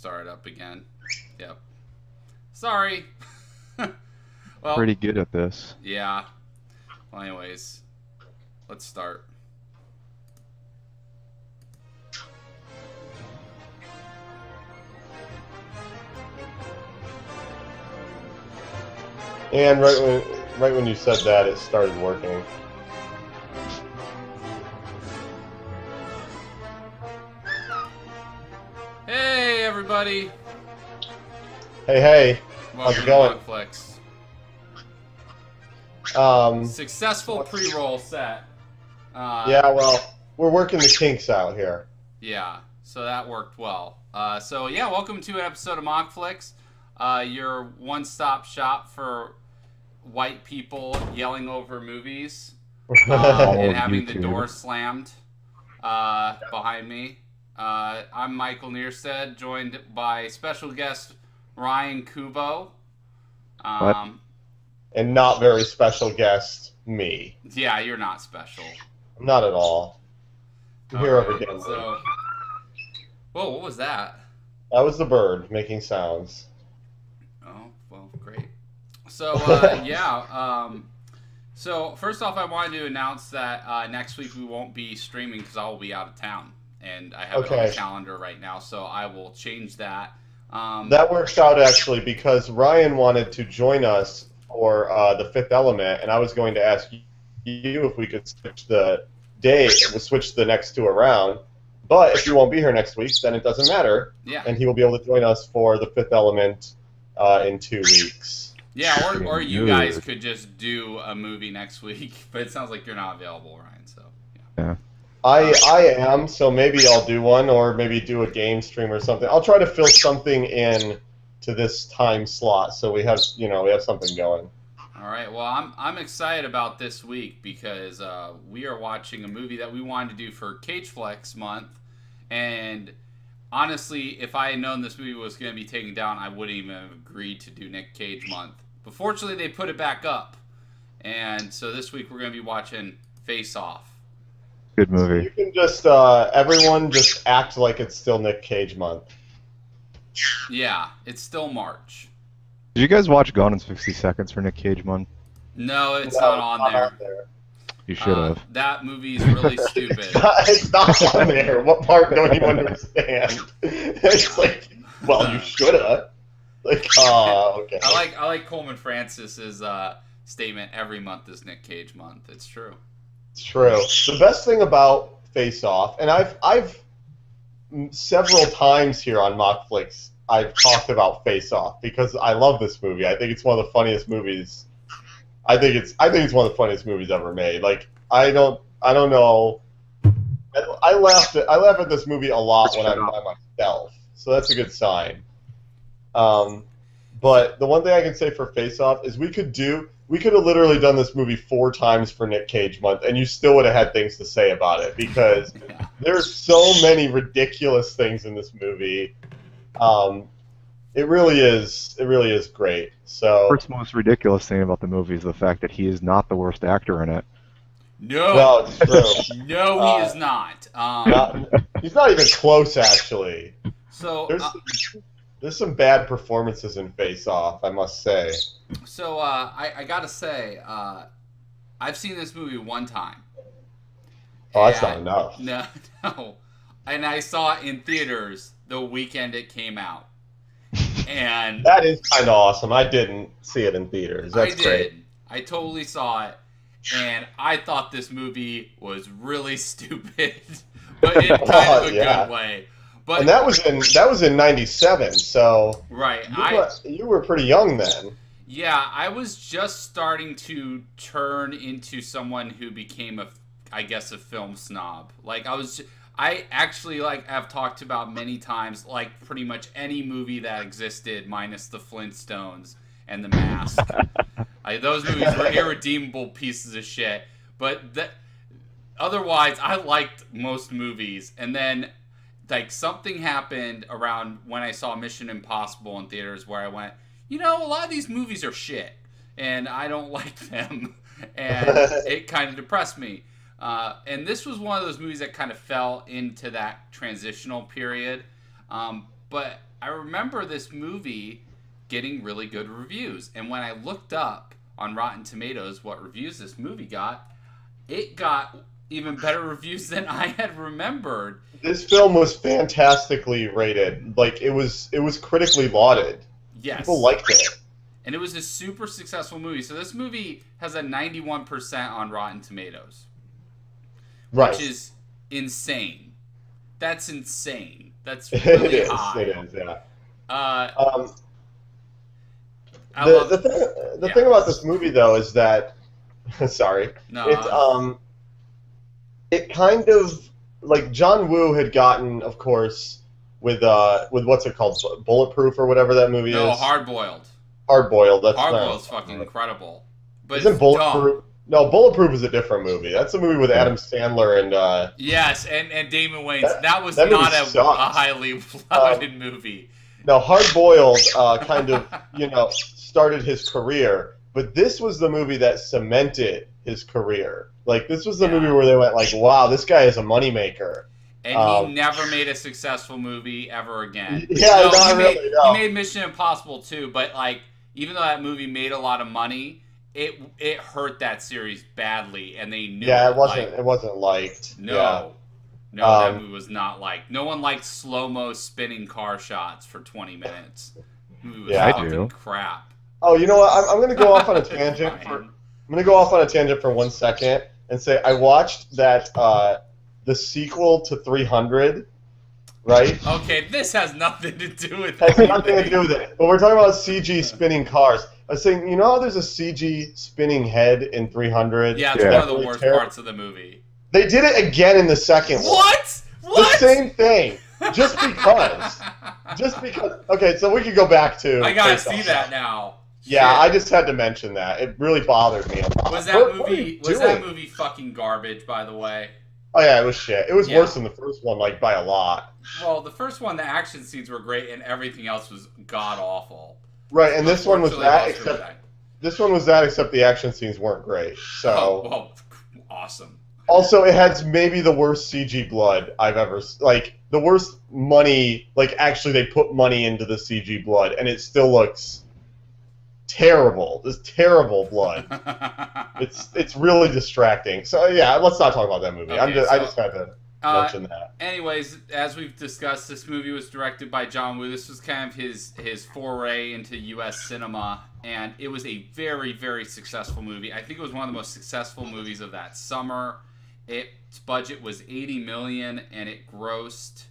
start it up again. Yep. Sorry. Well, Pretty good at this. yeah. Well, anyways, let's start. And right when you said that, it started working. Hey, everybody. Hey, Welcome how's it to going? Netflix. Um, Successful pre-roll set. yeah, well, we're working the kinks out here. Yeah, so that worked well. So yeah, welcome to an episode of Mockflix, your one-stop shop for white people yelling over movies All and of having the YouTube. door slammed behind me. I'm Michael Nearstead, joined by special guest Ryan Kubo. What? And not very special guest, me. Yeah, you're not special. Not at all. I'm here Alright, every day. so, whoa, what was that? That was the bird making sounds. Oh, well, great. So, yeah. So, first off, I wanted to announce that next week we won't be streaming because I will be out of town. And I have it on the Okay. calendar right now, so I will change that. That works out actually because Ryan wanted to join us for the Fifth Element, and I was going to ask you if we could switch the day, we'll switch the next two around. But if you won't be here next week, then it doesn't matter, Yeah. and he will be able to join us for the Fifth Element in 2 weeks. Yeah, or you Good. guys could just do a movie next week, but it sounds like you're not available, Ryan, so, yeah. Yeah. I am, so maybe I'll do one, or maybe do a game stream or something. I'll try to fill something in to this time slot, so we have something going. All right. Well, I'm excited about this week because we are watching a movie that we wanted to do for Cage Flex month, and honestly, if I had known this movie was going to be taken down, I wouldn't even have agreed to do Nick Cage month. But fortunately, they put it back up, and so this week we're going to be watching Face Off. Good movie. You can just everyone just act like it's still Nick Cage month. Yeah, it's still March. Did you guys watch Gone in 60 Seconds for Nick Cage month? No, it's No, not on there. You should have. That movie's really stupid. It's not on there. What part don't you understand? It's like, well, you shoulda. Like, okay. I like Coleman Francis's statement. Every month is Nick Cage month. It's true. It's true. The best thing about Face Off, and I've several times here on Mockflix, I've talked about Face Off because I love this movie. I think it's one of the funniest movies. I think it's one of the funniest movies ever made. Like I don't know. I laugh at this movie a lot when I'm by myself, so that's a good sign. But the one thing I can say for Face Off is we could have literally done this movie 4 times for Nick Cage month, and you still would have had things to say about it because Yeah. there's so many ridiculous things in this movie. It really is great. So First most ridiculous thing about the movie is the fact that he is not the worst actor in it. No, it's true. no, he is not. He's not even close, actually. So, There's some bad performances in Face Off, I must say. I gotta say, I've seen this movie one time. Oh, that's not And- enough. No, and I saw it in theaters the weekend it came out, and That is kind of awesome. I didn't see it in theaters. That's I did. great. I totally saw it, and I thought this movie was really stupid, but in kind of a Yeah. good way. But And that was in *97, so right, you were pretty young then. yeah, I was just starting to turn into someone who became I guess a film snob. Like I actually have talked about many times, like pretty much any movie that existed minus the Flintstones and The Mask. Those movies were irredeemable pieces of shit. But otherwise, I liked most movies. And then something happened around when I saw Mission Impossible in theaters where I went, a lot of these movies are shit, and I don't like them, and it kind of depressed me. And this was one of those movies that kind of fell into that transitional period. But I remember this movie getting really good reviews. And when I looked up on Rotten Tomatoes what reviews this movie got, it got even better reviews than I had remembered. This film was fantastically rated. Like, it was critically lauded. Yes. People liked it. And it was a super successful movie. So this movie has a 91% on Rotten Tomatoes. Right. Which is insane. That's insane. That's really high. It is, yeah. The thing about this movie, though, is that... sorry. No. It kind of... Like, John Woo had gotten, of course, with what's it called? Bulletproof or whatever that movie is? No, Hard Boiled. Hard Boiled. That's Hard Boiled's fucking incredible. But isn't Bulletproof? No, Bulletproof is a different movie. That's a movie with Adam Sandler and... Yes, and Damon Wayans. That was not a highly lauded movie. No, Hard Boiled kind of, started his career. But this was the movie that cemented his career. Like, this was the movie where they went like, wow, this guy is a moneymaker. And he never made a successful movie ever again. Yeah, He made Mission Impossible 2, but, like, even though that movie made a lot of money... It hurt that series badly, and they knew. Yeah, it wasn't liked. No, that movie was not liked. No one liked slow-mo spinning car shots for 20 minutes. The movie was fucking crap. Oh, you know what? I'm gonna go off on a tangent. I'm gonna go off on a tangent for 1 second and say I watched that the sequel to 300. Right? Okay, this has nothing to do with it. Has nothing to do with it. But we're talking about CG spinning cars. I was saying, you know how there's a CG spinning head in 300? Yeah, it's one of the worst parts of the movie. They did it again in the second one. What? The same thing. Just because. Just because. Okay, so we could go back to... I gotta see that now. Yeah, I just had to mention that. It really bothered me a lot. Was that movie fucking garbage, by the way? Oh yeah, it was shit. It was worse than the first one, like, by a lot. Well, the first one, the action scenes were great, and everything else was god-awful. Right, and this one was that, except the action scenes weren't great, so... Oh, well, awesome. Also, it has maybe the worst CG blood I've ever... Like, the worst money... Like, actually, they put money into the CG blood, and it still looks... terrible. This terrible blood. It's really distracting. So yeah, let's not talk about that movie. Okay, I just had to mention that. Anyways, as we've discussed, this movie was directed by John Woo. This was kind of his foray into U.S. cinema, and it was a very, very successful movie. I think it was one of the most successful movies of that summer. Its budget was $80 million, and it grossed...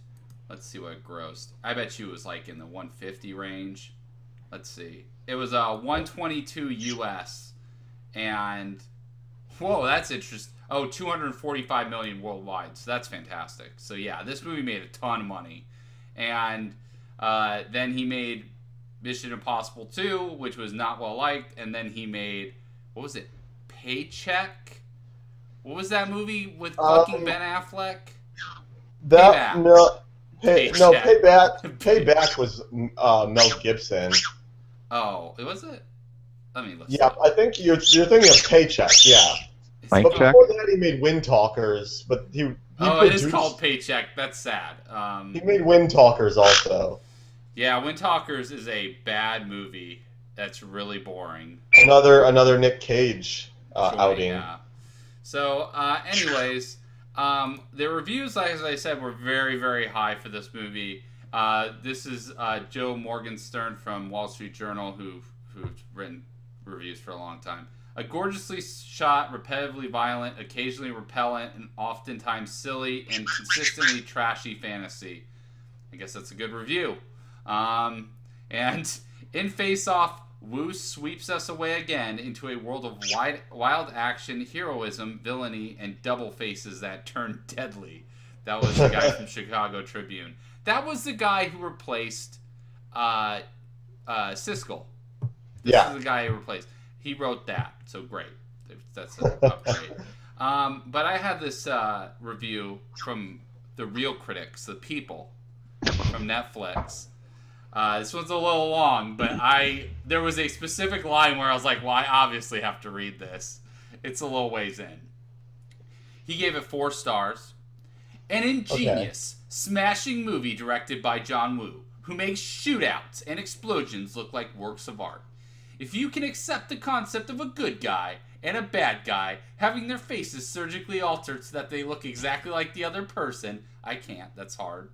Let's see what it grossed. I bet you it was like in the 150 range. Let's see. It was 122 US, and whoa, that's interesting. Oh, 245 million worldwide. So that's fantastic. So yeah, this movie made a ton of money, and then he made Mission Impossible 2, which was not well liked, and then he made, what was it, Paycheck? What was that movie with fucking Ben Affleck? Payback. Payback was Mel Gibson. Oh, was it? Let me look. Yeah, I think you're thinking of Paycheck. Yeah. But before that, he made Wind Talkers. But he it is called Paycheck. That's sad. He made Wind Talkers also. Yeah, Wind Talkers is a bad movie. That's really boring. Another Nick Cage outing. Yeah. So, anyways, the reviews, as I said, were very, very high for this movie. This is Joe Morgenstern from Wall Street Journal, who's written reviews for a long time. A gorgeously shot, repetitively violent, occasionally repellent, and oftentimes silly and consistently trashy fantasy. I guess that's a good review. And in Face Off, Woo sweeps us away again into a world of wild action, heroism, villainy, and double faces that turn deadly. That was the guy from Chicago Tribune. That was the guy who replaced Siskel. This is the guy who replaced. He wrote that, so great. That's an upgrade. But I had this review from the Real Critics, the people from Netflix. This one's a little long, but there was a specific line where I was like, well, I obviously have to read this. It's a little ways in. He gave it 4 stars. An ingenious, smashing movie directed by John Woo, who makes shootouts and explosions look like works of art. If you can accept the concept of a good guy and a bad guy having their faces surgically altered so that they look exactly like the other person, I can't, that's hard,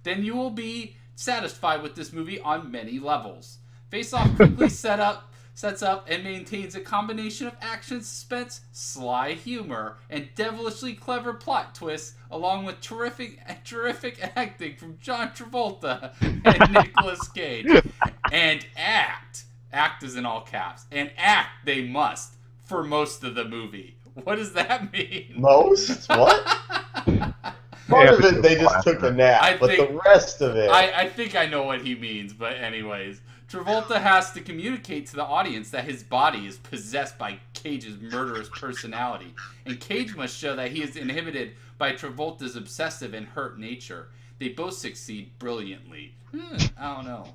then you will be satisfied with this movie on many levels. Face Off quickly sets up and maintains a combination of action, suspense, sly humor, and devilishly clever plot twists, along with terrific acting from John Travolta and Nicolas Cage. And act is in all caps, and act they must for most of the movie. What does that mean? Most? What? Part of it, they just took a nap, but the rest of it... I think I know what he means, but anyways. Travolta has to communicate to the audience that his body is possessed by Cage's murderous personality, and Cage must show that he is inhibited by Travolta's obsessive and hurt nature. They both succeed brilliantly. I don't know.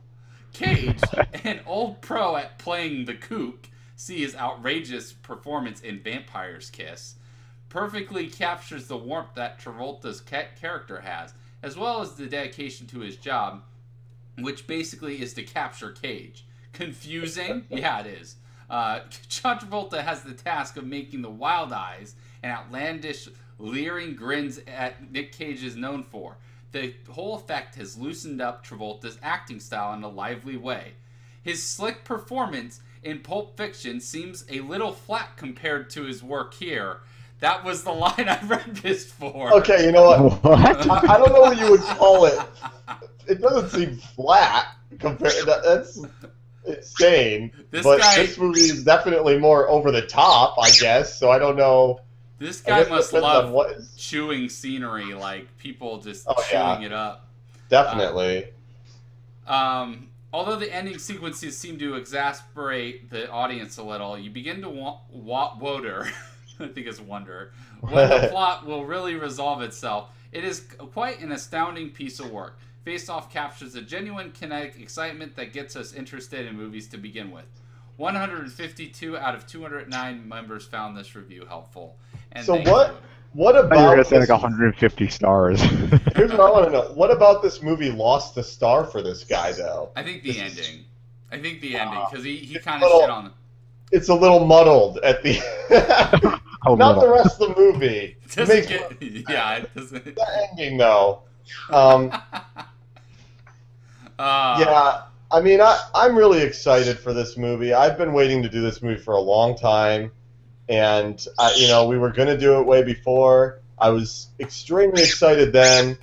Cage, an old pro at playing the kook, see his outrageous performance in Vampire's Kiss, perfectly captures the warmth that Travolta's character has, as well as the dedication to his job, which basically is to capture Cage. Confusing? Yeah, it is. John Travolta has the task of making the wild eyes and outlandish, leering grins that Nick Cage is known for. The whole effect has loosened up Travolta's acting style in a lively way. His slick performance in Pulp Fiction seems a little flat compared to his work here. That was the line I read this for. Okay, you know what? I don't know what you would call it. It doesn't seem flat compared. That's insane. This movie is definitely more over the top, I guess. So I don't know. This guy must love chewing scenery, like people just chewing it up. Definitely. Although the ending sequences seem to exasperate the audience a little, you begin to wonder. I think it's wonder when the plot will really resolve itself. It is quite an astounding piece of work. Face Off captures a genuine kinetic excitement that gets us interested in movies to begin with. 152 out of 209 members found this review helpful. And so what about... You're going to say like 150 stars. Here's what I want to know. What about this movie lost the star for this guy, though? I think the ending. I think the ending, because he kind of shit on... It's a little muddled at the... Not the rest of the movie. It doesn't it doesn't... The ending, though. Yeah, I mean, I'm really excited for this movie. I've been waiting to do this movie for a long time, and we were going to do it way before. I was extremely excited then,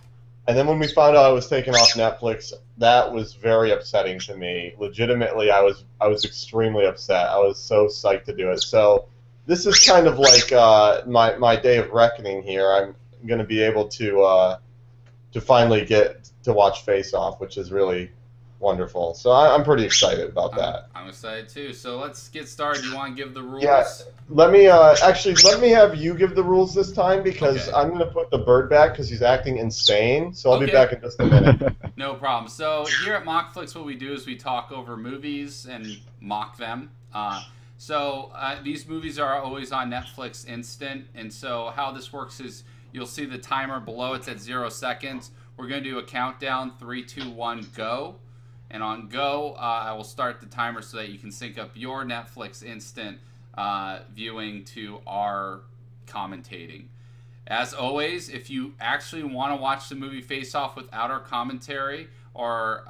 and then when we found out I was taken off Netflix, that was very upsetting to me. Legitimately, I was extremely upset. I was so psyched to do it. So this is kind of like my day of reckoning here. I'm going to be able to finally get to watch Face Off, which is really wonderful. So I'm pretty excited about that. I'm excited too. So let's get started. You want to give the rules? Yeah. Let me have you give the rules this time, because I'm going to put the bird back because he's acting insane. So I'll be back in just a minute. No problem. So here at Mockflix, what we do is we talk over movies and mock them. These movies are always on Netflix Instant, and so how this works is you'll see the timer below. It's at 0 seconds. We're going to do a countdown, 3, 2, 1, go. And on go, I will start the timer so that you can sync up your Netflix Instant viewing to our commentating. As always, if you actually want to watch the movie Face Off without our commentary or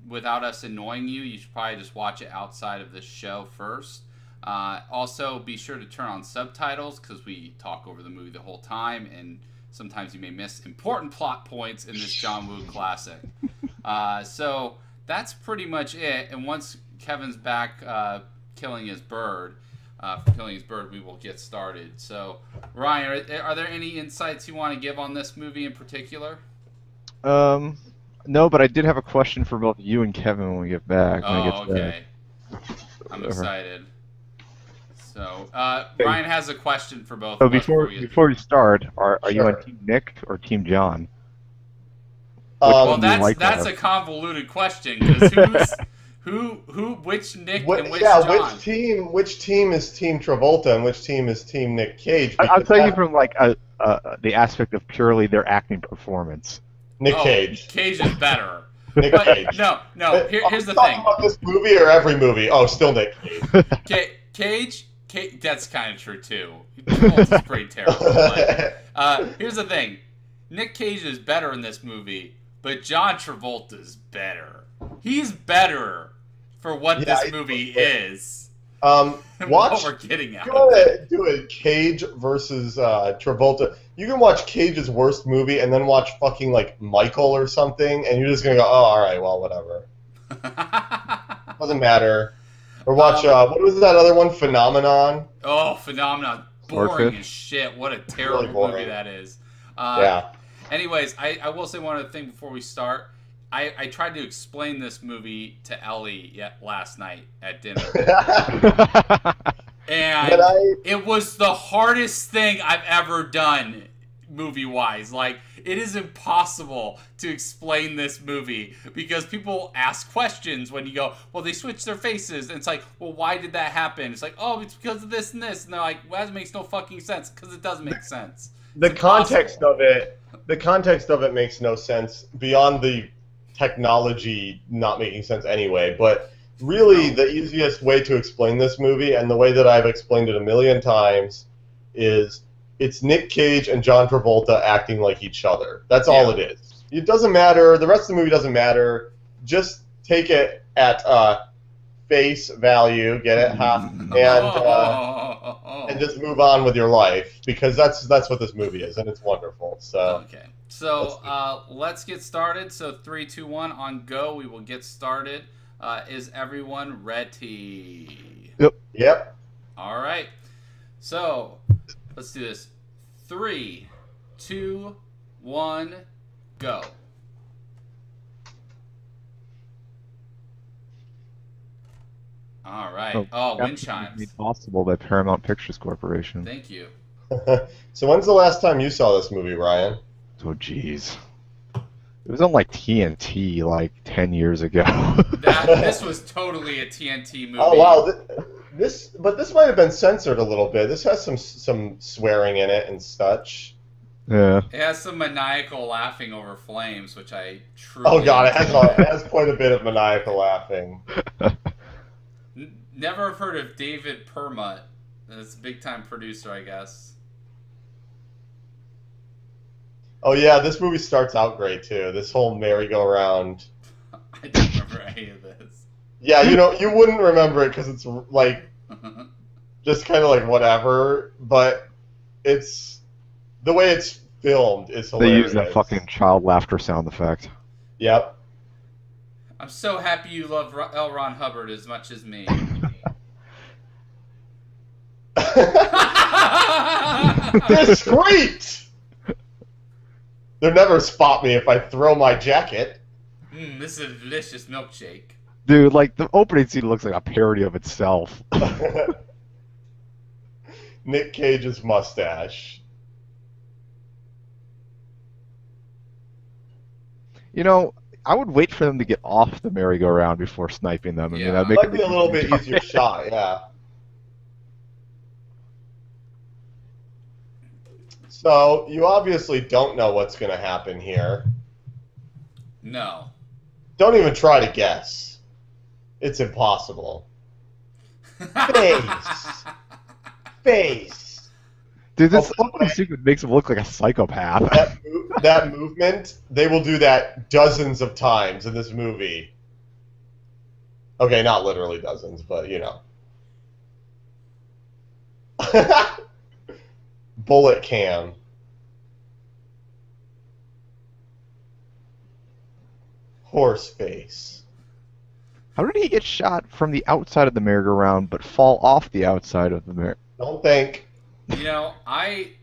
without us annoying you, you should probably just watch it outside of this show first. Also, be sure to turn on subtitles because we talk over the movie the whole time, and sometimes you may miss important plot points in this John Woo classic. So that's pretty much it. And once Kevin's back killing his bird, we will get started. So, Ryan, are there any insights you want to give on this movie in particular? No, but I did have a question for both you and Kevin when we get back. Okay. I'm excited. So, Ryan has a question for both of us. Before we start, are you on Team Nick or Team John? Well, that's a convoluted question, because which Nick and which John? Yeah, which team is Team Travolta and which team is Team Nick Cage? I'll tell you from like the aspect of purely their acting performance. Nick Cage. Cage is better. Nick Cage. No. Here's the talking thing. about this movie or every movie? Oh, still Nick Cage. Cage. That's kind of true too. Travolta's pretty terrible. But, here's the thing. Nick Cage is better in this movie, but John Travolta's better. He's better for what this movie is. Watch. What we're getting at. You want to do a Cage versus Travolta? You can watch Cage's worst movie and then watch fucking like Michael or something, and you're just gonna go, oh, all right, well, whatever. Doesn't matter. Or watch what was that other one? Phenomenon. Oh, Phenomenon. Boring as shit. What a terrible movie that is. Yeah. Anyways, I will say one other thing before we start. I tried to explain this movie to Ellie last night at dinner. And it was the hardest thing I've ever done movie-wise. Like, it is impossible to explain this movie because people ask questions when you go, well, they switched their faces. And it's like, well, why did that happen? It's like, oh, it's because of this and this. And they're like, well, that makes no fucking sense because it does make sense. The context of it makes no sense beyond the technology not making sense anyway, but really the easiest way to explain this movie, and the way that I've explained it a million times, is it's Nick Cage and John Travolta acting like each other. That's all it is. It doesn't matter. The rest of the movie doesn't matter. Just take it at face value, get it half, and just move on with your life, because that's what this movie is, and it's wonderful. So okay. So let's get started. So 3, 2, 1 on go. We will get started. Is everyone ready? Yep. All right. So let's do this. 3, 2, 1, go. All right. Oh, wind chimes. Made possible by Paramount Pictures Corporation. Thank you. So when's the last time you saw this movie, Ryan? Oh, jeez. It was on like TNT like 10 years ago. This was totally a TNT movie. Oh wow, this might have been censored a little bit. This has some swearing in it and such. Yeah. It has some maniacal laughing over flames, which I truly. Oh god, it has quite a bit of maniacal laughing. Never have heard of David Permut. That's a big time producer, I guess. Oh yeah, this movie starts out great too. This whole merry-go-round. I don't remember any of this. Yeah, you wouldn't remember it because it's like just kind of like whatever, but it's the way it's filmed is hilarious. They use that fucking child laughter sound effect. Yep. I'm so happy you love L. Ron Hubbard as much as me. Discreet! They'll never spot me if I throw my jacket. This is a delicious milkshake. Dude, like, the opening scene looks like a parody of itself. Nick Cage's mustache. You know, I would wait for them to get off the merry-go-round before sniping them. I mean, that'd make Might be a little bit easier shot, yeah. So, you obviously don't know what's going to happen here. No. Don't even try to guess. It's impossible. Face. Dude, this opening sequence makes him look like a psychopath. That movement, they will do that dozens of times in this movie. Okay, not literally dozens, but you know. Bullet cam. Horse face. How did he get shot from the outside of the merry-go-round but fall off the outside of the merry? Don't think. You know, I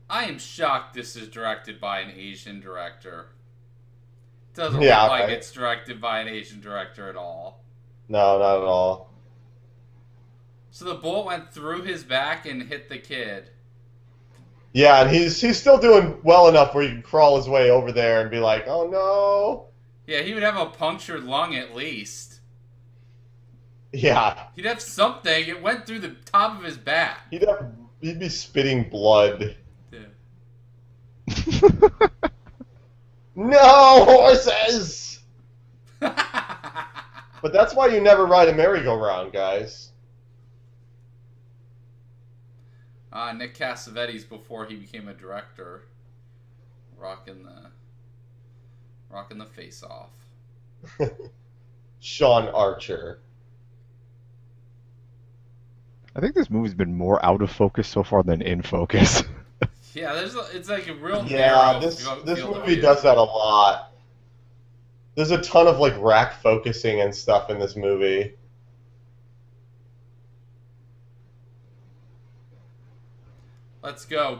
am shocked this is directed by an Asian director. Doesn't look like it's directed by an Asian director at all. No, not at all. So the bullet went through his back and hit the kid. Yeah, and he's still doing well enough where he can crawl his way over there and be like, oh no. Yeah, he would have a punctured lung at least. Yeah. He'd have something. It went through the top of his back. He'd be spitting blood. Yeah. No horses! But that's why you never ride a merry-go-round, guys. Nick Cassavetes before he became a director, rocking the face off. Sean Archer. I think this movie's been more out of focus so far than in focus. Yeah, it's like a real Yeah, narrow this field movie of view. does that a lot. There's a ton of like rack focusing and stuff in this movie. Let's go.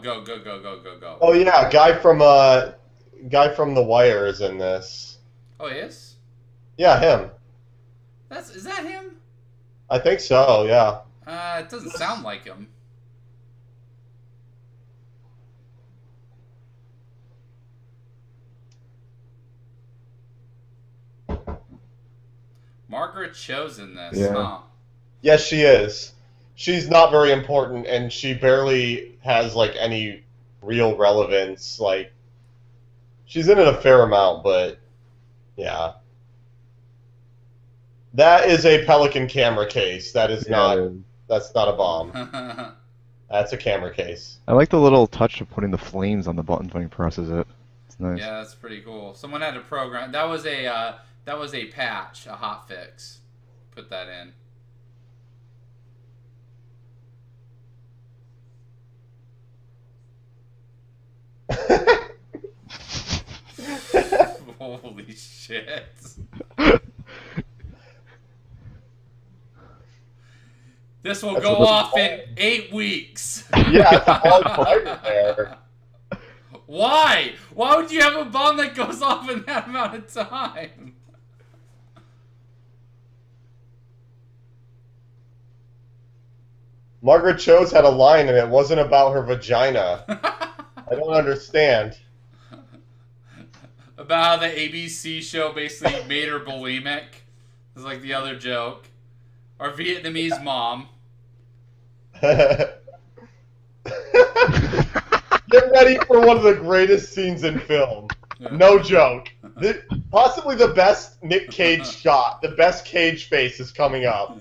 Oh yeah, guy from The Wire is in this. Oh, he is? Yeah, him. Is that him? I think so. Yeah. It doesn't sound like him. Margaret Cho's in this, Yeah. huh? Yes, she is. She's not very important, and she barely has like any real relevance. Like, she's in it a fair amount, but yeah. That is a Pelican camera case. That is not. it is. That's not a bomb. That's a camera case. I like the little touch of putting the flames on the buttons when he presses it. It's nice. Yeah, that's pretty cool. Someone had to program. That was a patch, a hot fix. Put that in. Holy shit. This will go off in 8 weeks. Yeah, it's a hard fighter there. Why? Why would you have a bomb that goes off in that amount of time? Margaret Cho's had a line, and it wasn't about her vagina. I don't understand. About how the ABC show basically made her bulimic. It's like the other joke. Our Vietnamese mom. Get ready for one of the greatest scenes in film. No joke. Possibly the best Nick Cage shot. The best Cage face is coming up.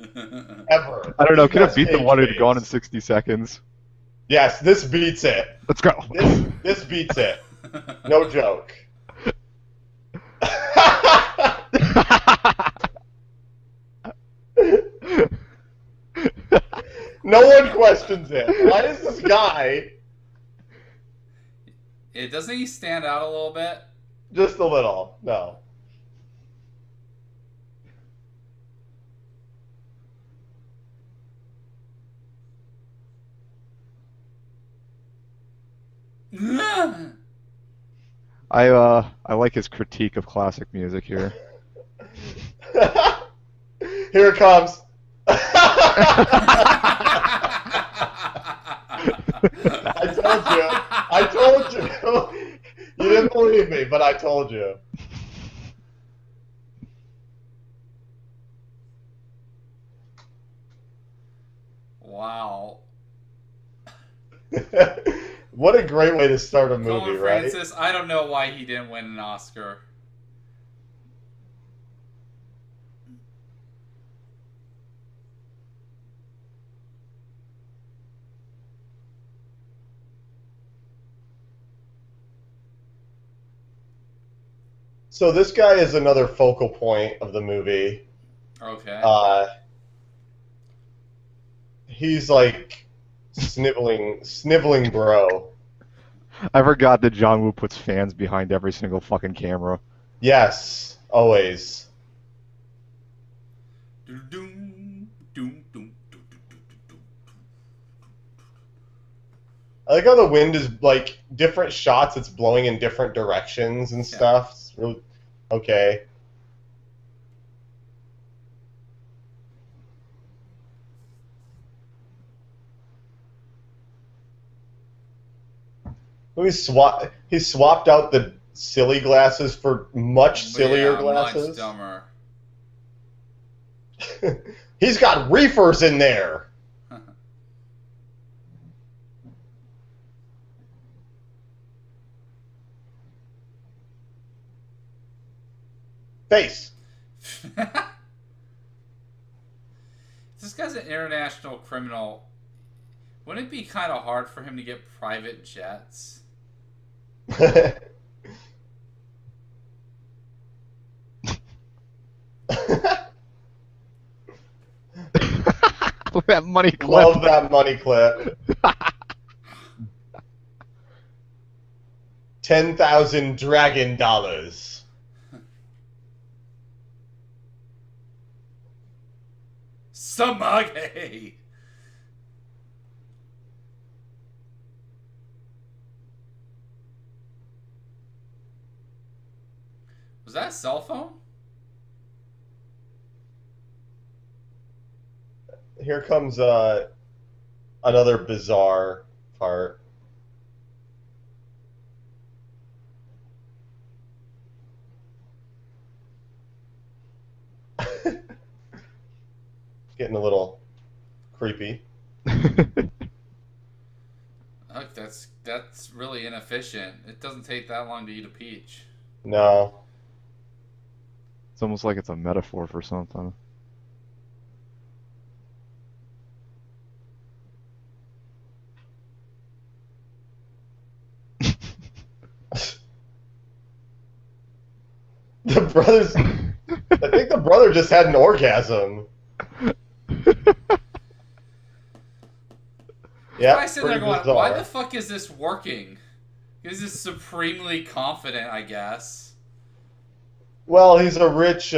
Ever. I don't know. Could it Best beat the Cage one who'd face. gone in 60 seconds? Yes, this beats it. Let's go. This beats it. No joke. No one questions it. Why is this guy Doesn't he stand out a little bit? just a little? No. I like his critique of classic music here. Here it comes. I told you. You didn't believe me, but I told you. Wow. What a great way to start a movie, Colin right? Francis, I don't know why he didn't win an Oscar. So this guy is another focal point of the movie. Okay. He's like sniveling bro. I forgot that John Woo puts fans behind every single fucking camera. Yes, always. I like how the wind is like different shots. It's blowing in different directions and stuff. It's really okay. He swapped out the silly glasses for much sillier glasses. Much dumber. He's got reefers in there. Face. This guy's an international criminal. Wouldn't it be kind of hard for him to get private jets? That money clip. Love that money clip. 10,000 dragon dollars. Samage! Was that a cell phone? Here comes another bizarre part. Getting a little creepy. Look, that's really inefficient. It doesn't take that long to eat a peach. No. It's almost like it's a metaphor for something. The brothers. I think the brother just had an orgasm. Yeah. I sit there going, why the fuck is this working? He's just supremely confident, I guess. Well, he's a rich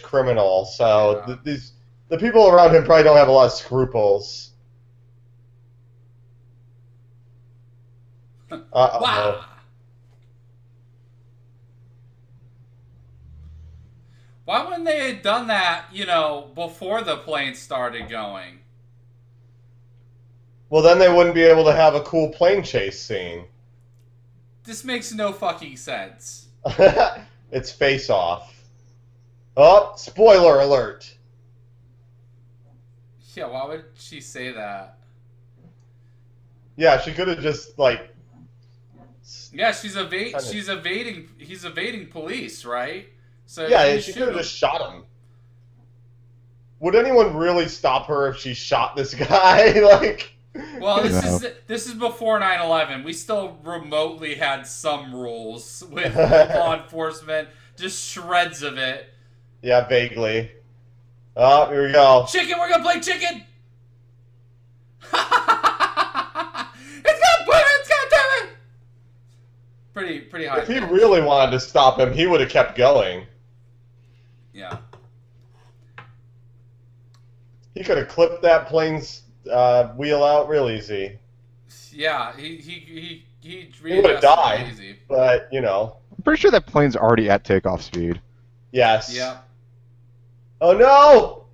criminal, so Yeah. the people around him probably don't have a lot of scruples. Wow. Why wouldn't they have done that, before the plane started going? Well, then they wouldn't be able to have a cool plane chase scene. This makes no fucking sense. It's Face Off. Oh, spoiler alert. Yeah, why would she say that? Yeah, she could have just, like... Yeah, he's evading police, right? So yeah, she could have just shot him. Would anyone really stop her if she shot this guy? Like... Well, this is before 9/11. We still remotely had some rules with law enforcement, just shreds of it. Yeah, vaguely. Oh, here we go. Chicken, we're gonna play chicken. It's got it. Pretty high. If he really wanted to stop him, he would have kept going. Yeah. He could have clipped that plane's wheel out real easy. Yeah, he would have died, easy. But, you know. I'm pretty sure that plane's already at takeoff speed. Yes. Yeah. Oh, no!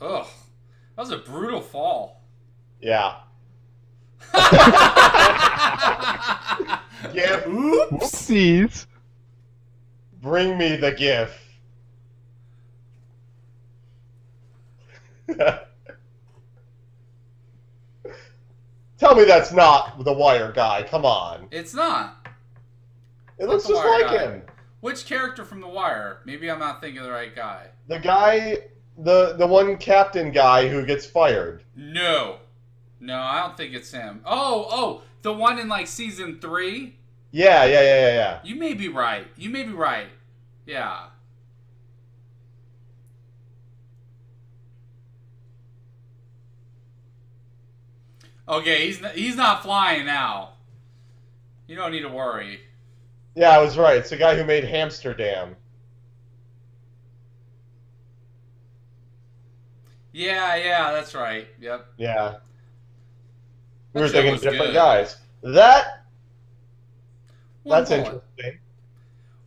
Ugh. That was a brutal fall. Yeah. Yeah. Oopsies. Bring me the GIF. Tell me that's not the Wire guy. Come on. It's not. It looks not the just Wire like guy. him. Which character from The Wire? Maybe I'm not thinking of the right guy. The guy, the one captain guy who gets fired. No, I don't think it's him. Oh, the one in like season 3. Yeah. You may be right. Yeah. Okay, he's not flying now. You don't need to worry. Yeah, I was right. It's the guy who made Hamsterdam. Yeah, that's right. Yep. Yeah. We That were show thinking was different good. guys. One That's bullet. interesting.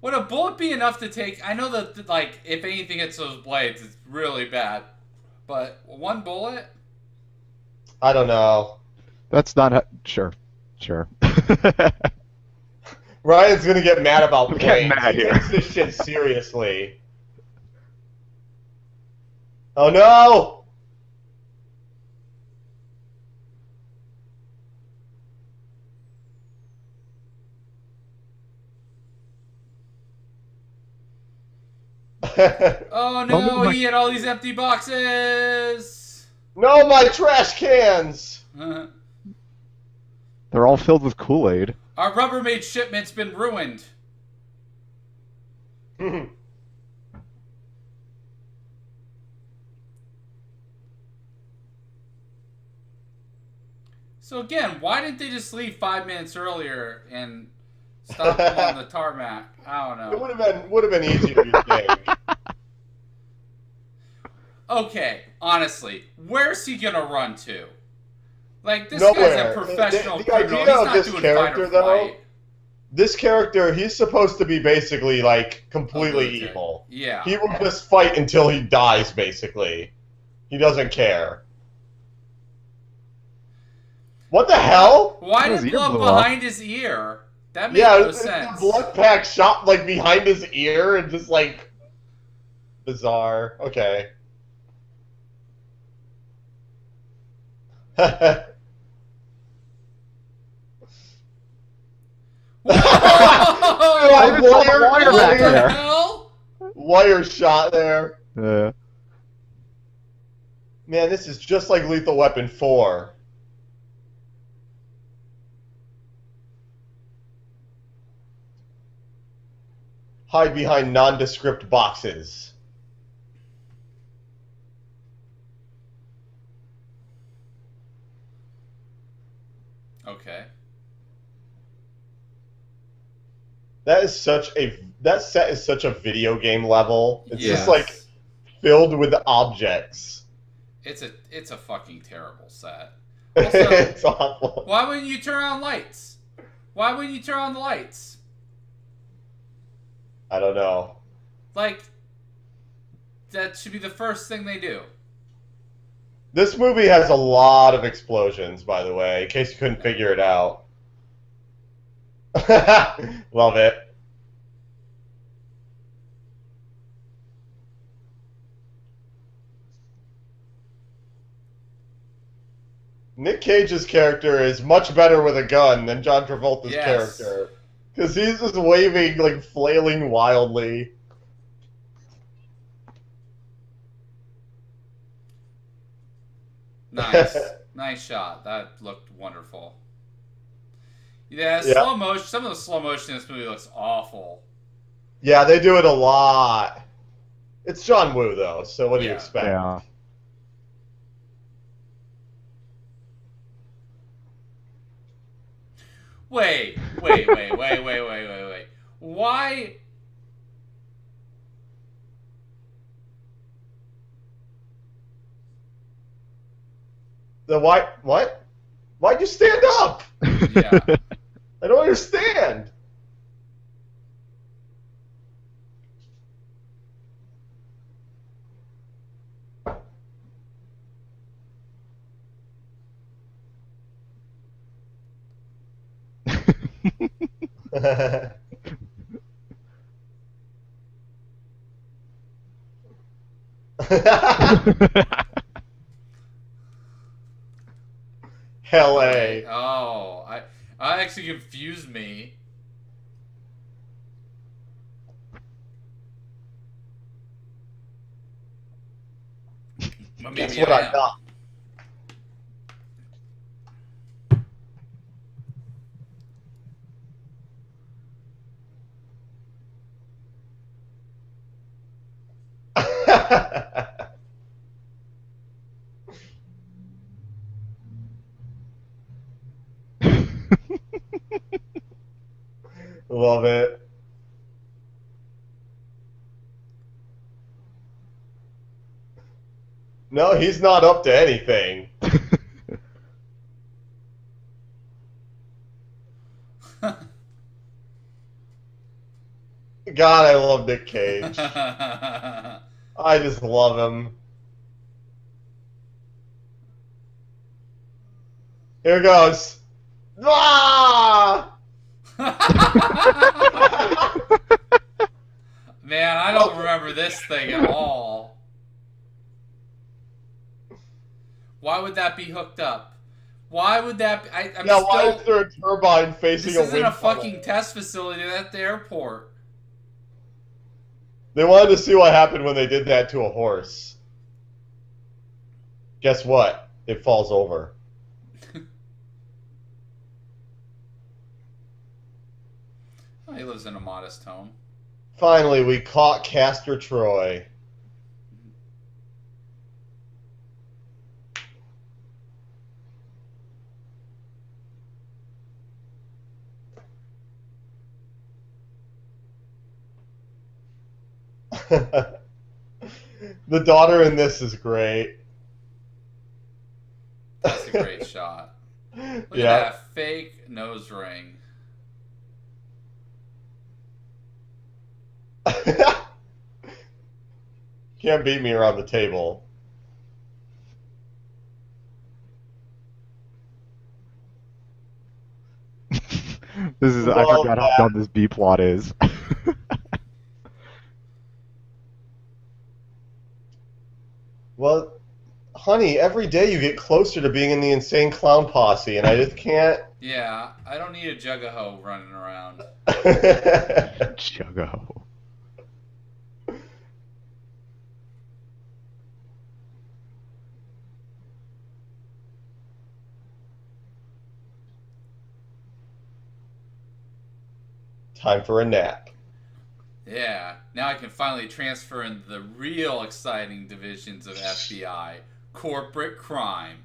Would a bullet be enough to take? I know that, like, if anything hits those blades, it's really bad. But one bullet? I don't know. That's not... Sure. Ryan's gonna get mad about I'm getting planes. mad He here. takes this shit seriously. Oh no! Oh no, he had all these empty boxes! No, my trash cans! They're all filled with Kool-Aid. Our Rubbermaid shipment's been ruined. So again, why didn't they just leave 5 minutes earlier and stop them on the tarmac? I don't know. It would have been easier, you think. Okay, honestly, where's he gonna run to? Like, this Nowhere. guy's a professional The criminal. idea He's of not this doing character, fight or though, flight. this character, he's supposed to be basically, like, completely Okay. evil. Yeah. He will just fight until he dies, basically. He doesn't care. What the hell? Why His did ear blood blew off. behind his ear? That made Yeah, no the sense. blood pack shot, like, behind his ear and just, like, bizarre. Okay. Whoa! I just saw the wire What back the there. hell? Wire shot there. Yeah. Man, this is just like Lethal Weapon 4. Hide behind nondescript boxes. Okay. That set is such a video game level. It's Yes. just like filled with objects. It's a fucking terrible set. Also, It's awful. why wouldn't you turn on lights? Why wouldn't you turn on the lights? I don't know. Like, that should be the first thing they do. This movie has a lot of explosions, by the way, in case you couldn't figure it out. Love it. Nick Cage's character is much better with a gun than John Travolta's Yes. character. Because he's just waving, like, flailing wildly. Nice. Nice shot. That looked wonderful. Yeah, Yeah. slow motion. Some of the slow motion in this movie looks awful. Yeah, they do it a lot. It's John Woo, though, so what do you Yeah. expect? Yeah. Wait. Why? What? Why'd you stand up? Yeah. I don't understand. Hell A. Oh, I actually confused me. Well, Guess maybe what I I am. got? Love it. No, he's not up to anything. God, I love Nick Cage. I just love him. Here goes. Ah! Man, I don't remember this thing at all. Why would that be hooked up? Why would that be? I'm Now, still, why is there a turbine facing this a isn't wind a tunnel? fucking test facility at the airport. They wanted to see what happened when they did that to a horse. Guess what? It falls over. He lives in a modest home. Finally, we caught Castor Troy. The daughter in this is great. That's a great shot. Look at that fake nose ring. Can't beat me around the table. This is I forgot how dumb this B plot is. Well, honey, every day you get closer to being in the insane clown posse, and I just can't. Yeah, I don't need a jug of hoe running around. Juggo. Time for a nap. Yeah, now I can finally transfer into the real exciting divisions of FBI, corporate crime.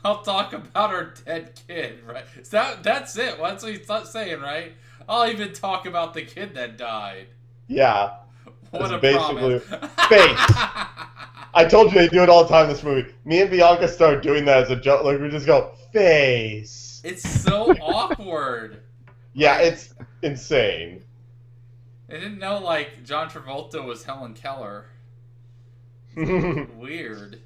I'll talk about our dead kid, right? That's it. Well, that's what he's saying, right? I'll even talk about the kid that died. Yeah. What a basically promise. face. I told you they do it all the time in this movie. Me and Bianca started doing that as a joke. Like, we just go, face. It's so awkward. Yeah, it's insane. I didn't know, like, John Travolta was Helen Keller. Weird.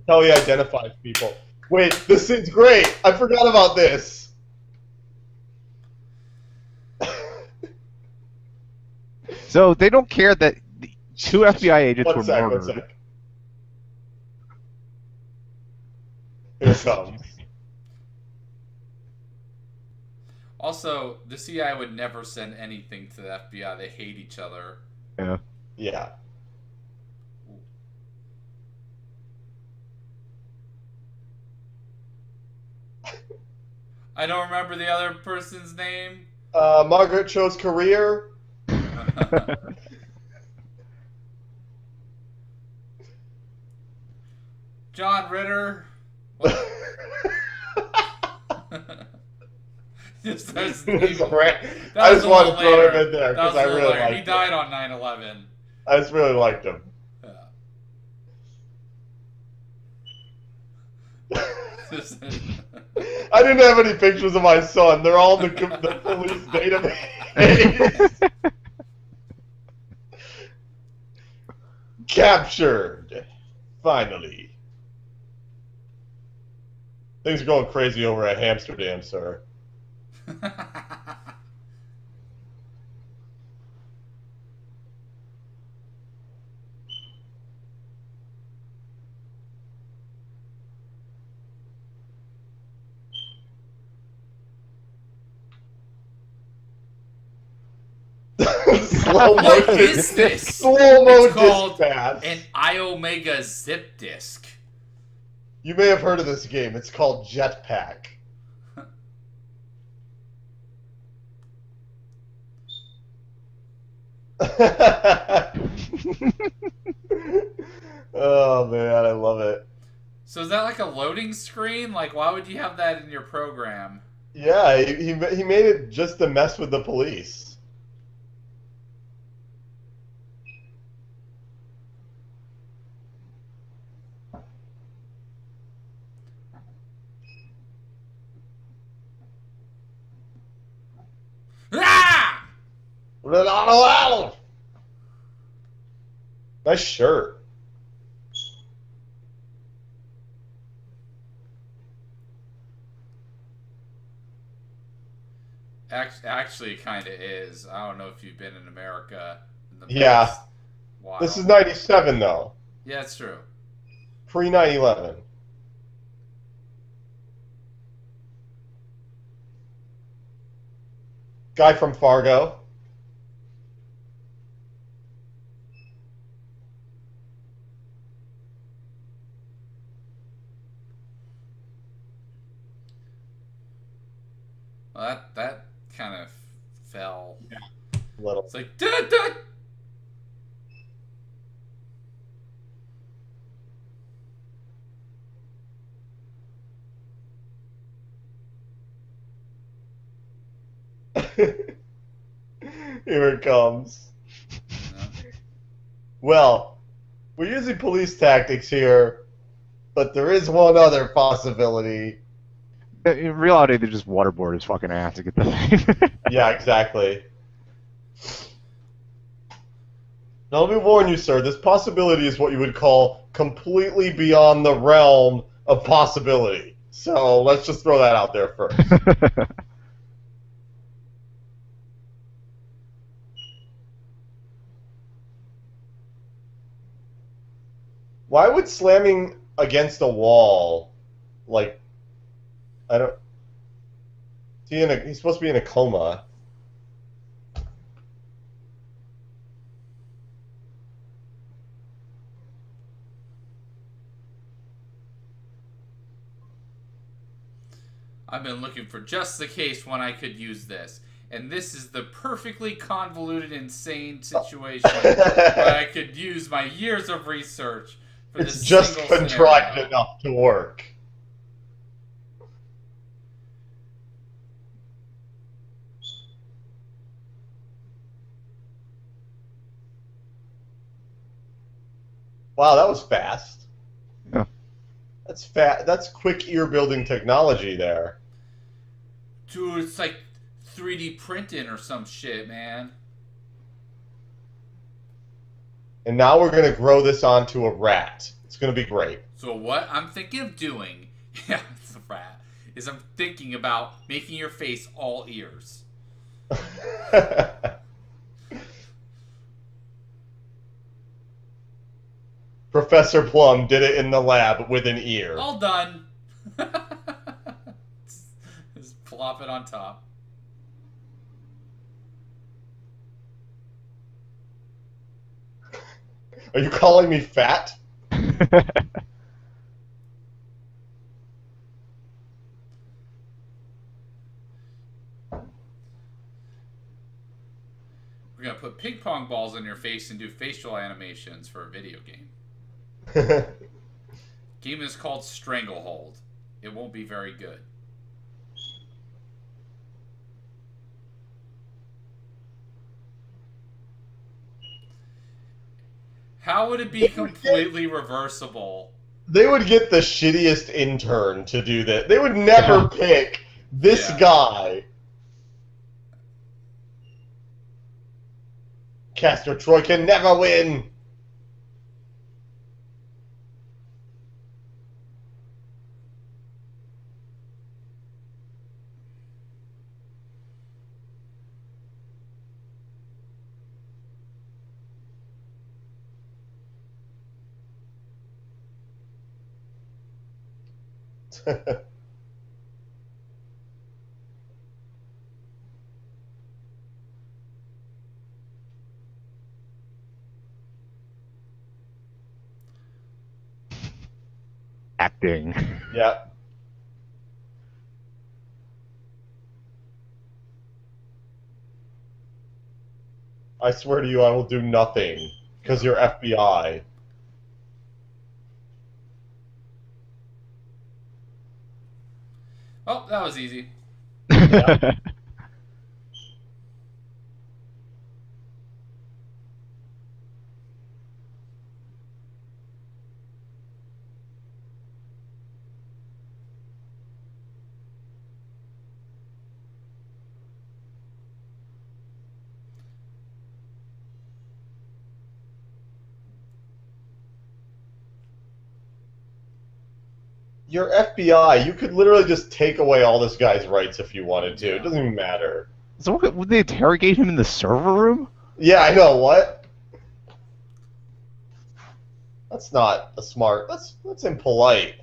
How he identifies people. Wait, this scene's great. I forgot about this. So they don't care that the 2 FBI agents were murdered. One sec. Here it comes. Also, the CIA would never send anything to the FBI. They hate each other. Yeah. Yeah. I don't remember the other person's name. Margaret Cho's career. John Ritter. Just I just wanted to throw him in there because I really liked him. He died on 9/11. I just really liked him. I didn't have any pictures of my son. They're all in the police database. Captured. Finally. Things are going crazy over at Amsterdam, sir. What is this? Slow-mo It's called dispatch. an iOmega zip disk. You may have heard of this game. It's called Jetpack. Oh man, I love it. So is that like a loading screen? Like, why would you have that in your program? Yeah, he made it just to mess with the police. Ah! Nice shirt. Actually, it kind of is. I don't know if you've been in America in the Yeah. while. This is 97 though. Yeah, it's true. Pre 9/11. Guy from Fargo. Well, that kind of fell. Yeah. Little. It's like, duh, duh. Here it comes. No. Well, we're using police tactics here, but there is one other possibility. In reality, they just waterboard his fucking ass to get the thing. Yeah, exactly. Now, let me warn you, sir, this possibility is what you would call completely beyond the realm of possibility. So let's just throw that out there first. Why would slamming against a wall, like, I don't... He's supposed to be in a coma. I've been looking for just the case when I could use this. And this is the perfectly convoluted, insane situation where I could use my years of research for It's this just single contrived scenario. enough to work. Wow, that was fast. Yeah. That's fast. That's quick ear building technology there. Dude, it's like 3D printing or some shit, man. And now we're going to grow this onto a rat. It's going to be great. So what I'm thinking of doing, yeah, it's a rat, is I'm thinking about making your face all ears. Professor Plum did it in the lab with an ear. All done. Just plop it on top. Are you calling me fat? We're going to put ping pong balls on your face and do facial animations for a video game. Game is called Stranglehold. It won't be very good. How would it be completely reversible? They would get the shittiest intern to do that. They would never pick this guy. Castor Troy can never win. Acting. Yeah. I swear to you, I will do nothing because you're FBI. Oh, that was easy. Yeah. You're FBI. You could literally just take away all this guy's rights if you wanted to. It doesn't even matter. So would they interrogate him in the server room? Yeah, I know. What? That's not a smart. That's impolite.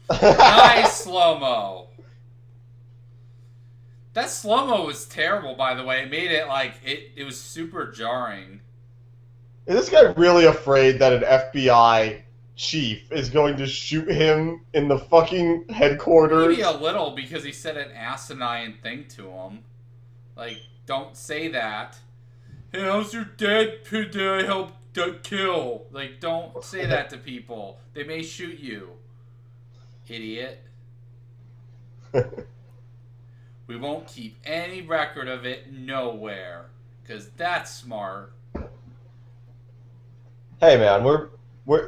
Nice slow-mo. That slow-mo was terrible, by the way. It made it like it was super jarring. Is this guy really afraid that an FBI chief is going to shoot him in the fucking headquarters? Maybe a little, because he said an asinine thing to him. Like, don't say that. Hey, how's your dad help kill? Like, don't say that to people. They may shoot you. Idiot. We won't keep any record of it nowhere. Because that's smart. Hey man, we're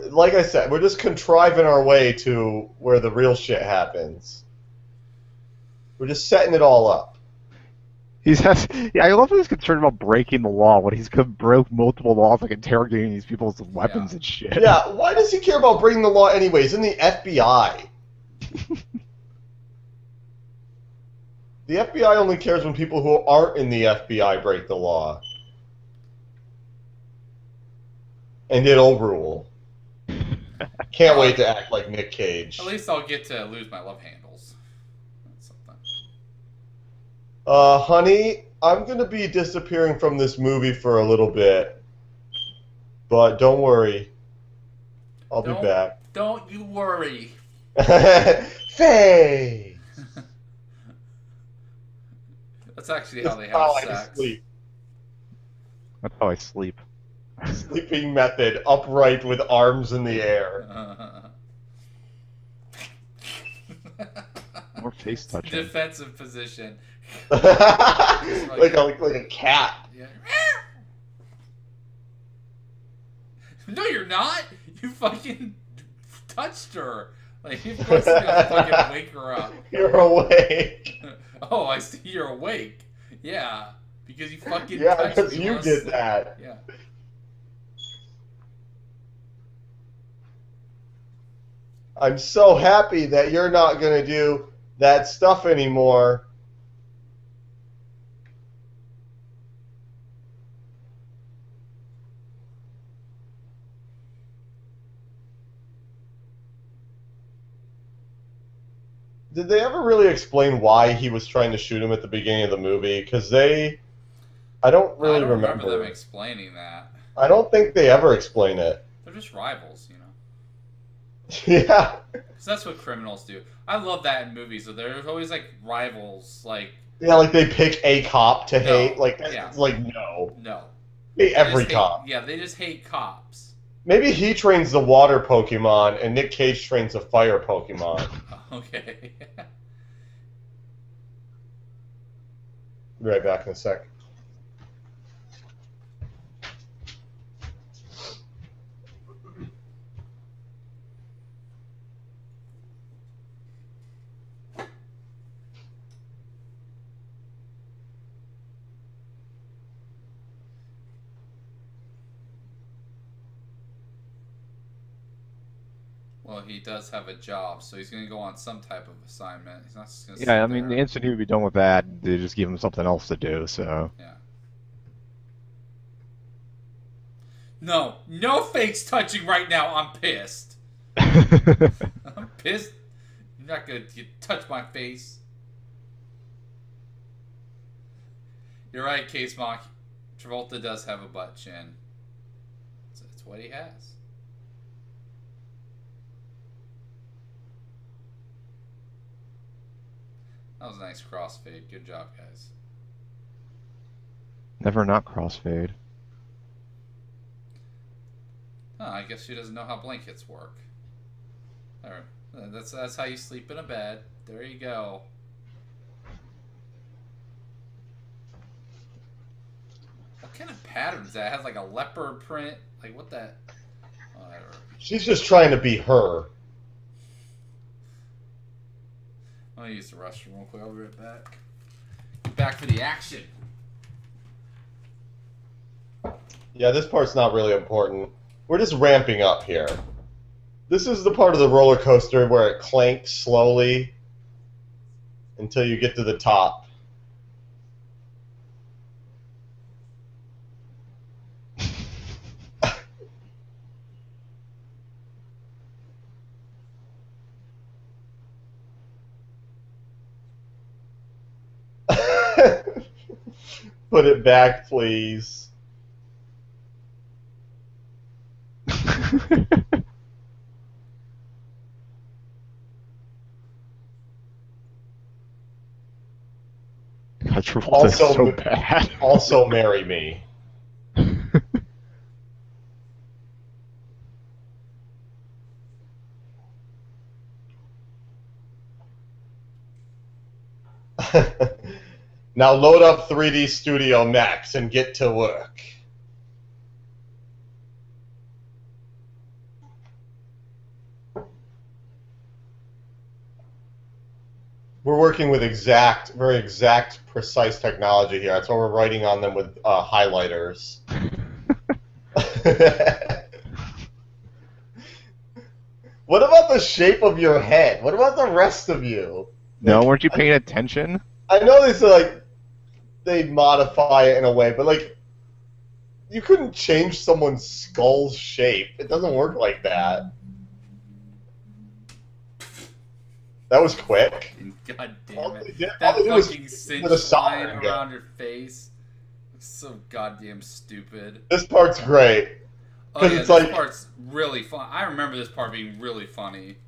like I said, we're just contriving our way to where the real shit happens. We're just setting it all up. Yeah, I love that he's concerned about breaking the law when he's broke multiple laws, like interrogating these people's weapons and shit. Yeah, why does he care about breaking the law anyways? In the FBI. The FBI only cares when people who aren't in the FBI break the law. And it'll rule. Can't wait to act like Nick Cage. At least I'll get to lose my love handles. That's something. Honey, I'm going to be disappearing from this movie for a little bit. But don't worry. I'll be back. Don't you worry. Faye! That's actually how they have sex. Sleep. That's how I sleep. Sleeping method, upright with arms in the air. More face touching. Defensive position. like a cat. Yeah. No, you're not. You fucking touched her. Like, of course you're gonna fucking wake her up. You're awake. Oh, I see you're awake. Yeah, because you fucking yeah, touched because me. you did that. Yeah. I'm so happy that you're not gonna do that stuff anymore. Did they ever really explain why he was trying to shoot him at the beginning of the movie? Because I don't really remember them explaining that. I don't think they ever explain it. They're just rivals, you know. Yeah. Because that's what criminals do. I love that in movies. So there's always like rivals, like. Yeah, like they pick a cop to hate. Like, yeah. Like no. No. Hate every cop. Yeah, they just hate cops. Maybe he trains the water Pokemon, and Nick Cage trains the fire Pokemon. Okay. Be right back in a sec. Well, he does have a job, so he's going to go on some type of assignment. He's not just going to. Yeah, I mean, the instant he would be done with that, they just give him something else to do. So. Yeah. No fakes touching right now. I'm pissed. I'm pissed. You're not going to touch my face. You're right, Case Mock. Travolta does have a butt chin. It's what he has. That was a nice crossfade. Good job, guys. Never not crossfade. Oh, I guess she doesn't know how blankets work. There, that's how you sleep in a bed. There you go. What kind of pattern is that? It has like a leopard print. Like what that? Oh, I don't know. She's just trying to be her. I'm gonna use the restroom real quick. I'll be right back. Back for the action. Yeah, this part's not really important. We're just ramping up here. This is the part of the roller coaster where it clanks slowly until you get to the top. Put it back, please. God, Travolta is Also, so bad. also marry me. Now load up 3D Studio Max and get to work. We're working with very exact, precise technology here. That's why we're writing on them with highlighters. What about the shape of your head? What about the rest of you? No, Like, weren't you paying attention? I know they say, like, they modify it in a way, but, like, you couldn't change someone's skull's shape. It doesn't work like that. That was quick. God damn All it. they did That was fucking with a cinch line soldering gun. around her face. So goddamn stupid. This part's great. Oh yeah, it's this like, part's really fun. I remember this part being really funny.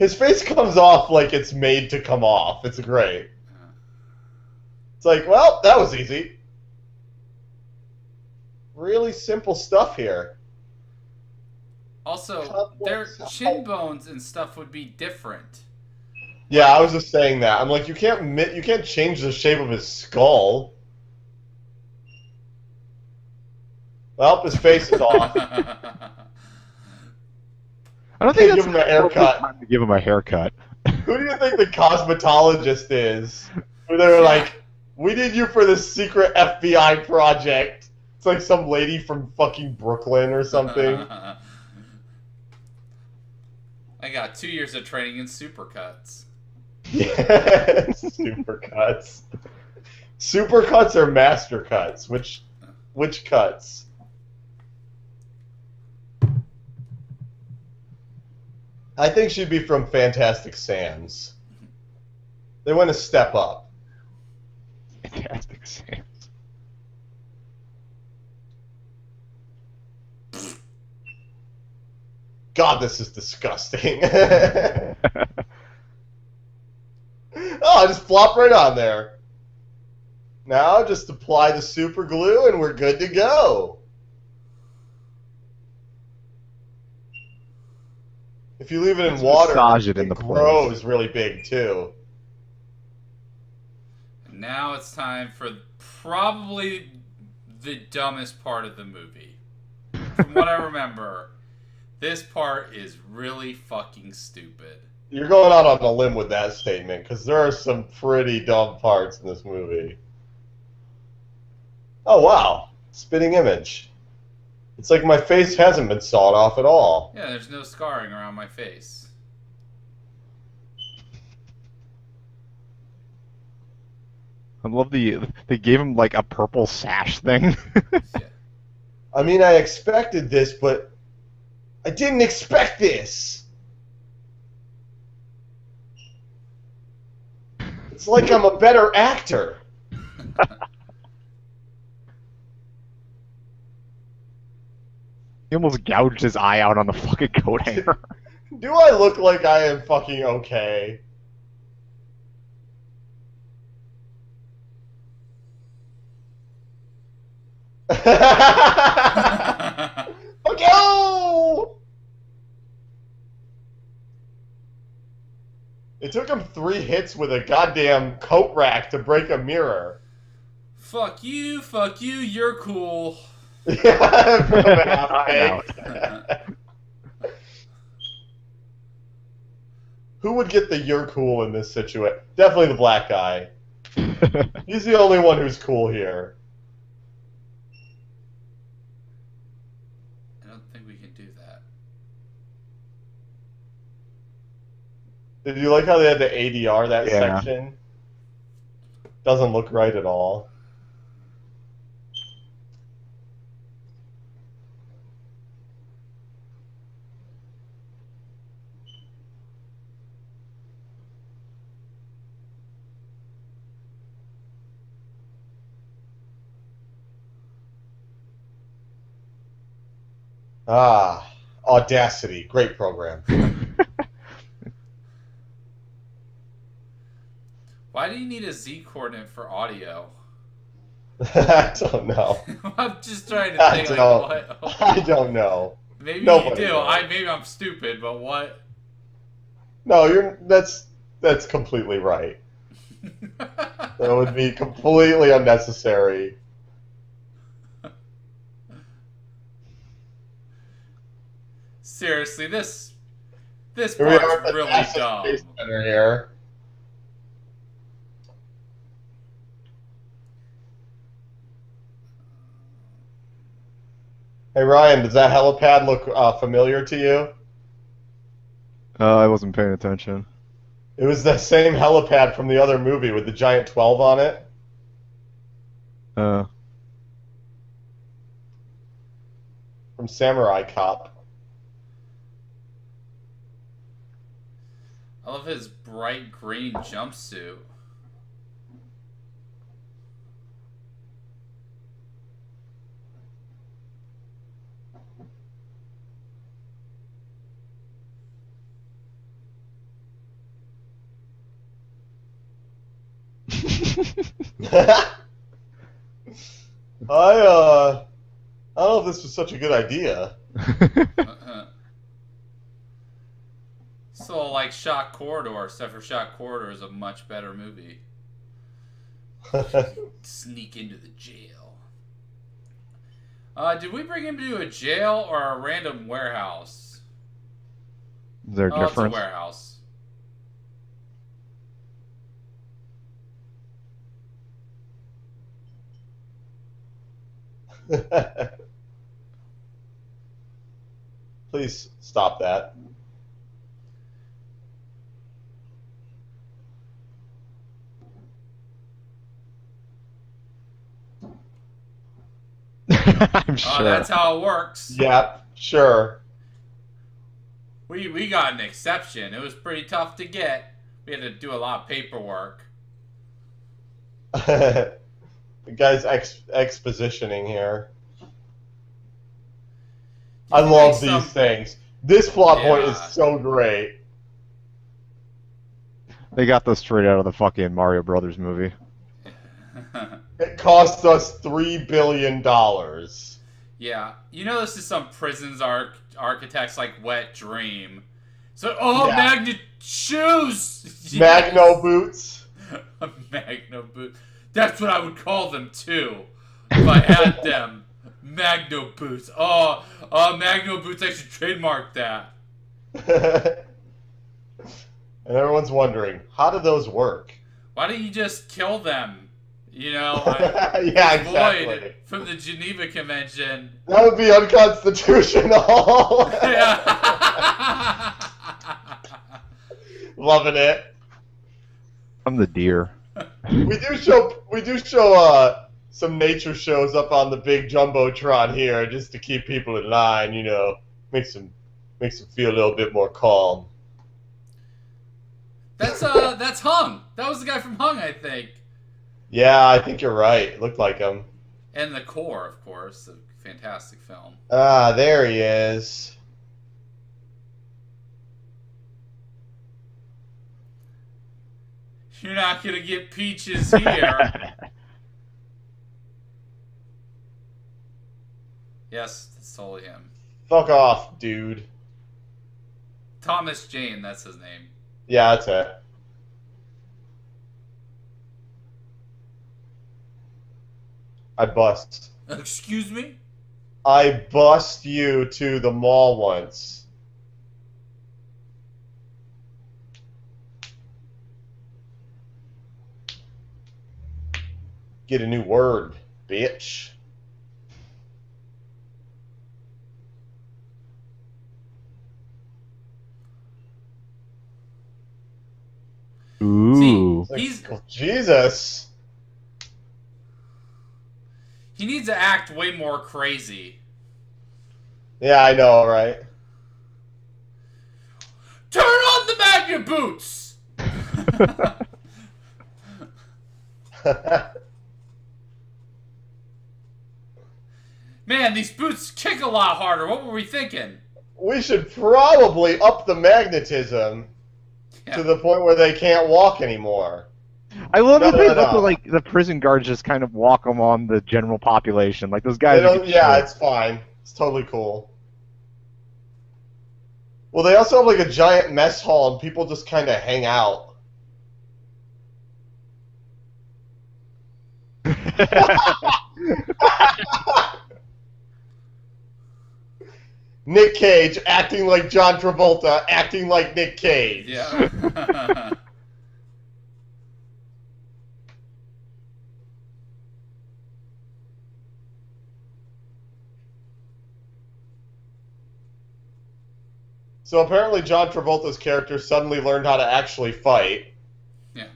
his face comes off like it's made to come off. It's great. It's like, well, that was easy. Really simple stuff here. Also, their chin bones and stuff would be different. Yeah, I was just saying that. I'm like, you can't change the shape of his skull. Well, his face is off. I don't think Give that's him a haircut. time to give him a haircut. Who do you think the cosmetologist is? Who they were like, we need you for this secret FBI project. It's like some lady from fucking Brooklyn or something. I got 2 years of training in supercuts. Yeah, supercuts. Supercuts or master cuts? Which cuts? I think she'd be from Fantastic Sam's. They went a step up. Fantastic Sam. God, this is disgusting. Oh, just flop right on there. Now just apply the super glue and we're good to go. If you leave it in water, Massage it in the grows really big too. Now it's time for probably the dumbest part of the movie. From what I remember, this part is really fucking stupid. You're going out on a limb with that statement, because there are some pretty dumb parts in this movie. Oh, wow. Spitting image. It's like my face hasn't been sawed off at all. Yeah, there's no scarring around my face. I love they gave him like a purple sash thing. Yeah. I mean, I expected this, but I didn't expect this. It's like I'm a better actor. He almost gouged his eye out on the fucking coat hanger. Do I look like I am fucking okay? Fuck you! It took him 3 hits with a goddamn coat rack to break a mirror. Fuck you, you're cool. Yeah, from half Who would get the "you're cool" in this situation? Definitely the black guy. He's the only one who's cool here. I don't think we can do that. Did you like how they had to ADR that Yeah. section? Doesn't look right at all. Ah, Audacity, great program. Why do you need a Z coordinate for audio? I don't know. I'm just trying to think, like, what? I don't know. Maybe Nobody you do. knows. Maybe I'm stupid, but what? No, that's completely right. That would be completely unnecessary. Seriously, this Here we are part's at the really NASA dumb. Space Center here. Hey Ryan, does that helipad look familiar to you? I wasn't paying attention. It was the same helipad from the other movie with the giant 12 on it. Uh, From Samurai Cop. I love his bright green jumpsuit. I don't know if this was such a good idea. So, like, Shock Corridor, except for Shock Corridor is a much better movie. Sneak into the jail. Did we bring him to a jail or a random warehouse? Is there a It's a difference? warehouse. Please stop that. I'm sure. Oh, that's how it works. Yep, sure. We got an exception. It was pretty tough to get. We had to do a lot of paperwork. The guy's expositioning here. I love these things. This plot point is so great. They got this straight out of the fucking Mario Brothers movie. It cost us $3 billion. Yeah, you know this is some prisons architect's like wet dream. So, Yeah. Magnet shoes, Magno boots. Magno boots. That's what I would call them too, if I had them. Magno boots. Magno boots. I should trademark that. And everyone's wondering, how do those work? Why don't you just kill them? You know, yeah, exactly. Void from the Geneva Convention. That would be unconstitutional. Loving it. I'm the deer. We do show some nature shows up on the big jumbotron here just to keep people in line. You know, makes them feel a little bit more calm. That's Hung. That was the guy from Hung, I think. Yeah, I think you're right. It looked like him. And The Core, of course, a fantastic film. Ah, there he is. You're not gonna get peaches here. Yes, that's totally him. Fuck off, dude. Thomas Jane, that's his name. Yeah, that's it. I bust. Excuse me? I bust you to the mall once. Get a new word, bitch. Ooh. See, Jesus. He needs to act way more crazy. Yeah, I know, right? Turn on the magnet boots! Man, these boots kick a lot harder. What were we thinking? We should probably up the magnetism to the point where they can't walk anymore. I love that they let the prison guards just kind of walk them on the general population. Like those guys. Yeah, it's fine. It's totally cool. Well, they also have like a giant mess hall, and people just kind of hang out. Nick Cage acting like John Travolta, acting like Nick Cage. Yeah. So apparently John Travolta's character suddenly learned how to actually fight. Yeah.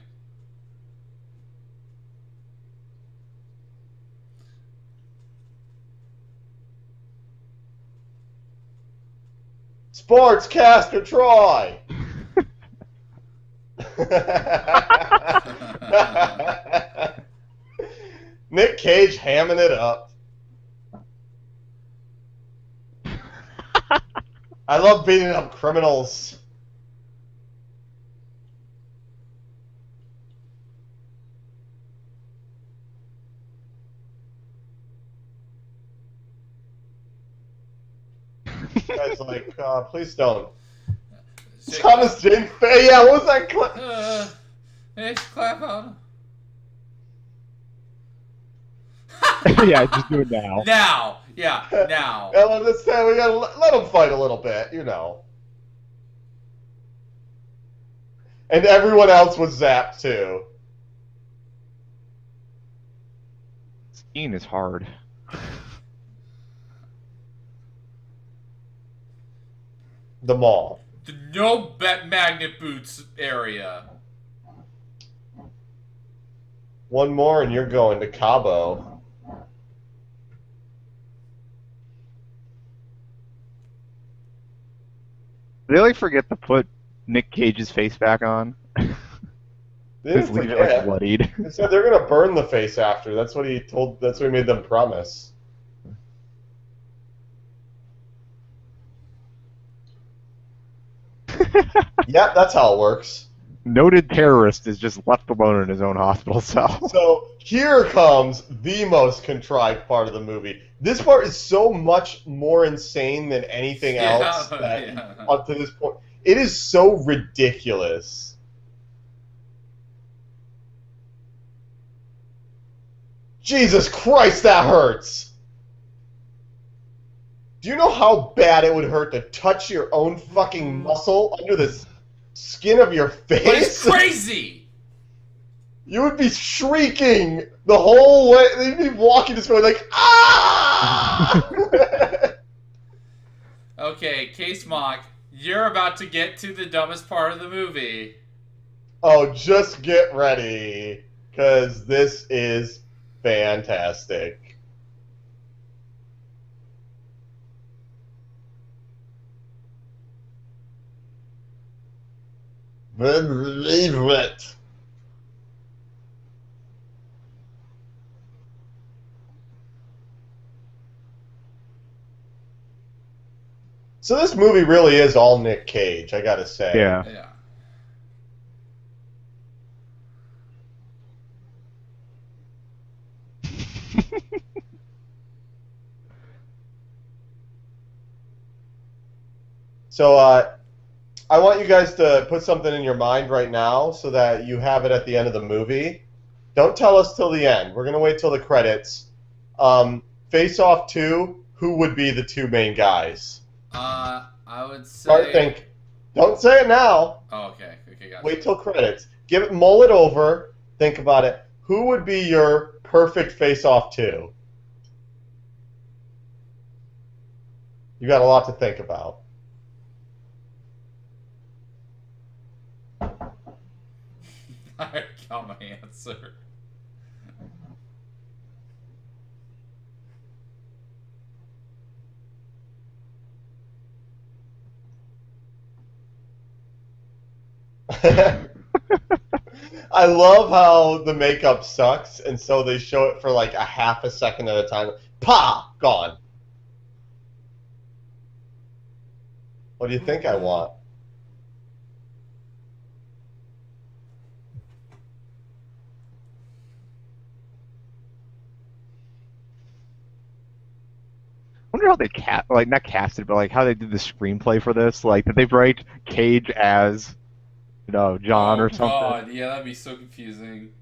Sportscaster Troy! Nick Cage hamming it up. I love beating up criminals. Guy's like, please don't. Thomas Jane Faye, yeah, what was that clip? It's clap out. Yeah, just do it now. Now. Yeah, now. Yeah, this time we gotta let them fight a little bit, you know. And everyone else was zapped too. Skiing is hard. The mall. The no magnet boots area. One more and you're going to Cabo. Did they like forget to put Nick Cage's face back on? Just leave it like bloodied. They said they're gonna burn the face after. That's what he told. That's what he made them promise. Yeah, that's how it works. Noted terrorist is just left alone in his own hospital cell. So here comes the most contrived part of the movie. This part is so much more insane than anything else up to this point. It is so ridiculous. Jesus Christ, that hurts! Do you know how bad it would hurt to touch your own fucking muscle under the skin of your face? But it's crazy! You would be shrieking the whole way. You'd be walking this way like, ah! Okay, Case Mock, you're about to get to the dumbest part of the movie. Oh, just get ready, because this is fantastic. Believe it. So this movie really is all Nick Cage, I gotta say. Yeah. Yeah. So, I want you guys to put something in your mind right now so that you have it at the end of the movie. Don't tell us till the end. We're going to wait till the credits. Face Off 2, who would be the two main guys? I would say... Start think. Don't say it now. Oh, okay. Okay, gotcha. Wait till credits. Mull it over. Think about it. Who would be your perfect Face Off 2? You got a lot to think about. I got my answer. I love how the makeup sucks, and so they show it for like a half a second at a time. Pa! Gone. What do you think I want? I wonder how they not casted, but like how they did the screenplay for this. Like, did they write Cage as, John or Oh something? God, yeah, that'd be so confusing.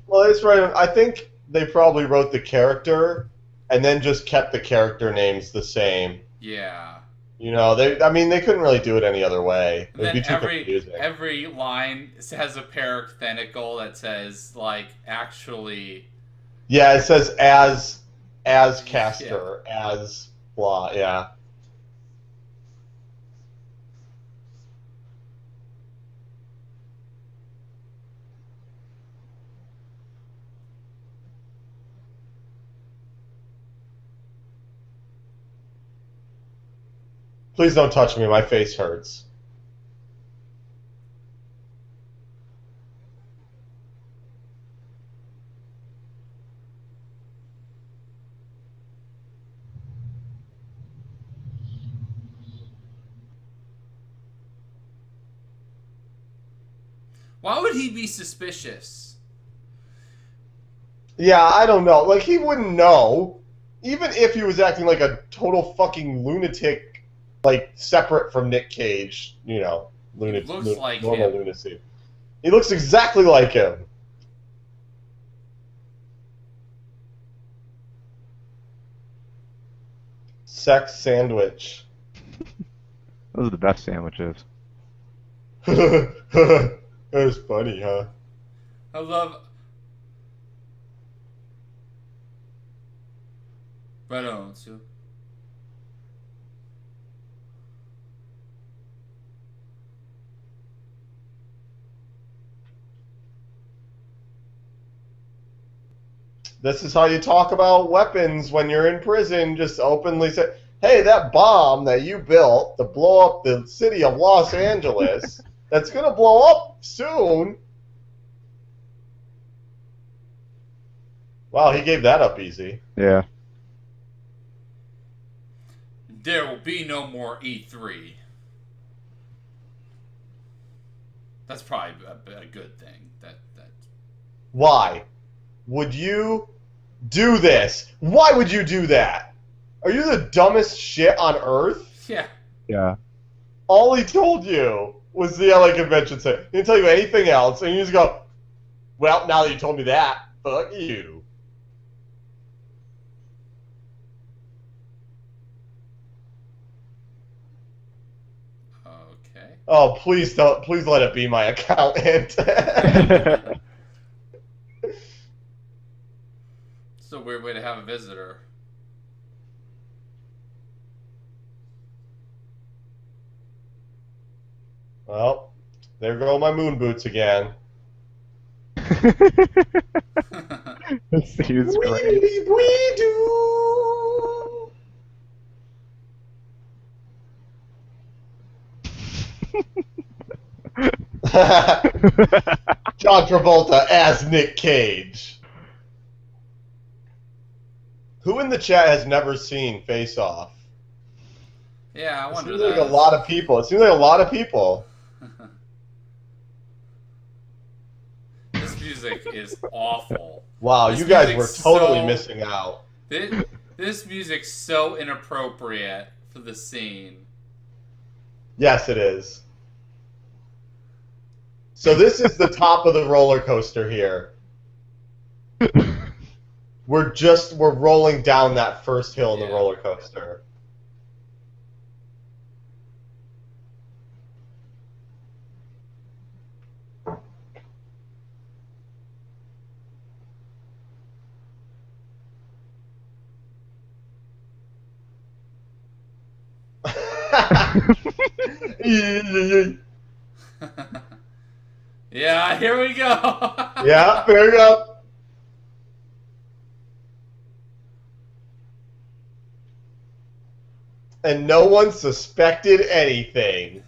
Well, that's right. I think they probably wrote the character and then just kept the character names the same. Yeah. They couldn't really do it any other way. And It would then be too confusing. every line has a parenthetical that says like actually. Yeah, it says as caster, as blah, yeah. Please don't touch me, my face hurts. Why would he be suspicious? Yeah, I don't know. Like, he wouldn't know. Even if he was acting like a total fucking lunatic, like, separate from Nick Cage, Looks like normal him. lunacy. He looks exactly like him. Sex sandwich. Those are the best sandwiches. That was funny, huh? I love. Right on, Sue. This is how you talk about weapons when you're in prison. Just openly say, hey, that bomb that you built to blow up the city of Los Angeles, that's going to blow up soon. Wow, he gave that up easy. Yeah. There will be no more E3. That's probably a good thing. That. Why would you do this? Why would you do that? Are you the dumbest shit on earth? Yeah. Yeah. All he told you was the LA convention center. He didn't tell you anything else, and you just go, well, now that you told me that, fuck you. Okay. Oh, please don't. Please let it be my accountant. It's a weird way to have a visitor. Well, there go my moon boots again. He was great. We do. John Travolta as Nick Cage. Who in the chat has never seen Face Off? Yeah, I It wonder seems that. like a lot of people. It seems like a lot of people. This music is awful. Wow, This you guys were music's totally so- missing out. This music's so inappropriate for the scene. Yes, it is. So this is the top of the roller coaster here. We're rolling down that first hill in the Yeah. roller coaster. Yeah, here we go. Yeah, fair enough. And no one suspected anything.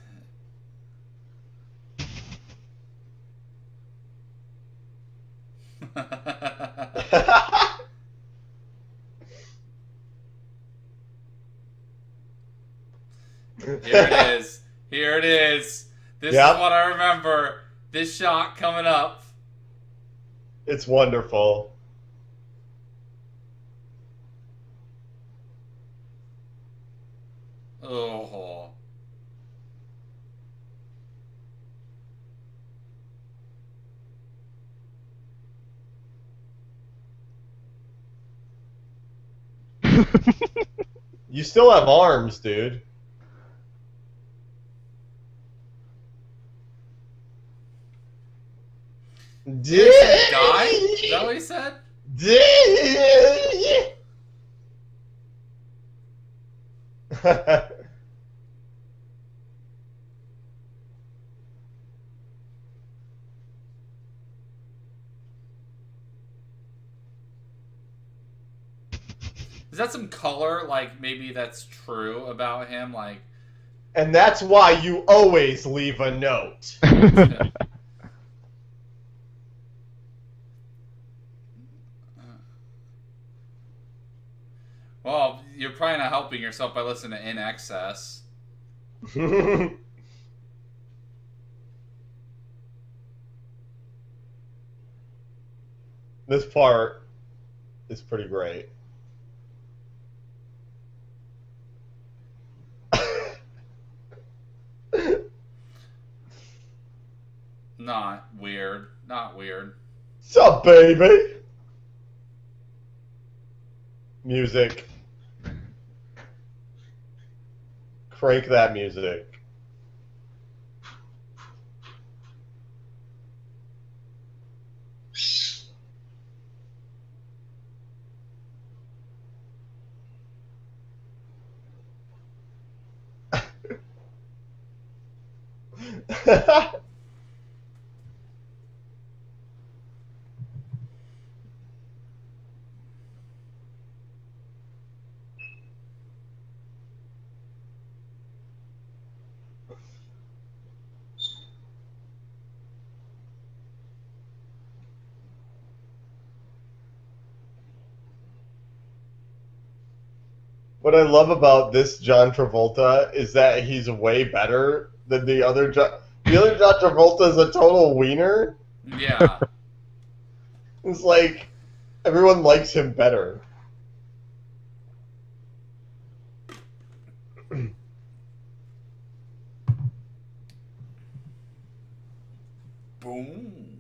Here it is. Here it is. This Yep. is what I remember. This shot coming up. It's wonderful. Oh. You still have arms, dude. Did he die? Is that what he said? Is that some color? Like, maybe that's true about him? Like, And that's why you always leave a note. well, you're probably not helping yourself by listening to In Excess. This part is pretty great. Not weird. Not weird. What's up, baby? Music. Crank that music. What I love about this John Travolta is that he's way better than the other John. The other John Travolta is a total wiener. Yeah. It's like everyone likes him better. Boom.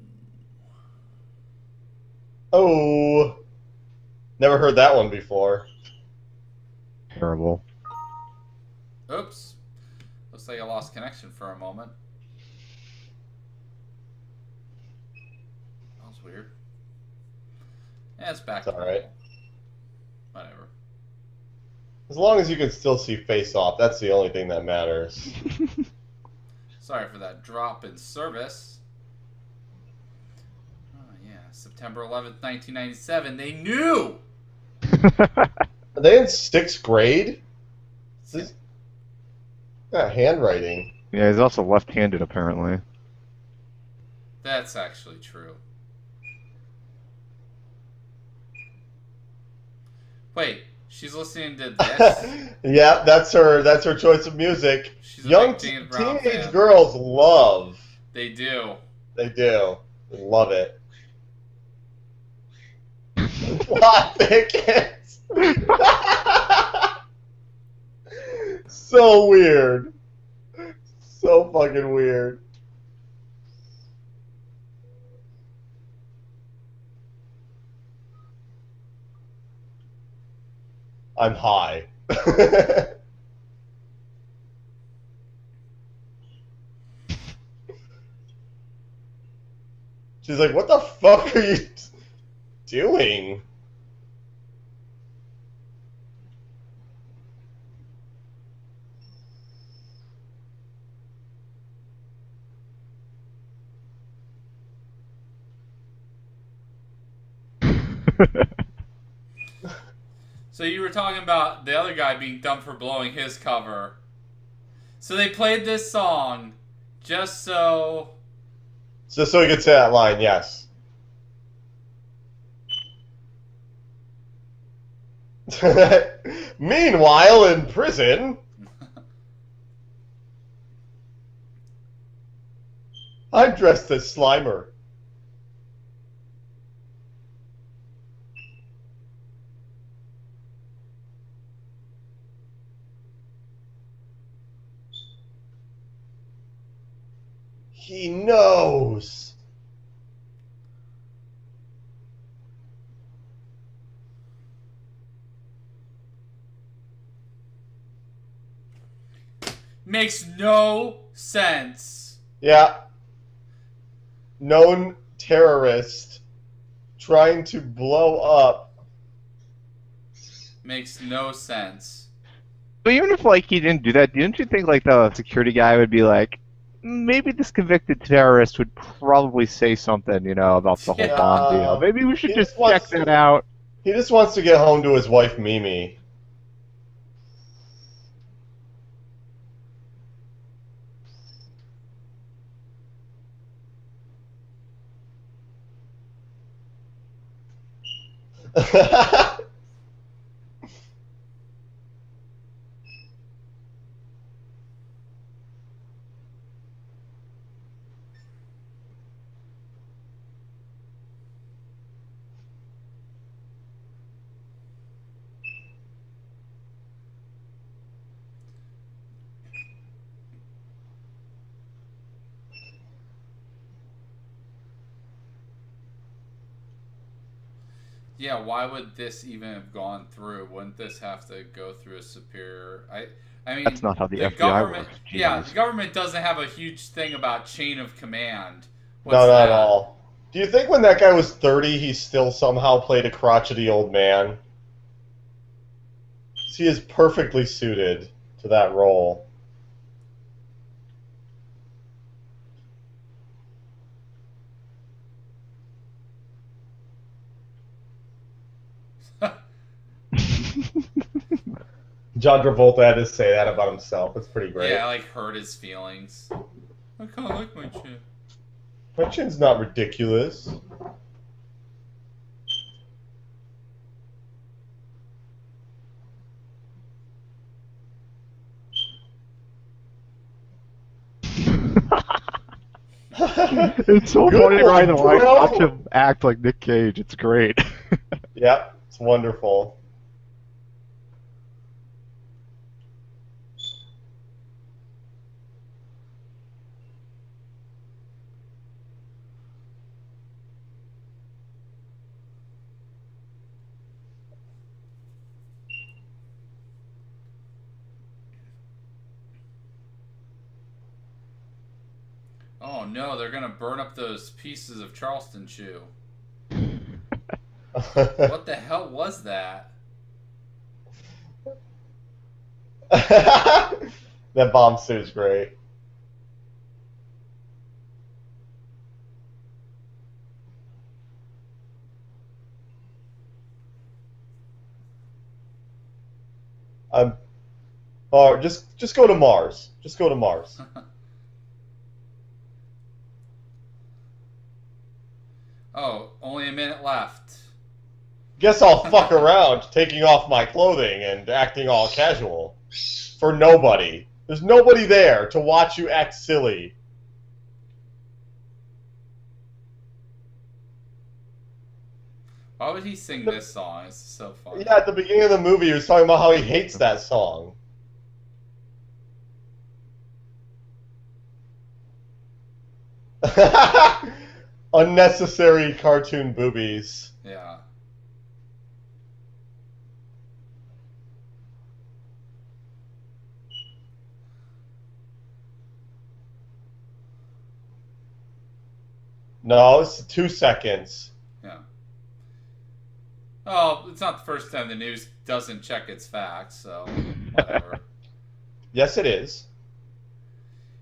Oh, never heard that one before. Terrible. Oops. Looks like I lost connection for a moment. That was weird. Yeah, it's back. It's all right. Whatever. As long as you can still see Face Off, that's the only thing that matters. Sorry for that drop in service. Oh, yeah. September 11th, 1997. They knew! Are they in 6th grade? This handwriting. Yeah, he's also left-handed apparently. That's actually true. Wait, she's listening to this? Yeah, that's her choice of music. She's a Young big James Brown teenage fan. girls love. They do. They do. They love it. Plot thickens. So weird. So fucking weird. I'm high. She's like, what the fuck are you doing? So you were talking about the other guy being dumb for blowing his cover. So they played this song just so... Just so he could say that line, yes. Meanwhile, in prison... I'm dressed as Slimer. He knows. Makes no sense. Yeah. Known terrorist trying to blow up. Makes no sense. But even if like he didn't do that, didn't you think like the security guy would be like, maybe this convicted terrorist would probably say something, you know, about the whole Yeah. bomb deal. Maybe we should He just just wants check that out. He just wants to get home to his wife, Mimi. Yeah, why would this even have gone through? Wouldn't this have to go through a superior? I mean, That's not how the FBI government. works. Yeah, Jeez. the government doesn't have a huge thing about chain of command. No, What's not that? at all. Do you think when that guy was 30, he still somehow played a crotchety old man? 'Cause he is perfectly suited to that role. John Travolta had to say that about himself. It's pretty great. Yeah, like hurt his feelings. I kind of like my chin. My chin's not ridiculous. It's so Good funny to one, ride the line, bro. watch him act like Nick Cage. It's great. Yep, it's wonderful. Oh no, they're gonna burn up those pieces of Charleston chew. What the hell was that? That bomb suit is great. Oh, just go to Mars. Just go to Mars. Oh, only a minute left. Guess I'll fuck around taking off my clothing and acting all casual. For nobody. There's nobody there to watch you act silly. Why would he sing this song? It's so funny. Yeah, at the beginning of the movie, he was talking about how he hates that song. Unnecessary cartoon boobies. Yeah. No, it's 2 seconds. Yeah. Oh, it's not the first time the news doesn't check its facts, so whatever. Yes, it is.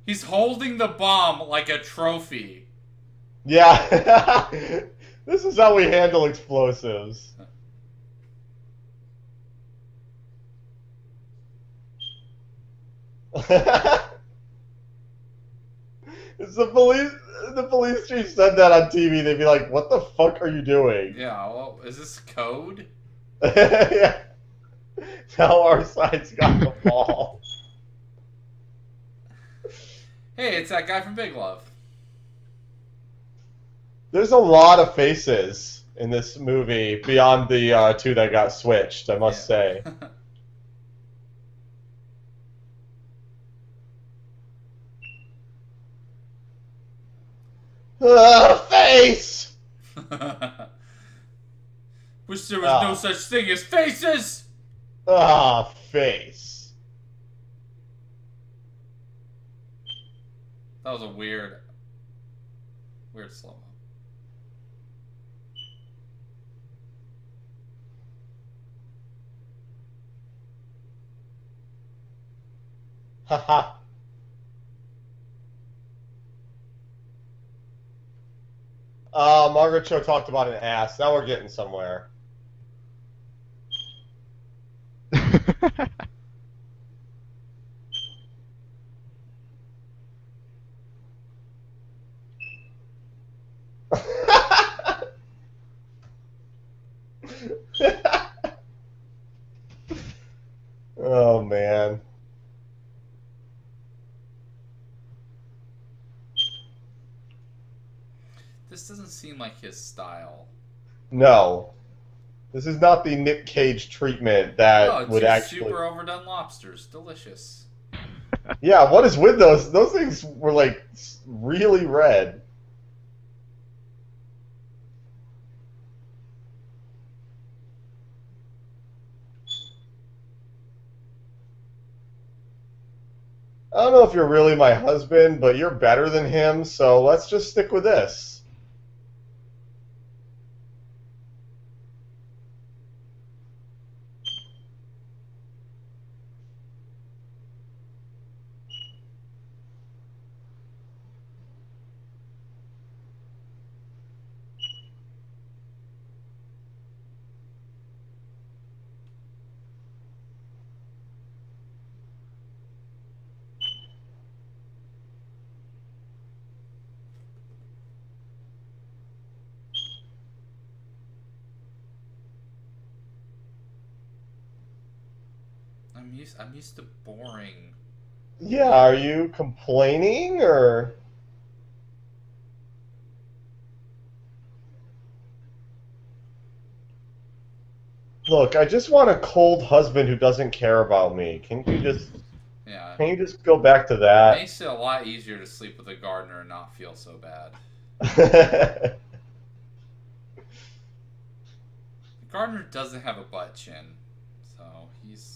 He's holding the bomb like a trophy. Yeah. This is how we handle explosives. It's the police chief said that on TV, they'd be like, "What the fuck are you doing?" Yeah, well, is this code? Yeah. Now our side's got the ball. Hey, it's that guy from Big Love. There's a lot of faces in this movie beyond the two that got switched, I must say. Face! Wish there was no such thing as faces! Face. That was a weird slow-mo. Haha. Margaret Cho talked about an ass. Now we're getting somewhere. Oh, man. This doesn't seem like his style. No. This is not the Nick Cage treatment that would actually... super overdone lobsters. Delicious. Yeah, what is with those? Those things were, like, really red. I don't know if you're really my husband, but you're better than him, so let's just stick with this. I'm used to boring. Yeah, are you complaining, or... Look, I just want a cold husband who doesn't care about me. Can you just... Yeah. Can you just go back to that? It makes it a lot easier to sleep with a gardener and not feel so bad. The gardener doesn't have a butt chin, so he's...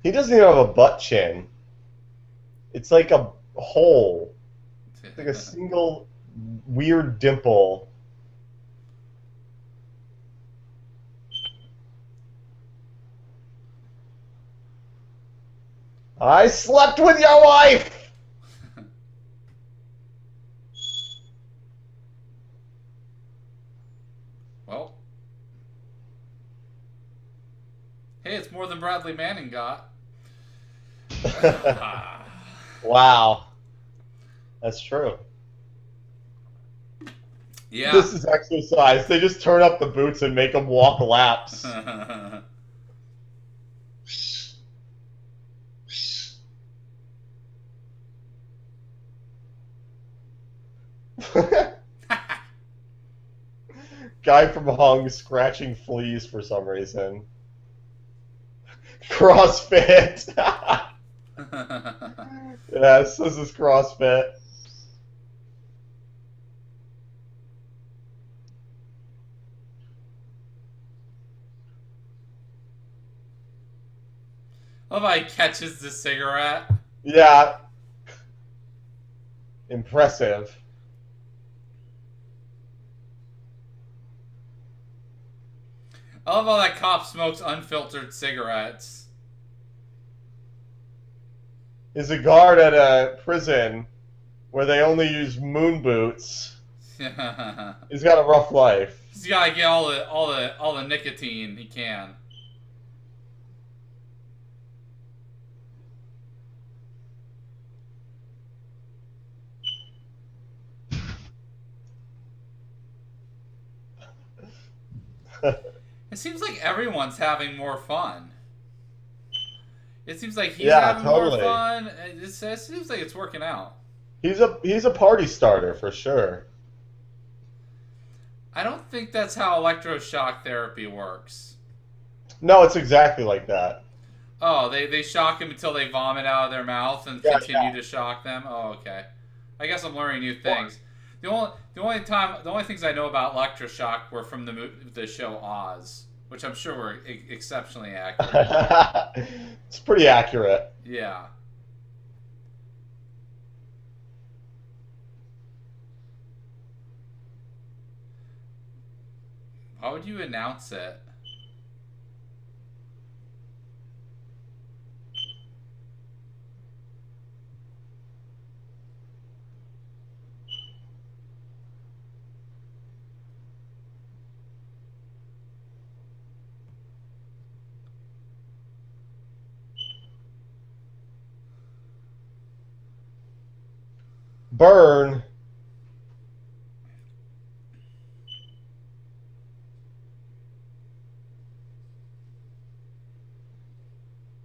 He doesn't even have a butt chin. It's like a hole. It's like a single weird dimple. I slept with your wife! Well. Hey, it's more than Bradley Manning got. Wow. That's true. Yeah. This is exercise. They just turn up the boots and make them walk laps. Guy from Hung scratching fleas for some reason. CrossFit. Yes, this is CrossFit. I love how he catches the cigarette. Yeah. Impressive. I love how that cop smokes unfiltered cigarettes. He's a guard at a prison where they only use moon boots. He's got a rough life. He's gotta get all the nicotine he can. It seems like everyone's having more fun. It seems like he's having more fun. It seems like it's working out. He's a party starter for sure. I don't think that's how electroshock therapy works. No, it's exactly like that. Oh, they shock them until they vomit out of their mouth and Yeah, continue to shock them. Oh, okay. I guess I'm learning new yeah. things. The only things I know about electroshock were from the show Oz, which I'm sure were exceptionally accurate. It's pretty accurate. Yeah. How would you announce it? Burn.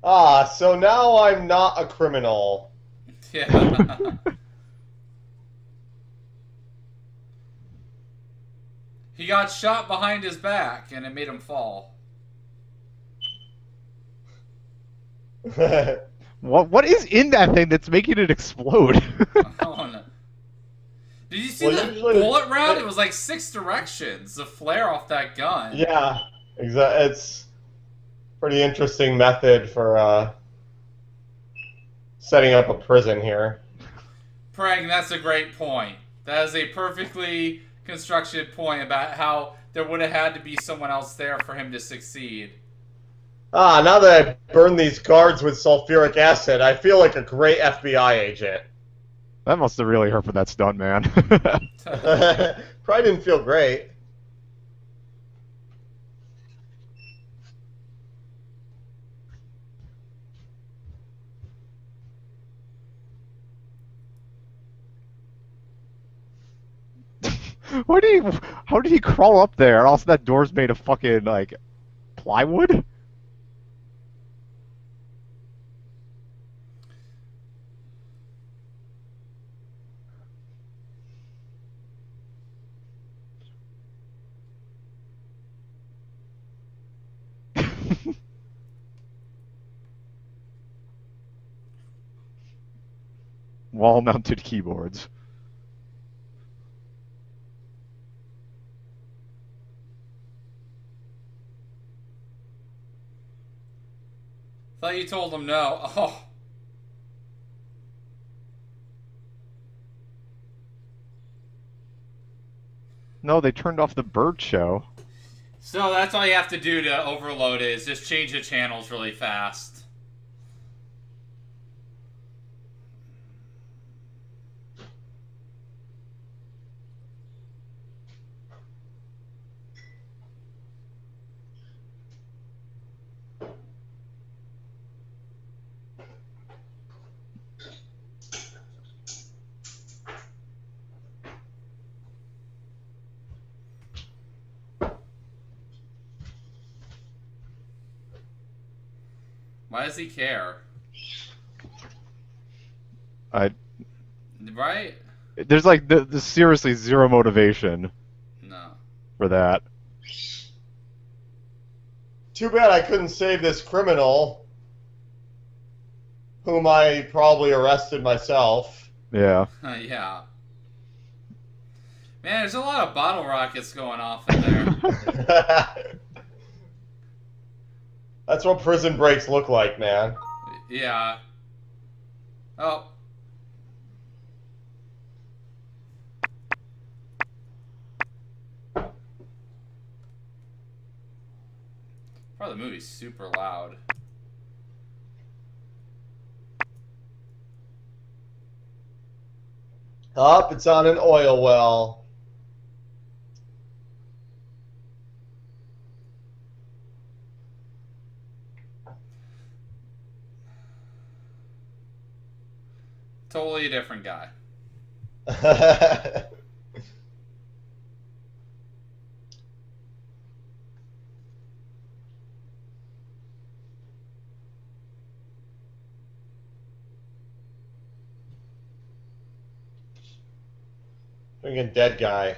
Ah, so now I'm not a criminal. Yeah. He got shot behind his back and it made him fall. What is in that thing that's making it explode? Oh no. Did you see Well, the usually bullet round? It was like 6 directions. The flare off that gun. Yeah, exactly. It's pretty interesting method for setting up a prison here. Prang, that's a great point. That is a perfectly constructed point about how there would have had to be someone else there for him to succeed. Ah, now that I burned these guards with sulfuric acid, I feel like a great FBI agent. That must have really hurt for that stunt man. Probably didn't feel great. How did he crawl up there? And also, that door's made of fucking like plywood. Wall-mounted keyboards. Thought you told him no. Oh. No, they turned off the bird show. So that's all you have to do to overload it is just change the channels really fast. Why does he care? Right? There's like the seriously zero motivation No. for that. Too bad I couldn't save this criminal, whom I probably arrested myself. Yeah. Yeah. Man, there's a lot of bottle rockets going off in there. That's what prison breaks look like, man. Yeah. Oh. Probably the movie's super loud. Up, it's on an oil well. Totally a different guy. Freaking dead guy.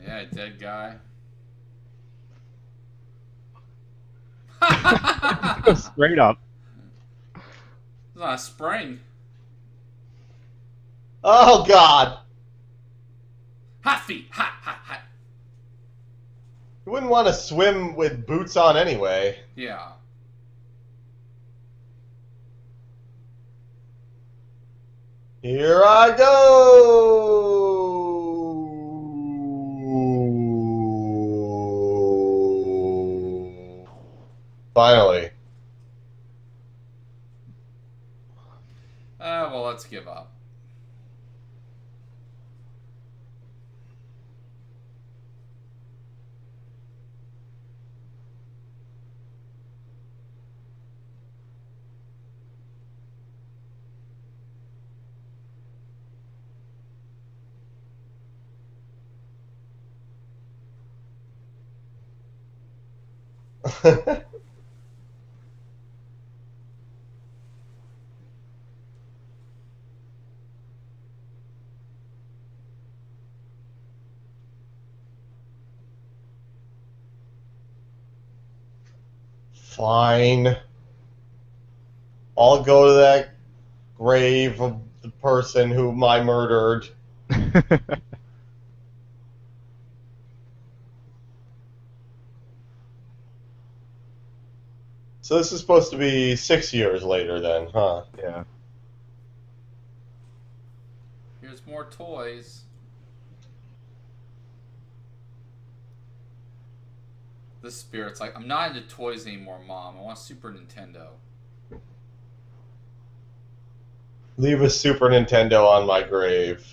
Yeah, dead guy. Straight up. It's not a spring. Oh God! Hot feet. Hot, hot, hot. You wouldn't want to swim with boots on anyway. Yeah. Here I go! Finally. Well, let's give up. Fine. I'll go to that grave of the person whom I murdered. So this is supposed to be 6 years later then, huh? Yeah. Here's more toys. The spirit's like, I'm not into toys anymore, Mom. I want Super Nintendo. Leave a Super Nintendo on my grave.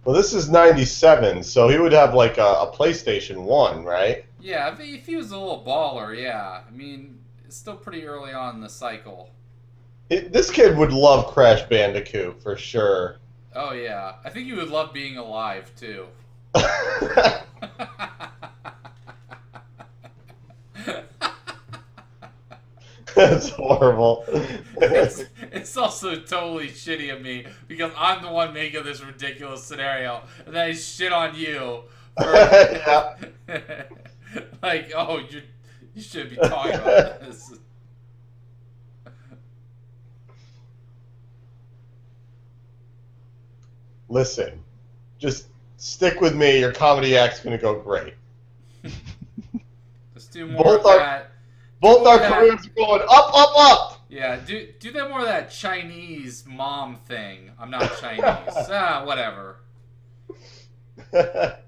Well, this is 97, so he would have like a PlayStation 1, right? Yeah, if he was a little baller, yeah. I mean, it's still pretty early on in the cycle. This kid would love Crash Bandicoot, for sure. Oh, yeah. I think he would love being alive, too. That's horrible. It's also totally shitty of me because I'm the one making this ridiculous scenario, and then I shit on you. For, Yeah. like, oh, you shouldn't be talking about this. Listen, just stick with me. Your comedy act's gonna go great. Let's do more of that. Both our careers are going up, up, up. Yeah, do that more of that Chinese mom thing. I'm not Chinese. Whatever. That's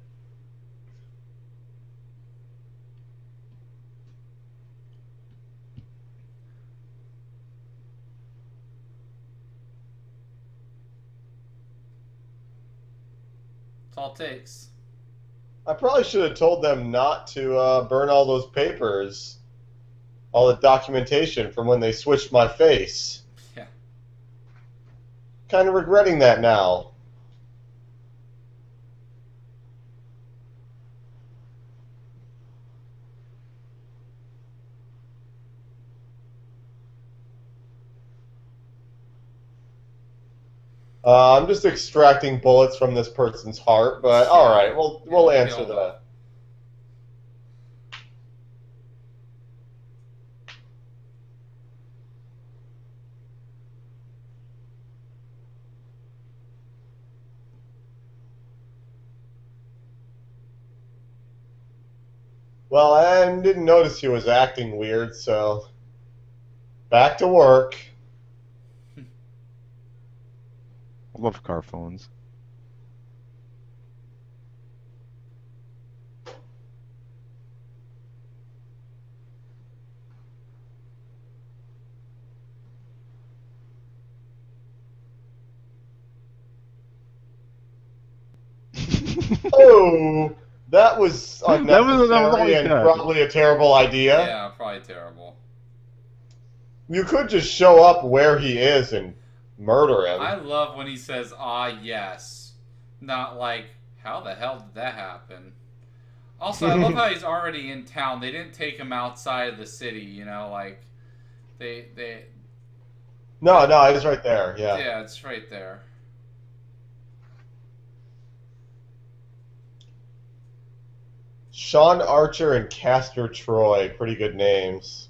all it takes. I probably should have told them not to burn all those papers, all the documentation from when they switched my face. Yeah. Kind of regretting that now. I'm just extracting bullets from this person's heart, but all right, we'll answer that. Well, I didn't notice he was acting weird, so back to work. I love car phones. Oh, that was unnecessary and good. probably a terrible idea. Yeah, probably terrible. You could just show up where he is and murder him. I love when he says, "Ah, yes," not like, "How the hell did that happen?" Also, I love how he's already in town. They didn't take him outside of the city, you know, like they. No, he's right there. Yeah. Yeah, it's right there. Sean Archer and Castor Troy, pretty good names.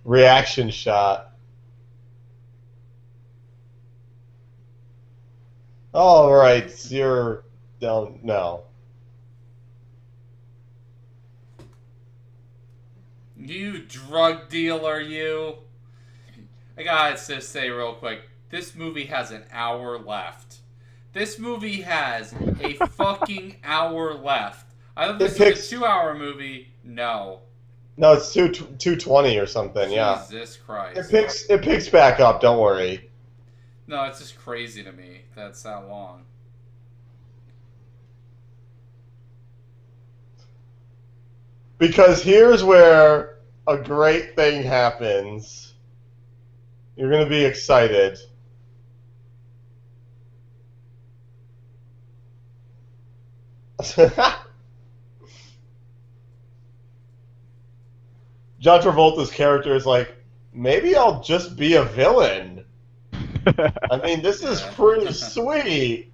Reaction shot. All right, you're don't know. You drug dealer, you. I gotta just say real quick, this movie has an hour left. This movie has a fucking hour left. I thought this was a 2-hour movie. No. No, it's 220 or something. Yeah. Jesus Christ. It picks back up. Don't worry. No, it's just crazy to me that's that long. Because here's where a great thing happens. You're gonna be excited. John Travolta's character is like, maybe I'll just be a villain. I mean, this is pretty sweet.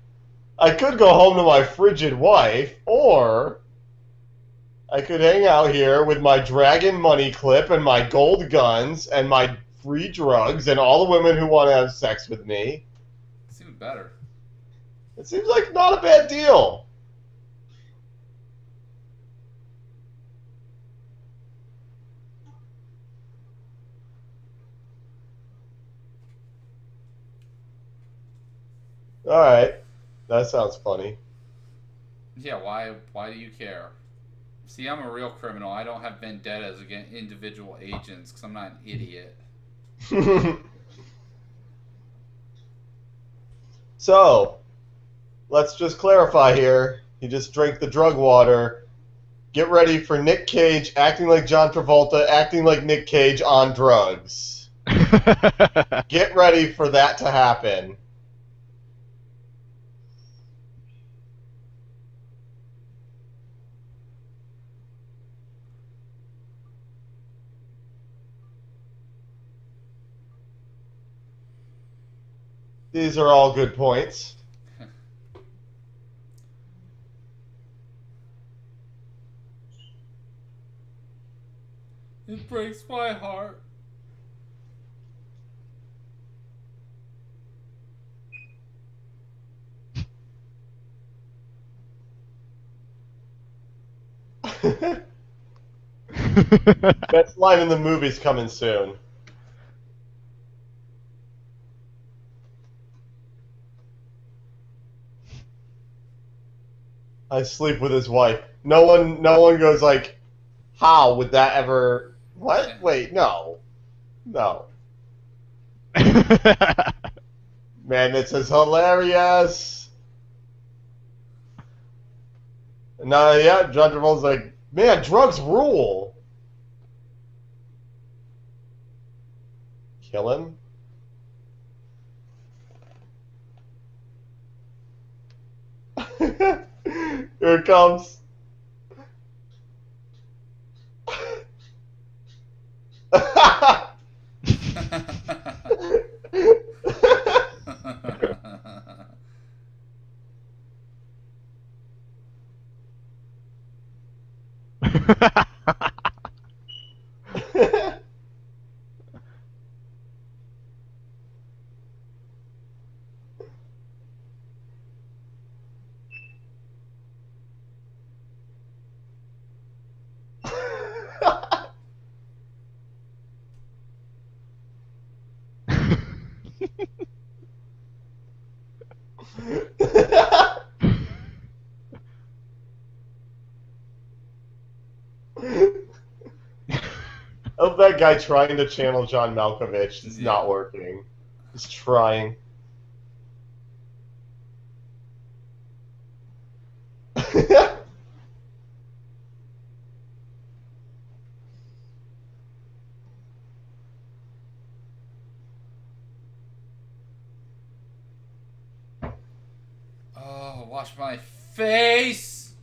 I could go home to my frigid wife, or I could hang out here with my dragon money clip and my gold guns and my free drugs and all the women who want to have sex with me. It's even better. It seems like not a bad deal. All right, that sounds funny. Yeah, why do you care? See, I'm a real criminal. I don't have vendettas against individual agents because I'm not an idiot. So, let's just clarify here. He just drank the drug water. Get ready for Nick Cage acting like John Travolta, acting like Nick Cage on drugs. Get ready for that to happen. These are all good points. It breaks my heart. Best line in the movie's coming soon. I sleep with his wife. No one goes like, how would that ever? What? Wait, no. Man, this is hilarious. And yeah, John Travolta's like, man, drugs rule. Kill him. Here it comes. Of that guy trying to channel John Malkovich. It's not working. He's trying. Oh, wash my face.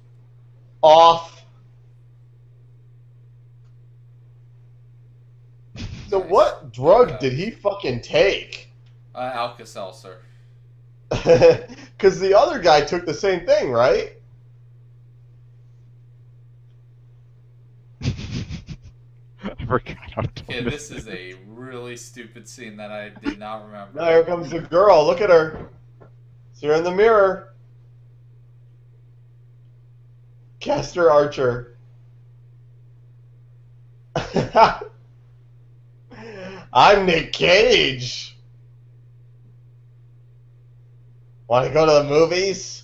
Off. So Nice. what drug Okay. did he fucking take? Alka-Seltzer. Because the other guy took the same thing, right? I forgot how to Okay, this is a really stupid scene that I did not remember. Now here comes the girl. Look at her. See her in the mirror. Castor Archer. I'm Nick Cage. Want to go to the movies?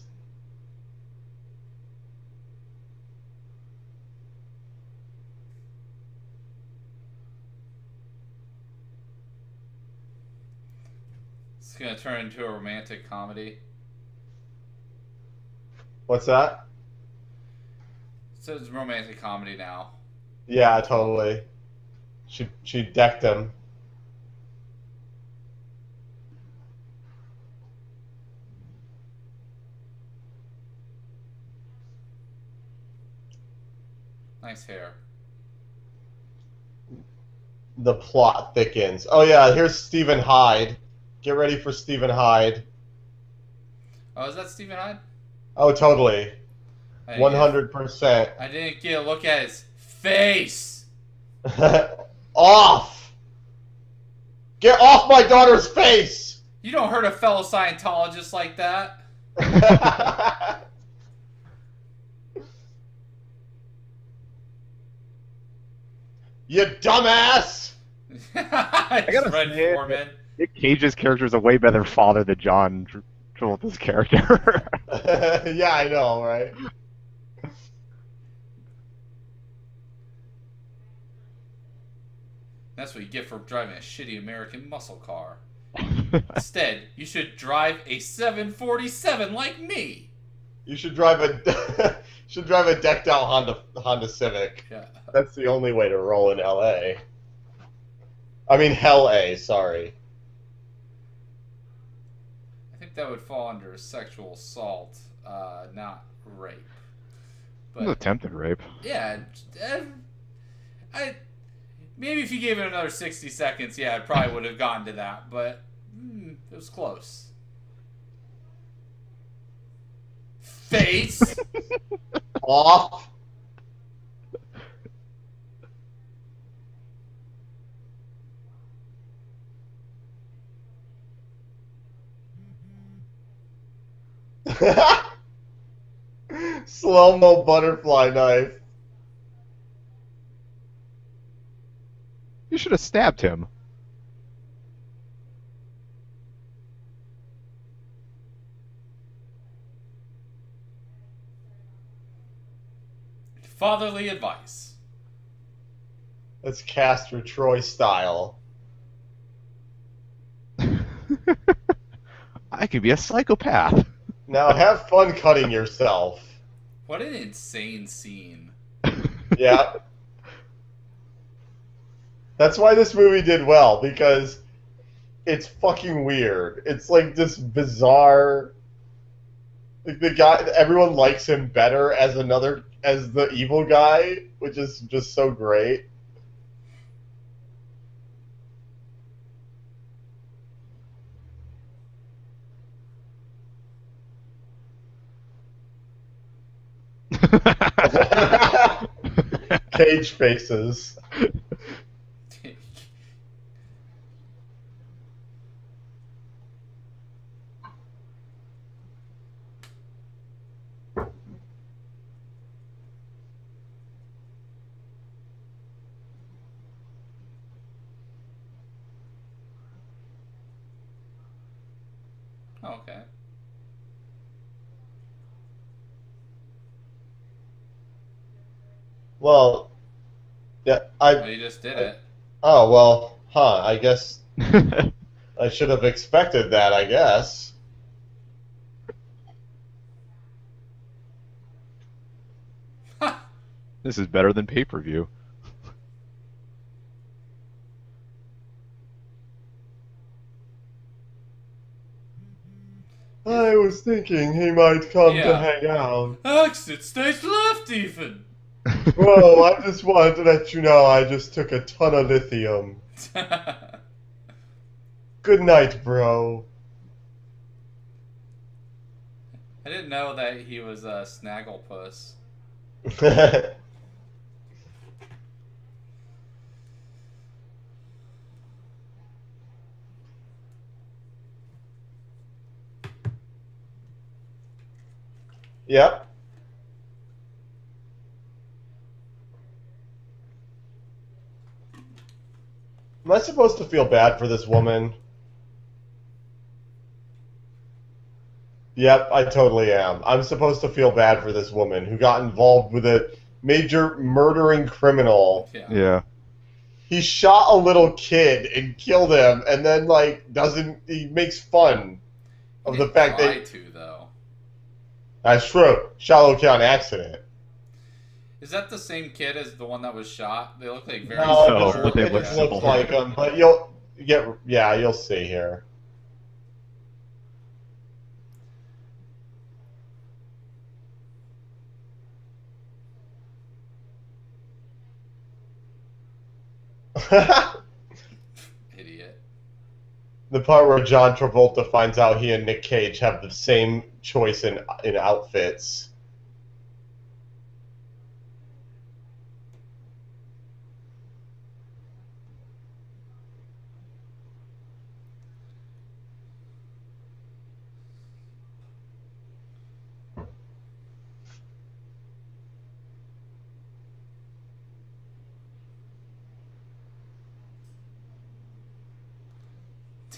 It's gonna turn into a romantic comedy. What's that? So it's a romantic comedy now. Yeah, totally. She decked him. Nice hair. The plot thickens. Oh yeah, here's Stephen Hyde. Get ready for Stephen Hyde. Oh, is that Stephen Hyde? Oh, totally. 100%. I didn't get a look at his face. Off! Get off my daughter's face! You don't hurt a fellow Scientologist like that. You dumbass! I gotta Fred say, Foreman. Nick Cage's character is a way better father than John Travolta's character. Yeah, I know, right? That's what you get for driving a shitty American muscle car. Instead, you should drive a 747 like me. You should drive a decked out Honda Civic. Yeah. That's the only way to roll in LA. I mean Hell A, sorry. I think that would fall under sexual assault, not rape. It was attempted rape. Yeah, maybe if you gave it another 60 seconds, yeah, it probably would have gotten to that, but it was close. Face! Off! Slow-mo butterfly knife. You should have stabbed him. Fatherly advice. That's Castor Troy style. I could be a psychopath. Now have fun cutting yourself. What an insane scene. Yeah. That's why this movie did well, because it's fucking weird. It's like this bizarre. Like the guy, everyone likes him better as the evil guy, which is just so great. Cage faces. Okay. Well, yeah, Well, you just did it. Oh, well, I guess I should have expected that, I guess. This is better than pay-per-view. I was thinking he might come to Yeah. hang out. Exit stage left, Ethan. Whoa, I just wanted to let you know I just took a ton of lithium. Good night, bro. I didn't know that he was a Snagglepuss. Yep. Am I supposed to feel bad for this woman? Yep, I totally am. I'm supposed to feel bad for this woman who got involved with a major murdering criminal. Yeah. Yeah. He shot a little kid and killed him, and then, like, he makes fun of the fact Try that... to, though. That's true. Shot a little kid on accident. Is that the same kid as the one that was shot? They look like very No, similar. but they it look just similar. looks like him, but you'll see here. Idiot. The part where John Travolta finds out he and Nick Cage have the same choice in outfits.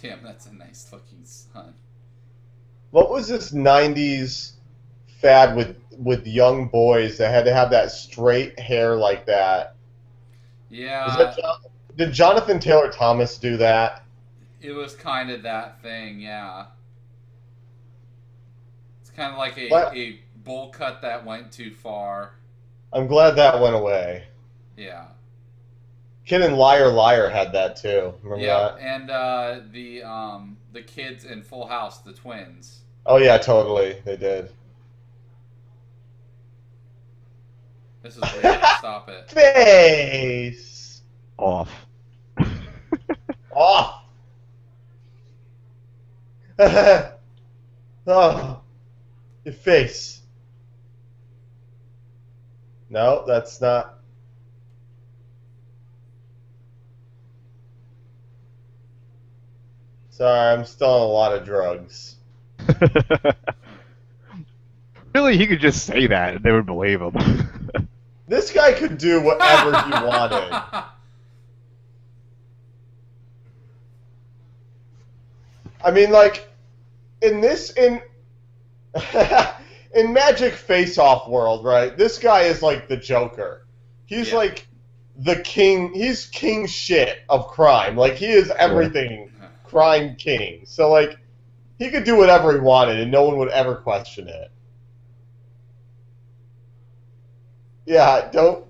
Damn, that's a nice looking son. What was this '90s fad with young boys that had to have that straight hair like that? Yeah, Did Jonathan Taylor Thomas do that? it was kind of that thing, yeah. It's kind of like What? a bowl cut that went too far. I'm glad that went away. Yeah. Kid and Liar Liar had that too. Remember Yeah, that? and the kids in Full House, the twins. Oh yeah, totally. They did. This is weird. Stop it. Face Off. off. Oh, your face. No, that's not. Sorry, I'm still on a lot of drugs. Really, he could just say that and they would believe him. This guy could do whatever he wanted. I mean, like, in Magic Face-Off world, right? This guy is like the Joker. He's like the king. He's king shit of crime. Like, he is everything crime king. So, like, he could do whatever he wanted and no one would ever question it. Yeah, don't.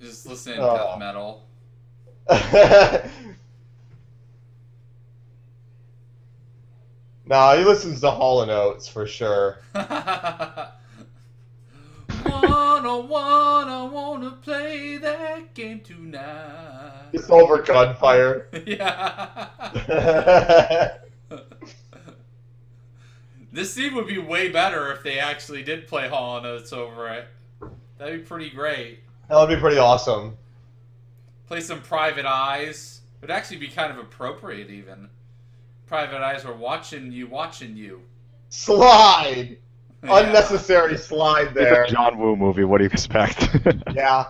Just listen to death metal. Nah, he listens to Hall & Oates for sure. I wanna play that game tonight. It's over gunfire. Yeah. This scene would be way better if they actually did play Hall & Oates over it. That'd be pretty great. That would be pretty awesome. Play some Private Eyes. It would actually be kind of appropriate, even. Private Eyes were watching you. Slide! Yeah. Unnecessary slide there. It's a John Woo movie. What do you expect? Yeah.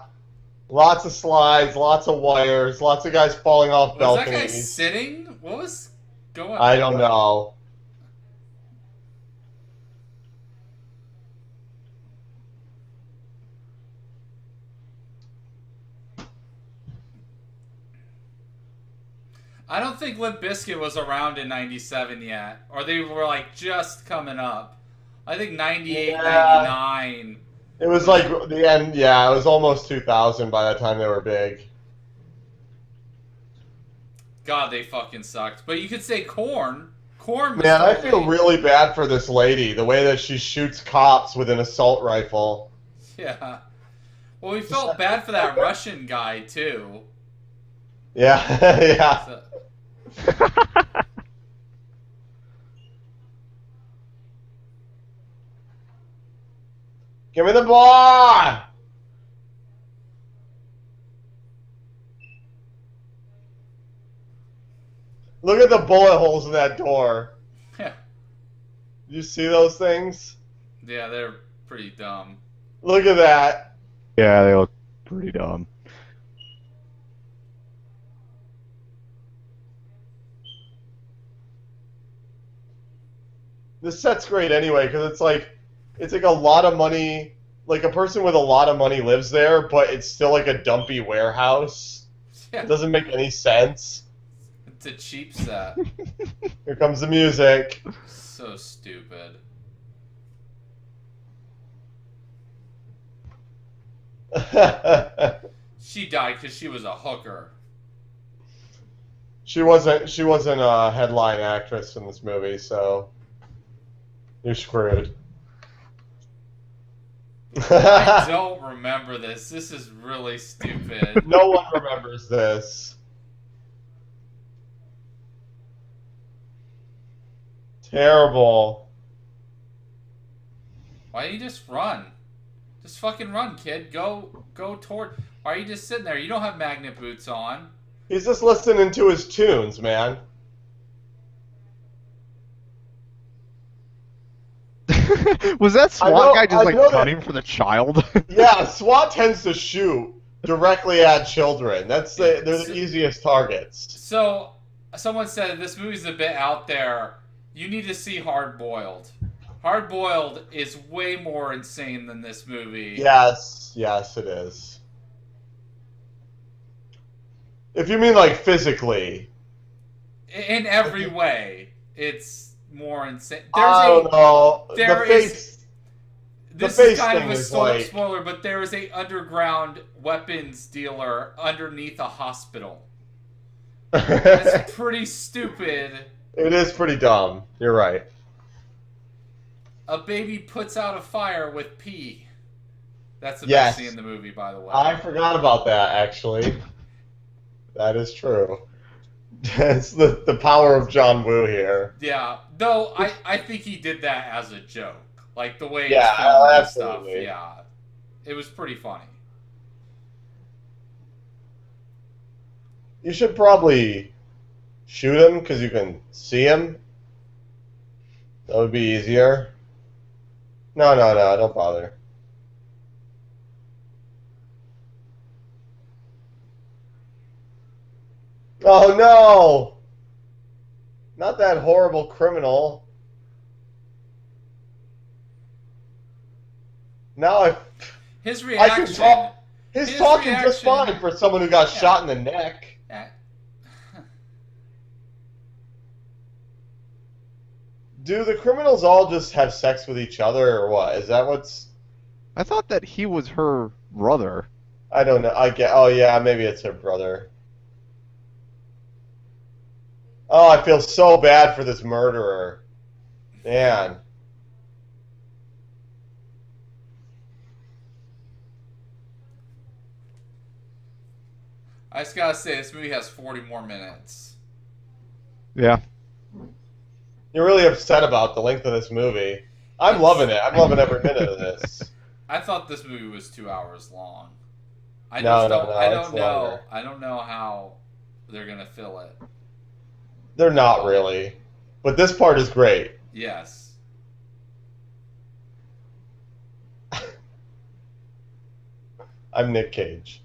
Lots of slides, lots of wires, lots of guys falling off Was that guy balconies. sitting? What was going on? I don't know. I don't think Limp Bizkit was around in 97 yet. Or they were like just coming up. I think 98, Yeah. 99. It was like the end, yeah, it was almost 2000 by the time they were big. God, they fucking sucked. But you could say Korn. Corn was Man, I totally- feel really bad for this lady. The way that she shoots cops with an assault rifle. Yeah. Well, we felt bad for that Russian guy too. Yeah, yeah. So, Give me the ball! Look at the bullet holes in that door. yeah. You see those things? Yeah, they're pretty dumb. Look at that. Yeah, they look pretty dumb. This set's great anyway because it's like a lot of money. Like a person with a lot of money lives there, but it's still like a dumpy warehouse. Yeah. It doesn't make any sense. It's a cheap set. Here comes the music. So stupid. She died because she was a hooker. She wasn't a headline actress in this movie, so you're screwed. I don't remember this. This is really stupid. No one remembers this. Terrible. Why don't you just run? Just fucking run, kid. Go toward. Why are you just sitting there? You don't have magnet boots on. He's just listening to his tunes, man. Was that I SWAT know- guy I just like know that- gunning for the child? Yeah, SWAT tends to shoot directly at children. They're the easiest targets. So, someone said this movie's a bit out there. You need to see Hard Boiled. Hard Boiled is way more insane than this movie. Yes, it is. If you mean like physically. In every way, it's more insane. I don't know. there The face. This face is kind of thing a is like- spoiler, but there is a underground weapons dealer underneath a hospital. It's pretty stupid. It is pretty dumb. You're right. A baby puts out a fire with pee. That's the Yes. best scene in the movie, by the way. I forgot about that, actually. That is true. It's the power of John Woo here. Yeah, though I think he did that as a joke, like the way Yeah, it's filmed and stuff. absolutely. Yeah, it was pretty funny. You should probably shoot him because you can see him. That would be easier. No, don't bother. Oh no! Not that horrible criminal. Now His I reaction. can talk. He's His talking just reaction- fine for someone who got Yeah. shot in the neck. Eh, Do the criminals all just have sex with each other, or what? Is that what's? I thought that he was her brother. I don't know. I get. Oh yeah, maybe it's her brother. Oh, I feel so bad for this murderer. Man. I just gotta say, this movie has 40 more minutes. Yeah. You're really upset about the length of this movie. I'm loving it. I'm loving every minute of this. I thought this movie was 2 hours long. I No, just no, don't. no, I it's don't know. longer. I don't know how they're gonna fill it. They're not really. But this part is great. Yes. I'm Nick Cage.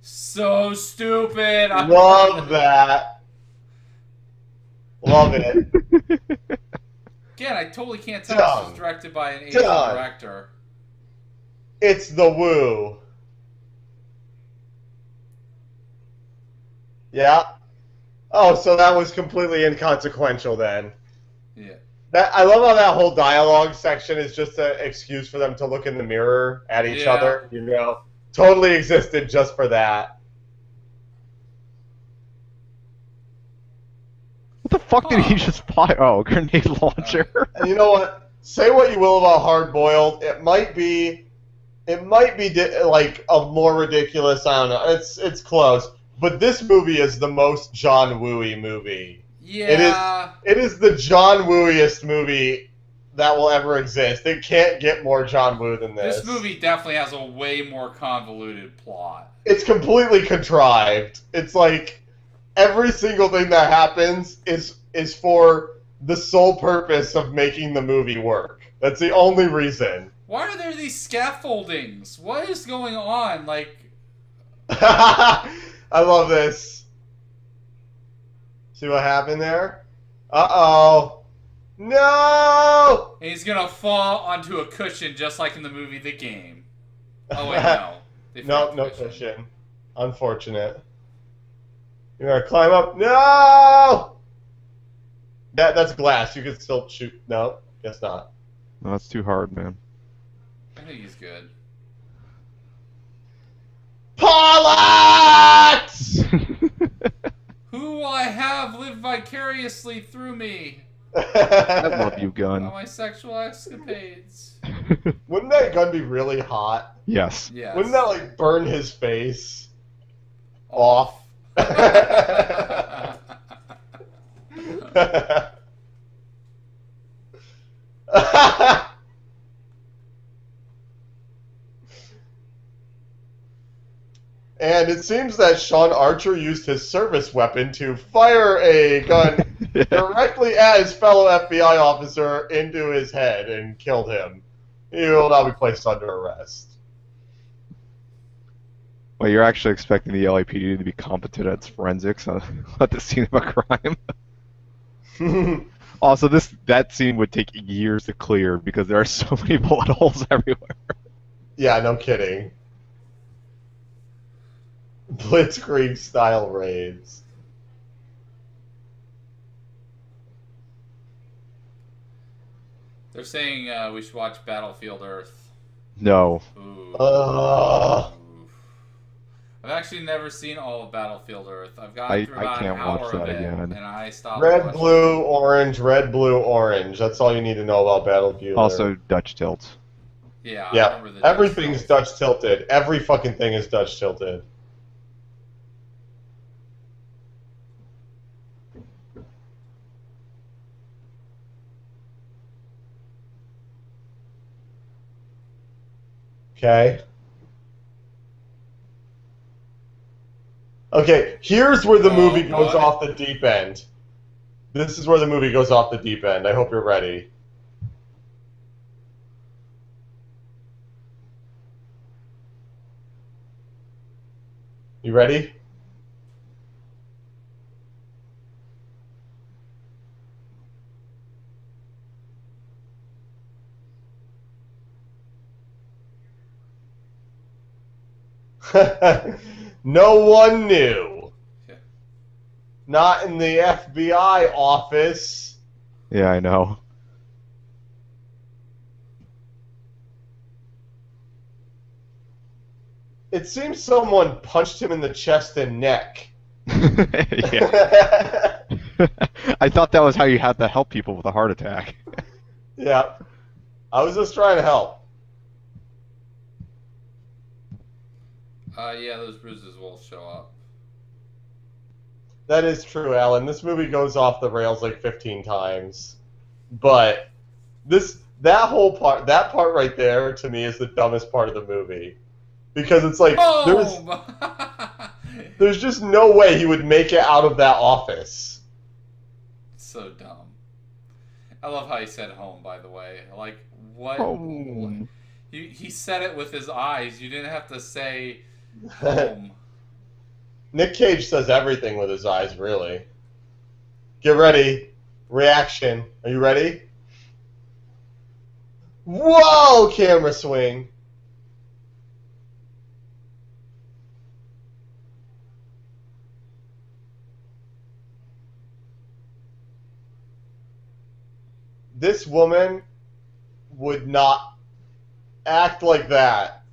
So stupid. Love that. Love it. Again, I totally can't tell this Dumb. was directed by an Asian Dumb. director. It's the woo. Yeah. Oh, so that was completely inconsequential then. Yeah. I love how that whole dialogue section is just an excuse for them to look in the mirror at each Yeah. other. You know, totally existed just for that. What the fuck did he just fire? Oh, a grenade launcher. And you know what? Say what you will about Hard Boiled, it might be like a more ridiculous. I don't know. It's close, but this movie is the most John Wooey movie. Yeah. It is the John Wooiest movie that will ever exist. It can't get more John Woo than this. This movie definitely has a way more convoluted plot. It's completely contrived. It's like every single thing that happens is for the sole purpose of making the movie work. That's the only reason. Why are there these scaffoldings? What is going on? Like, I love this. See what happened there? Uh-oh. No! and he's gonna fall onto a cushion just like in the movie The Game. Oh wait, no. They No, forgot no the cushion. cushion. Unfortunate. You're gonna climb up. No! That's glass. You could still shoot. No, guess not. No, that's too hard, man. I think he's good. Pilot! Who will I have live vicariously through me? I love you, About gun. my sexual escapades. Wouldn't that gun be really hot? Yes. Yes. Wouldn't that like burn his face off? And it seems that Sean Archer used his service weapon to fire a gun directly at his fellow FBI officer into his head and killed him. He will now be placed under arrest. Well, you're actually expecting the LAPD to be competent at its forensics at the scene of a crime. Also, that scene would take years to clear because there are so many bullet holes everywhere. Yeah, no kidding. Blitzkrieg style raids. They're saying we should watch Battlefield Earth. No. Ooh. Ugh. I've actually never seen all of Battlefield Earth. I've gotten through I about can't an hour watch of that it, again. and I stopped. Red, watching. blue, orange, red, blue, orange. That's all you need to know about Battlefield. Also, Dutch tilts. Yeah, I Yeah, remember the everything's Dutch Dutch tilted. Every fucking thing is Dutch tilted. Okay. Okay, here's where the movie goes what? off the deep end. This is where the movie goes off the deep end. I hope you're ready. You ready? No one knew. Yeah. Not in the FBI office. Yeah, I know. It seems someone punched him in the chest and neck. Yeah. I thought that was how you had to help people with a heart attack. Yeah. I was just trying to help. Yeah, those bruises will show up. That is true, Alan. This movie goes off the rails like 15 times. But that part right there, to me, is the dumbest part of the movie. Because it's like, there's just no way he would make it out of that office. So dumb. I love how he said home, by the way. Like, what? Home. He said it with his eyes. You didn't have to say home. Nick Cage says everything with his eyes, really. Get ready. Reaction. Are you ready? Whoa! Camera swing. this woman would not act like that.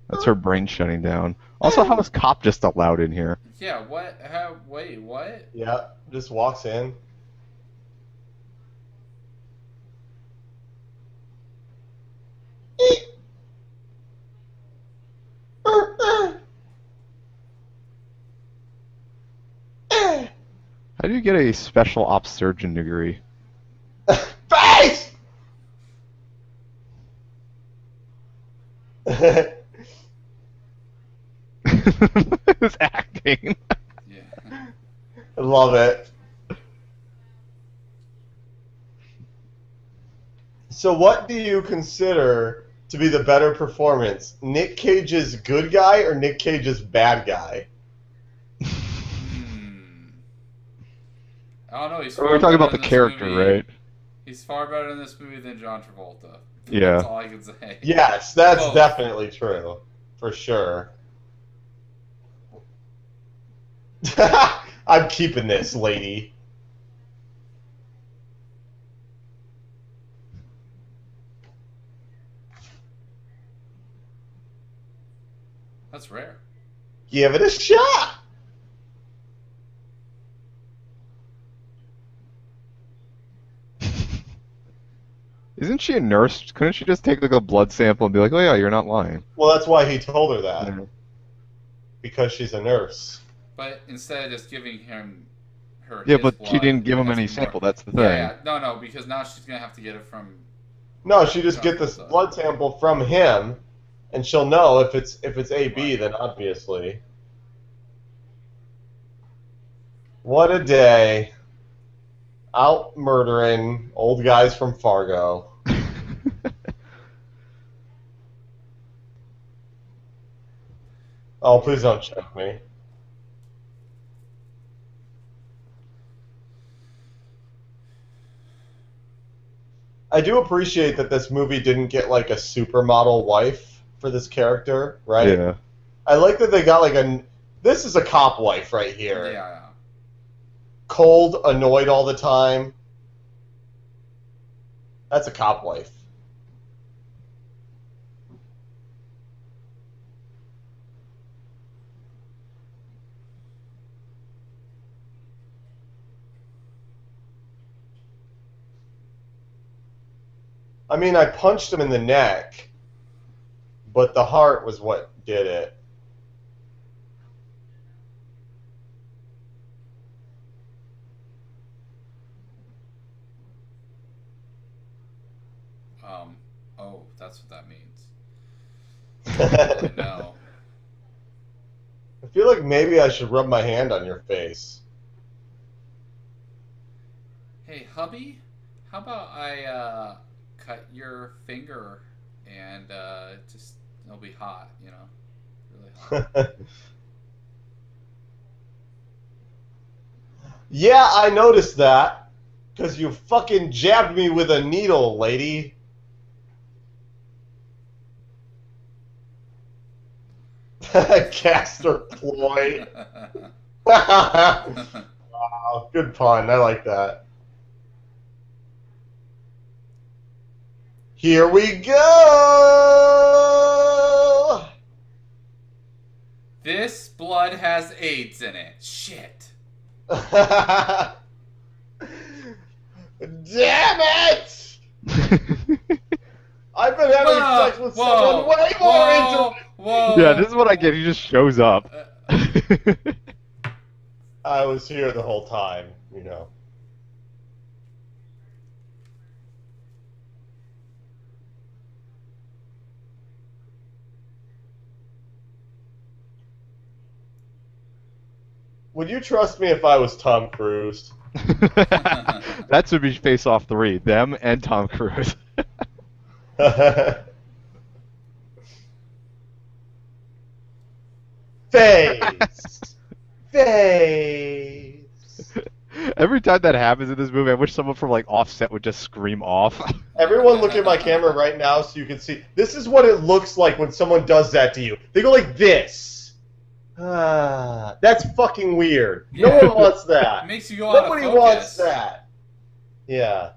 That's her brain shutting down. Also, how is Cop just allowed in here? Yeah, what? How? Wait, what? Yeah, just walks in. How do you get a special ops surgeon degree? Face! His acting. Yeah. I love it. So what do you consider to be the better performance? Nick Cage's good guy or Nick Cage's bad guy? I don't know. He's We're talking about the character, right? He's far better in this movie than John Travolta. Yeah. That's all I can say. Yes, that's Both. definitely true. For sure. I'm keeping this, lady. That's rare. Give it a shot. Isn't she a nurse? Couldn't she just take like a blood sample and be like, "Oh yeah, you're not lying"? Well, that's why he told her that. Yeah. Because she's a nurse. But instead of just giving him her Yeah, his but blood, she didn't give it him has any to be more- sample. That's the thing. Yeah, no, because now she's gonna have to get it from. No, she just get this blood sample from him, and she'll know if it's AB. Then obviously. What a day! Out murdering old guys from Fargo. Oh, please don't choke me. I do appreciate that this movie didn't get like a supermodel wife for this character, right? Yeah. I like that they got like a. This is a cop wife right here. Yeah. Cold, annoyed all the time. That's a cop wife. I mean, I punched him in the neck, but the heart was what did it. Oh, that's what that means. I No. feel like maybe I should rub my hand on your face. Hey, hubby, how about I cut your finger and just it'll be hot, you know, really hot. Yeah, I noticed that. Because you fucking jabbed me with a needle, lady. Castor ploy. Wow, good pun. I like that. Here we go! This blood has AIDS in it. Shit. Damn it! I've been having sex with someone way more intimate. Whoa. Yeah, this is what I get. He just shows up. I was here the whole time, you know. Would you trust me if I was Tom Cruise? That should be Face Off 3. Them and Tom Cruise. Face. Face. Every time that happens in this movie, I wish someone from like Offset would just scream off. Everyone look at my camera right now so you can see. This is what it looks like when someone does that to you. They go like this. That's fucking weird. No one wants that. It makes you go out of Nobody focus. wants that. Yeah.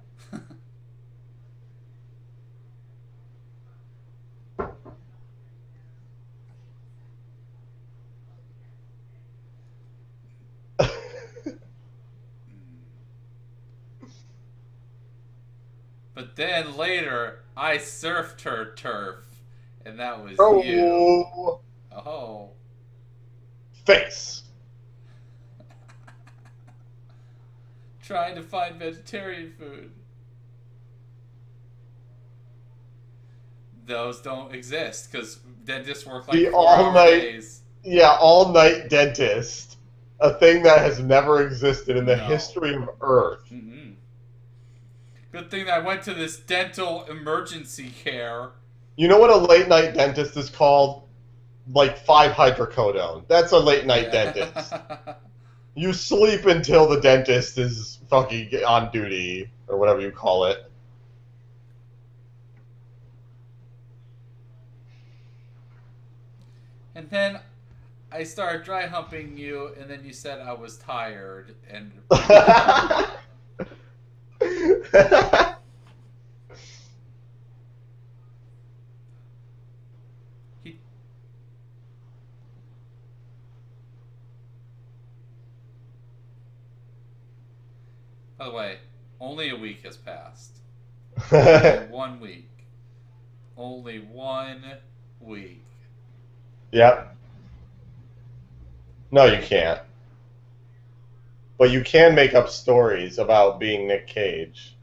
But then later, I surfed her turf, and that was Oh. you. Oh. Face. Trying to find vegetarian food. Those don't exist, because dentists work like The 4-hour all-night- days. Yeah, all-night dentist. A thing that has never existed in the No. history of Earth. Mm-hmm. Good thing that I went to this dental emergency care. You know what a late-night dentist is called? Like 5-hydrocodone. That's a late-night dentist. You sleep until the dentist is fucking on duty, or whatever you call it. And then I started dry humping you, and then you said I was tired, and he. By the way, only a week has passed. Only 1 week. Only 1 week. Yep. No, you can't. But you can make up stories about being Nick Cage.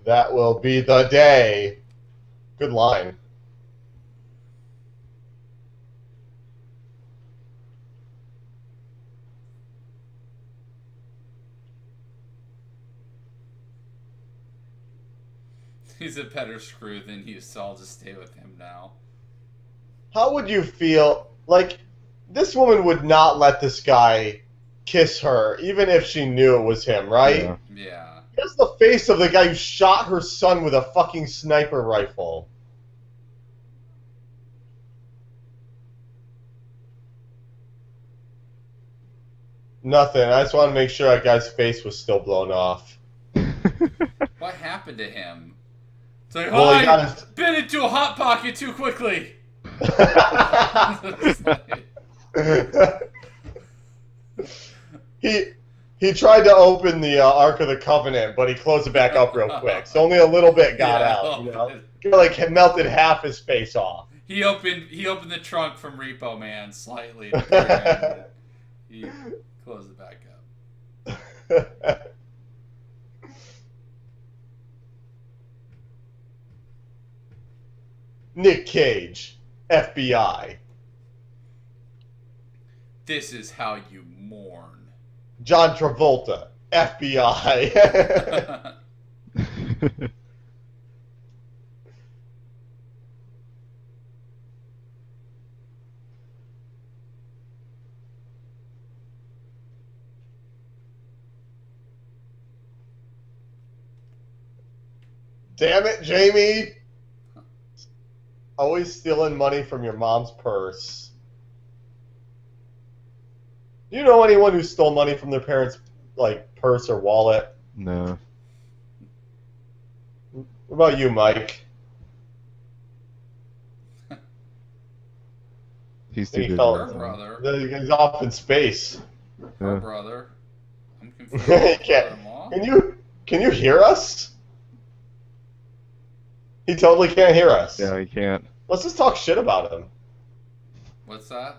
That will be the day. Good line. He's a better screw than you, so I'll just stay with him now. How would you feel? Like, this woman would not let this guy kiss her, even if she knew it was him, right? Yeah. Yeah. He has the face of the guy who shot her son with a fucking sniper rifle. Nothing. I just want to make sure that guy's face was still blown off. What happened to him? It's like, Well, oh, he got I his- bit into a hot pocket too quickly. he tried to open the Ark of the Covenant, but he closed it back up real quick. So only a little bit got Yeah, out. You know, bit. like it melted half his face off. He opened the trunk from Repo Man slightly. He closed it back up. Nick Cage, FBI. This is how you mourn. John Travolta, FBI. Damn it, Jamie! Always stealing money from your mom's purse. Do you know anyone who stole money from their parents' like purse or wallet? No. What about you, Mike? He's He too good. fell- Her for that. brother. He's off in space. Her Yeah. brother. I'm confused. He can't- Her mom? Aw. Can you hear us? He totally can't hear us. Yeah, he can't. Let's just talk shit about him. What's that?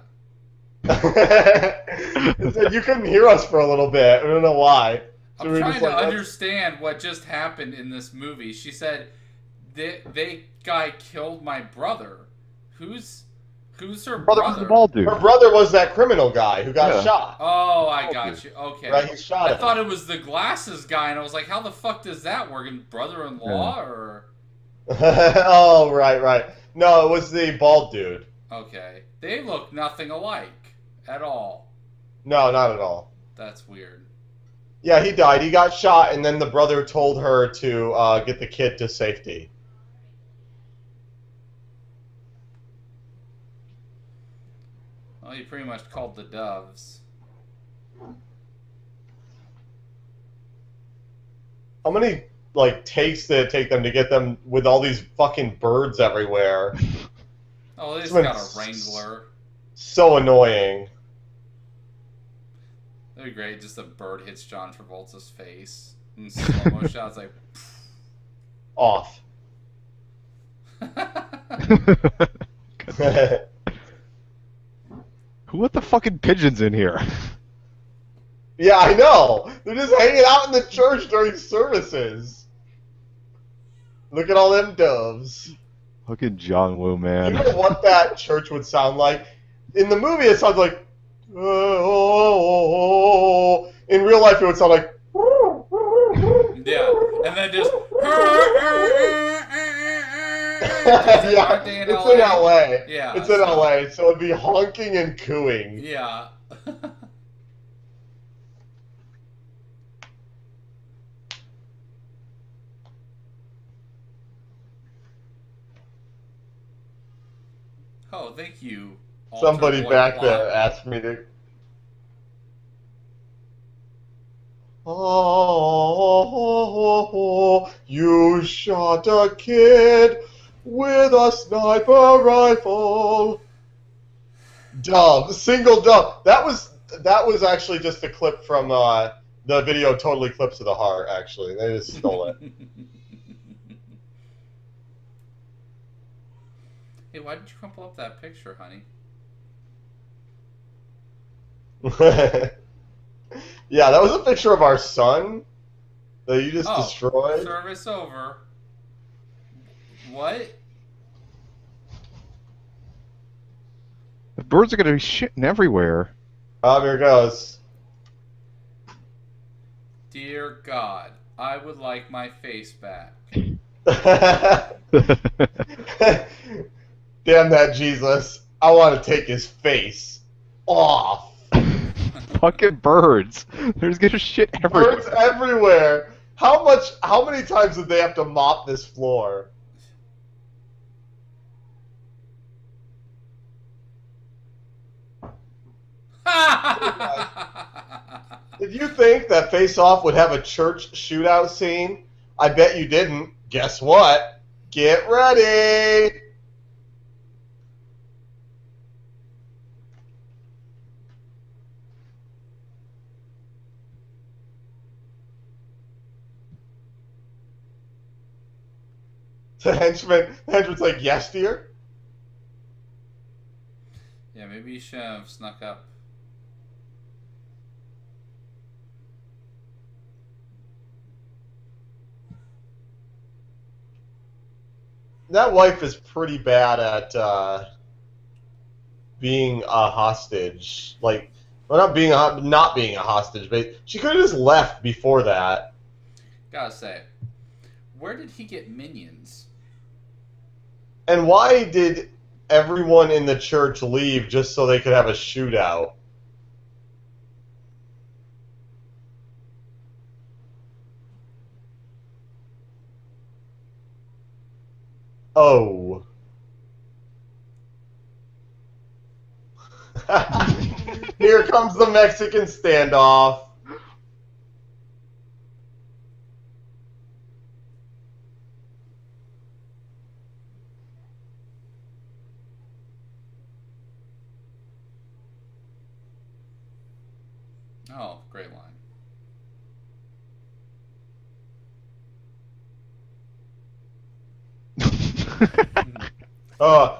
He said you couldn't hear us for a little bit. I don't know why. So I'm we were trying just to like, understand what just happened in this movie. She said, they guy killed my brother. Who's her Brother was the bald dude. Her brother was that criminal guy who got Yeah. shot. Oh, I got you. Okay. Right, he shot him. I thought it was the glasses guy, and I was like, how the fuck does that work? And brother-in-law, or... Oh, right. No, it was the bald dude. Okay. They look nothing alike at all. No, not at all. That's weird. Yeah, he died. He got shot, and then the brother told her to get the kid to safety. Well, he pretty much called the doves. How many takes did it take them to get them with all these fucking birds everywhere? Oh, they just It's got a Wrangler. So annoying. That'd be great. Just a bird hits John Travolta's face. And slow-mo shots like... Off. Who let the fucking pigeons in here? Yeah, I know. They're just hanging out in the church during services. Look at all them doves. Fucking John Woo, man. You know what that church would sound like? In the movie, it sounds like... oh. In real life, it would sound like... Yeah, and then just... Yeah, it's in LA. Yeah. It's in LA, so it'd be honking and cooing. Yeah. Oh, thank you. Somebody Alter back Boy there Plot. asked me to... Oh, you shot a kid with a sniper rifle. Dove, single dove. That was actually just a clip from the video "Totally Clips of the Heart." Actually, they just stole it. Hey, why did you crumple up that picture, honey? Yeah, that was a picture of our son that you just destroyed. Service over. What? The birds are gonna be shitting everywhere. Oh, here it goes. Dear God, I would like my face back. Damn that Jesus. I want to take his face off. Fucking birds. There's gonna shit everywhere. Birds everywhere. How many times did they have to mop this floor? Did you think that Face Off would have a church shootout scene? I bet you didn't. Guess what? Get ready! The henchman's like, yes, dear? Yeah, maybe you should have snuck up. That wife is pretty bad at being a hostage. Like, well, not being a hostage, but she could have just left before that. Gotta say, where did he get minions? And why did everyone in the church leave just so they could have a shootout? Oh. Here comes the Mexican standoff. Oh, great line.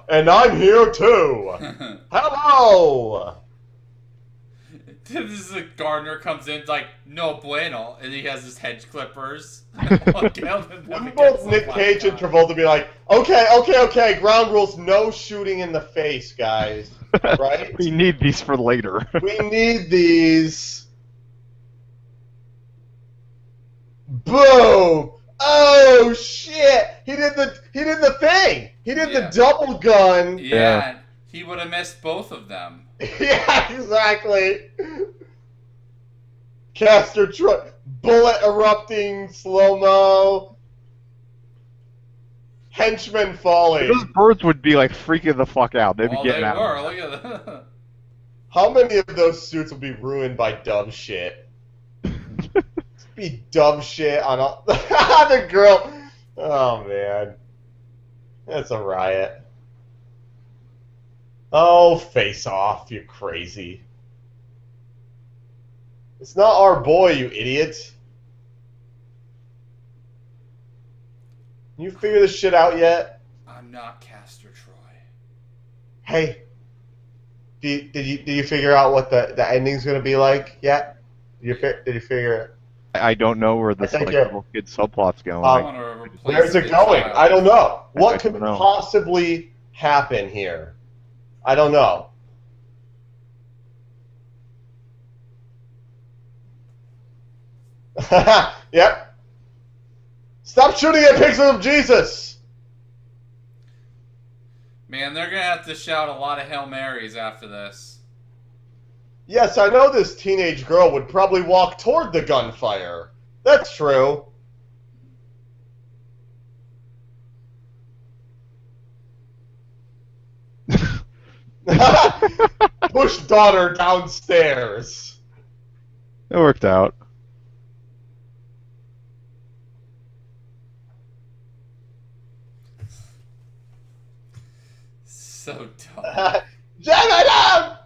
And I'm here too. Hello. This is a gardener comes in like no bueno, and he has his hedge clippers. Wouldn't Both Nick Cage and Travolta be like, okay, ground rules, no shooting in the face, guys. Right? We need these for later. We need these. Boom! Oh shit! He did the thing. He did the double gun. Yeah, he would have missed both of them. Yeah, exactly. Castor Troy, bullet erupting, slow mo, henchmen falling. Those birds would be like freaking the fuck out. They'd be getting out. Look at that. How many of those suits will be ruined by dumb shit? Be dumb shit on the girl. Oh man, that's a riot. Oh, face off, you crazy. It's not our boy, you idiot. You figure this shit out yet? I'm not Castor Troy. Hey, did you figure out what the ending's gonna be like yet? Did you figure it? I don't know where this like little kid subplot's going. Where's it going? I don't know. What could possibly happen here? I don't know. Yep. Stop shooting at pictures of Jesus! Man, they're gonna have to shout a lot of Hail Marys after this. Yes, I know this teenage girl would probably walk toward the gunfire. That's true. Push daughter downstairs. It worked out. So dumb. Jam it down!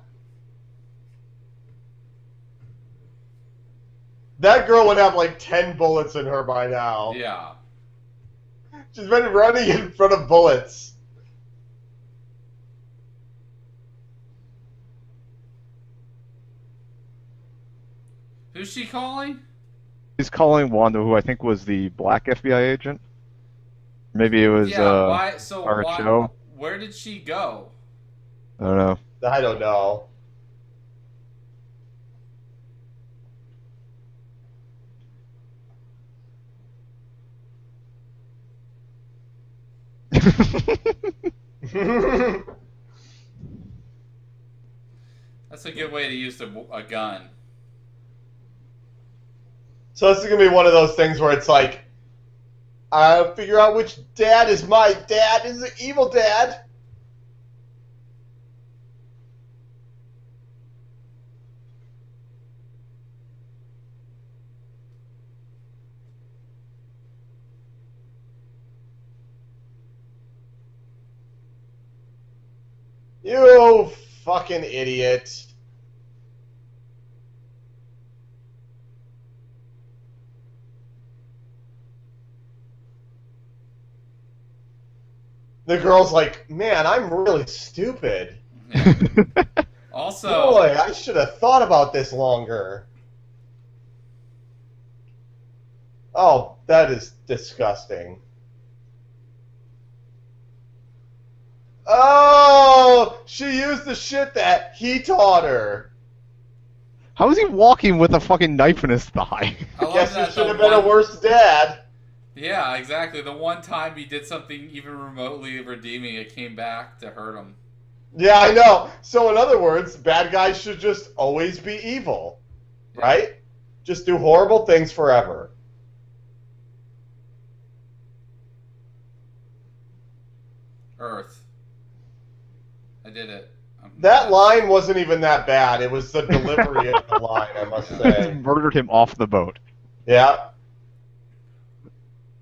That girl would have like 10 bullets in her by now. Yeah. She's been running in front of bullets. Who's she calling? He's calling Wanda, who I think was the black FBI agent. Maybe it was why? So RHO. Where did she go? I don't know. I don't know. That's a good way to use a gun. So this is going to be one of those things where it's like, I'll figure out which dad is my dad. Is the evil dad? You fucking idiot. The girl's like, man, I'm really stupid. Yeah. Also, boy, I should have thought about this longer. Oh, that is disgusting. Oh, she used the shit that he taught her. How is he walking with a fucking knife in his thigh? I guess he should have been a worse dad. Yeah, exactly. The one time he did something even remotely redeeming, it came back to hurt him. Yeah, I know. So in other words, bad guys should just always be evil, right? Just do horrible things forever. Earth. I did it. That line wasn't even that bad. It was the delivery of the line, I must say. Murdered him off the boat. Yeah.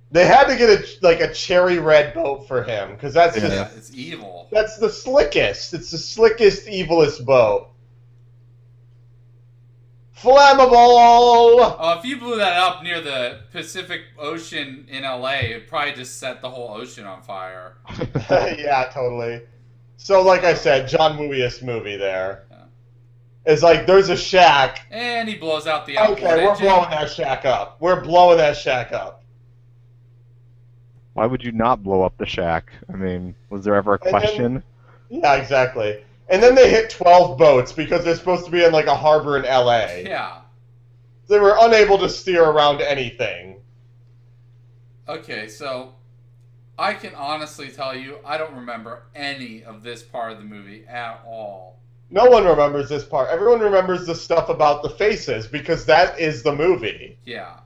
They had to get a cherry red boat for him, because that's just... it's evil. That's the slickest. It's the slickest, evilest boat. Flammable! Oh, if you blew that up near the Pacific Ocean in LA, it'd probably just set the whole ocean on fire. Yeah, totally. So, like I said, John Wooiest movie there. It's like, there's a shack. And he blows out the outboard Okay, we're engine. blowing that shack up. We're blowing that shack up. Why would you not blow up the shack? I mean, was there ever a question? Yeah, exactly. And then they hit 12 boats because they're supposed to be in like a harbor in LA. Yeah. They were unable to steer around anything. Okay, so I can honestly tell you I don't remember any of this part of the movie at all. No one remembers this part. Everyone remembers the stuff about the faces because that is the movie. Yeah.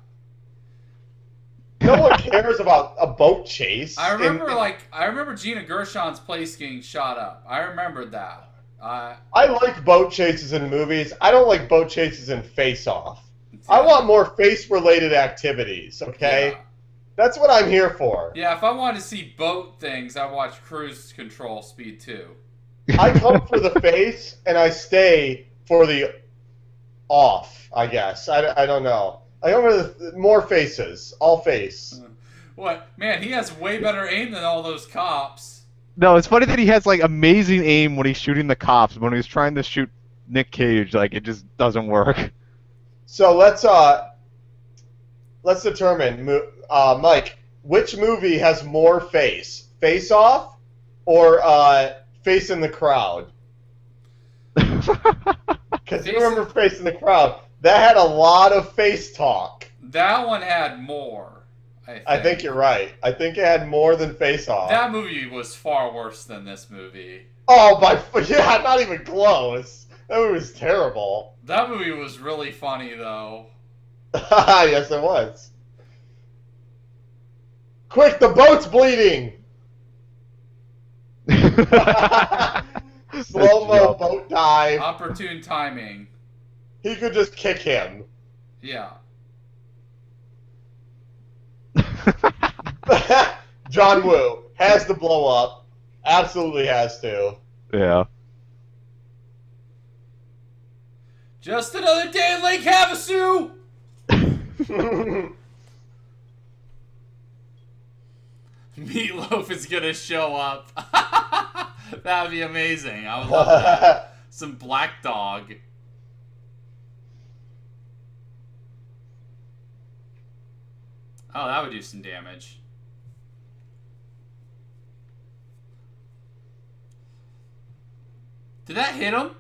No one cares about a boat chase. I remember Gina Gershon's place getting shot up. I remembered that. I like boat chases in movies. I don't like boat chases in Face Off. I want more face-related activities, okay? Yeah. That's what I'm here for. Yeah, if I wanted to see boat things, I watch Cruise Control Speed 2. I come for the face, and I stay for the off, I guess. I don't know. I come for the more faces. All face. What? Man, he has way better aim than all those cops. No, it's funny that he has like amazing aim when he's shooting the cops. When he's trying to shoot Nick Cage, like it just doesn't work. So let's determine, Mike, which movie has more face? Face Off or Face in the Crowd? Because you remember Face in the Crowd. That had a lot of face talk. That one had more. I think you're right. I think it had more than Face Off. That movie was far worse than this movie. Oh, yeah, not even close. That movie was terrible. That movie was really funny, though. Yes, it was. Quick, the boat's bleeding! Slow-mo boat dive. Opportune timing. He could just kick him. Yeah. John Woo has to blow up. Absolutely has to. Yeah. Just another day in Lake Havasu! Meatloaf is gonna show up. That would be amazing. I would love that. Some black dog. Oh, that would do some damage. Did that hit him?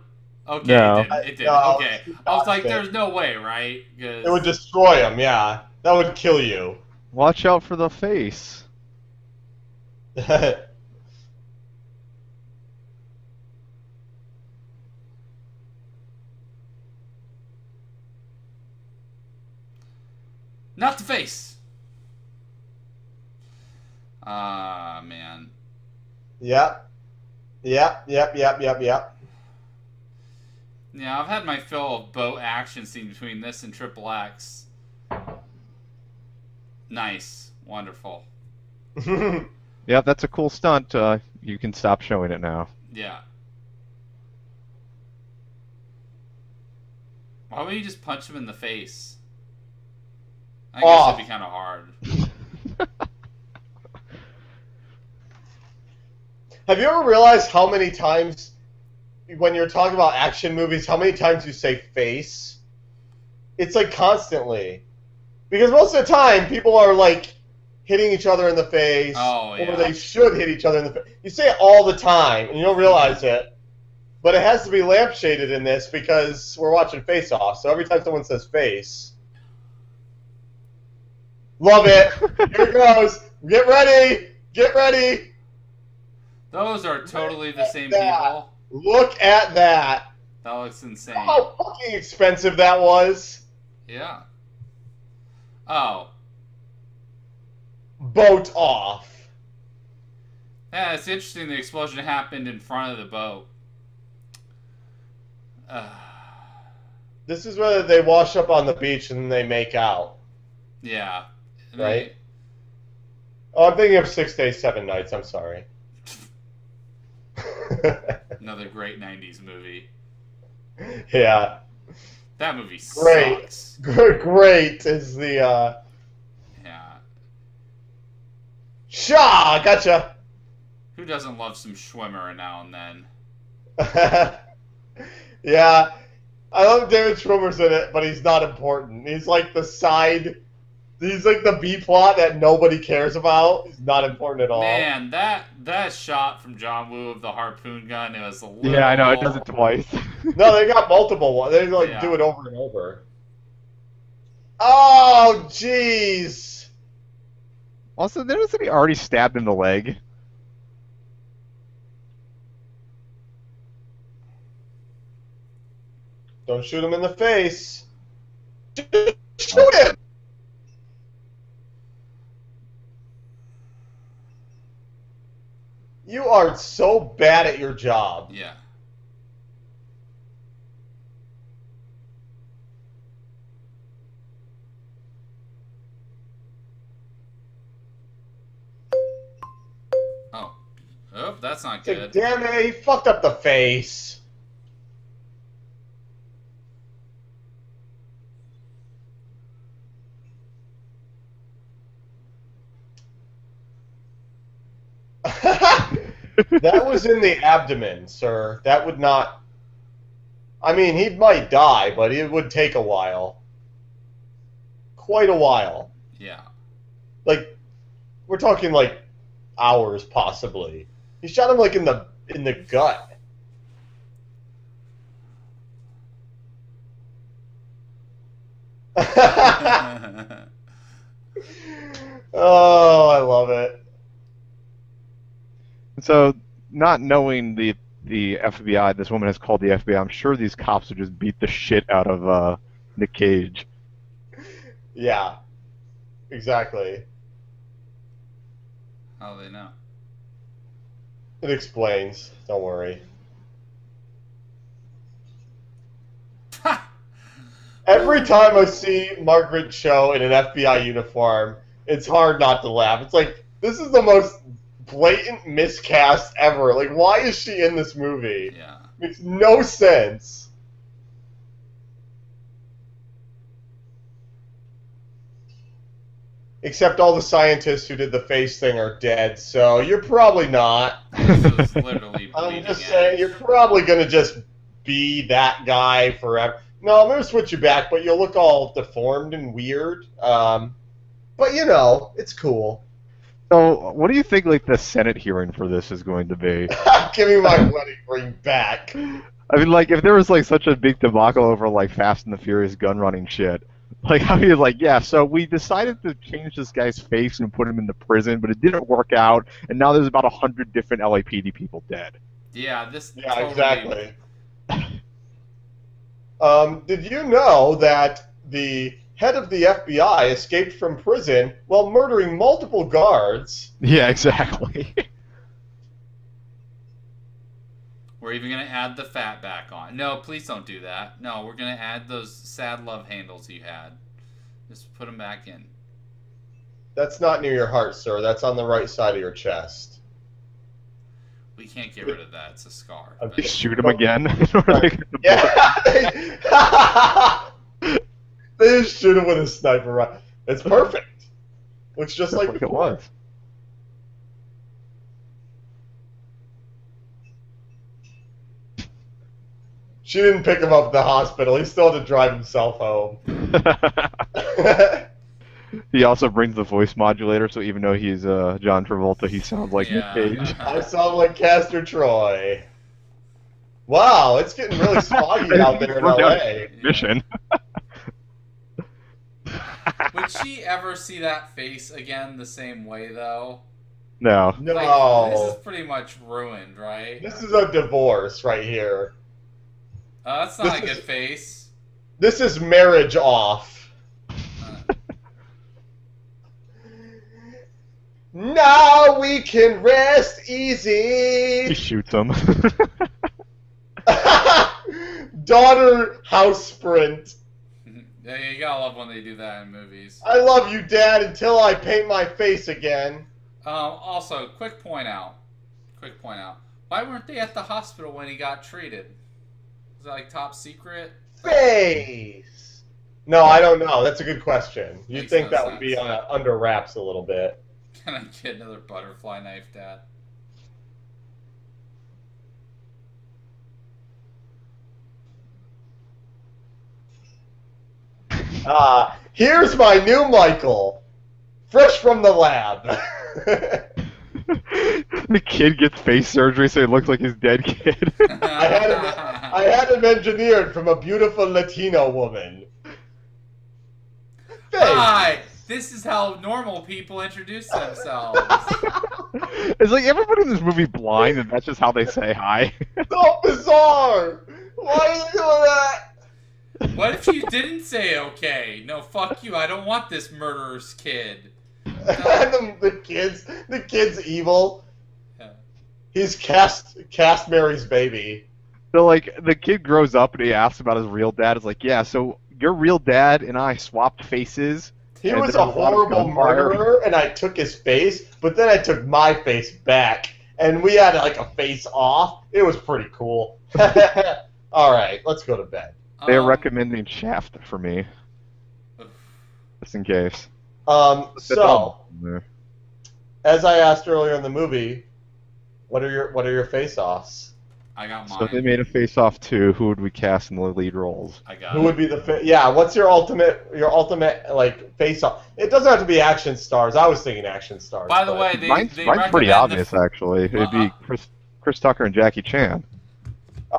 Okay, No. it didn't. No, Okay. I was like, there's no way, right? It would destroy him, yeah. That would kill you. Watch out for the face. Not the face. Ah, man. Yep. Yep. Yeah, I've had my fill of boat action scene between this and Triple X. Nice. Wonderful. Yep, that's a cool stunt. You can stop showing it now. Yeah. Why would you just punch him in the face? I guess it'd be kind of hard. Have you ever realized how many times, when you're talking about action movies, how many times you say face? It's like constantly. Because most of the time, people are like hitting each other in the face. Oh, yeah. Or they should hit each other in the face. You say it all the time, and you don't realize it. But it has to be lampshaded in this because we're watching Face Off. So every time someone says face. Love it. Here it goes. Get ready. Get ready. Those are totally the same people. Look at that. That looks insane. How fucking expensive that was. Yeah. Oh. Boat off. Yeah, it's interesting the explosion happened in front of the boat. This is whether they wash up on the beach and then they make out. Yeah. Right? Oh, I'm thinking of 6 Days, 7 Nights. I'm sorry. Another great 90s movie. Yeah. That movie Great. sucks. Great is the, Yeah. Shaw! Gotcha! Who doesn't love some Schwimmer now and then? Yeah. I love David Schwimmer's in it, but he's not important. He's like the side... He's like the B plot that nobody cares about. He's not important at all. Man, that shot from John Woo of the harpoon gun, it was a little... Yeah, I know, it does it twice. No, they got multiple ones. They like Yeah. do it over and over. Oh, jeez. Also, isn't he already stabbed in the leg? Don't shoot him in the face. Shoot him! You are so bad at your job. Yeah. Oh. Oh, that's not It's like, good. damn it, he fucked up the face. That was in the abdomen, sir. That would not... I mean, he might die, but it would take a while. Quite a while. Yeah. Like, we're talking like hours, possibly. He shot him like in the gut. Oh, I love it. So, not knowing the FBI, this woman has called the FBI. I'm sure these cops would just beat the shit out of Nick Cage. Yeah, exactly. How do they know? It explains. Don't worry. Every time I see Margaret Cho in an FBI uniform, it's hard not to laugh. It's like, this is the most blatant miscast ever. Like, why is she in this movie? Yeah. Makes no sense. Except all the scientists who did the face thing are dead, so you're probably not. This is literally I'm bleeding just edge. saying, you're probably going to just be that guy forever. No, I'm going to switch you back, but you'll look all deformed and weird. But, you know, it's cool. So, what do you think, like, the Senate hearing for this is going to be? Give me my wedding ring back. I mean, like, if there was, like, such a big debacle over, like, Fast and the Furious gun running shit, like, I mean, like, yeah, so we decided to change this guy's face and put him into prison, but it didn't work out, and now there's about 100 different LAPD people dead. Yeah, this Yeah, totally... exactly. Did you know that the head of the FBI escaped from prison while murdering multiple guards? Yeah, exactly. We're even going to add the fat back on. No, please don't do that. No, we're going to add those sad love handles you had. Just put them back in. That's not near your heart, sir. That's on the right side of your chest. We can't get rid of that. It's a scar. I'm But- Just shoot him again. Or, like, Yeah! They just shoot him with a sniper rifle. It's perfect. Looks just like it before. was. She didn't pick him up at the hospital. He still had to drive himself home. He also brings the voice modulator, so even though he's John Travolta, he sounds like Yeah. Nick Cage. I sound like Castor Troy. Wow, it's getting really smoggy out there in LA. Mission. Would she ever see that face again the same way, though? No. No. Like, this is pretty much ruined, right? This is a divorce right here. That's not a This good is- face. This is marriage off. Now we can rest He easy. shoots him. Daughter house sprint. Yeah, you gotta love when they do that in movies. I love you, Dad, until I paint my face again. Also, quick point out. Why weren't they at the hospital when he got treated? Was that like top secret? Face. No, I don't know. That's a good question. You'd Makes think no that would be sense. under wraps a little bit. Can I get another butterfly knife, Dad? Here's my new Michael, fresh from the lab. The kid gets face surgery so he looks like his dead kid. I had him engineered from a beautiful Latino woman. Hi! This is how normal people introduce themselves. It's like everybody in this movie blind, and that's just how they say hi. So bizarre! Why are you doing that? What if you didn't say okay? No, fuck you. I don't want this murderer's kid. No. the kid's evil. Yeah. He's cast Mary's baby. So like the kid grows up and he asks about his real dad. It's like, yeah, so your real dad and I swapped faces. He was a horrible murderer, and I took his face, but then I took my face back, and we had like a face off. It was pretty cool. All right, let's go to bed. They're recommending Shaft for me, just in case. So, as I asked earlier in the movie, what are your face-offs? I got mine. So if they made a Face-Off 2, who would we cast in the lead roles? I got Who would be what's your ultimate like face-off? It doesn't have to be action stars. I was thinking action stars. By the but- way, they Mine's recommend pretty obvious, actually. It'd be Chris Tucker and Jackie Chan.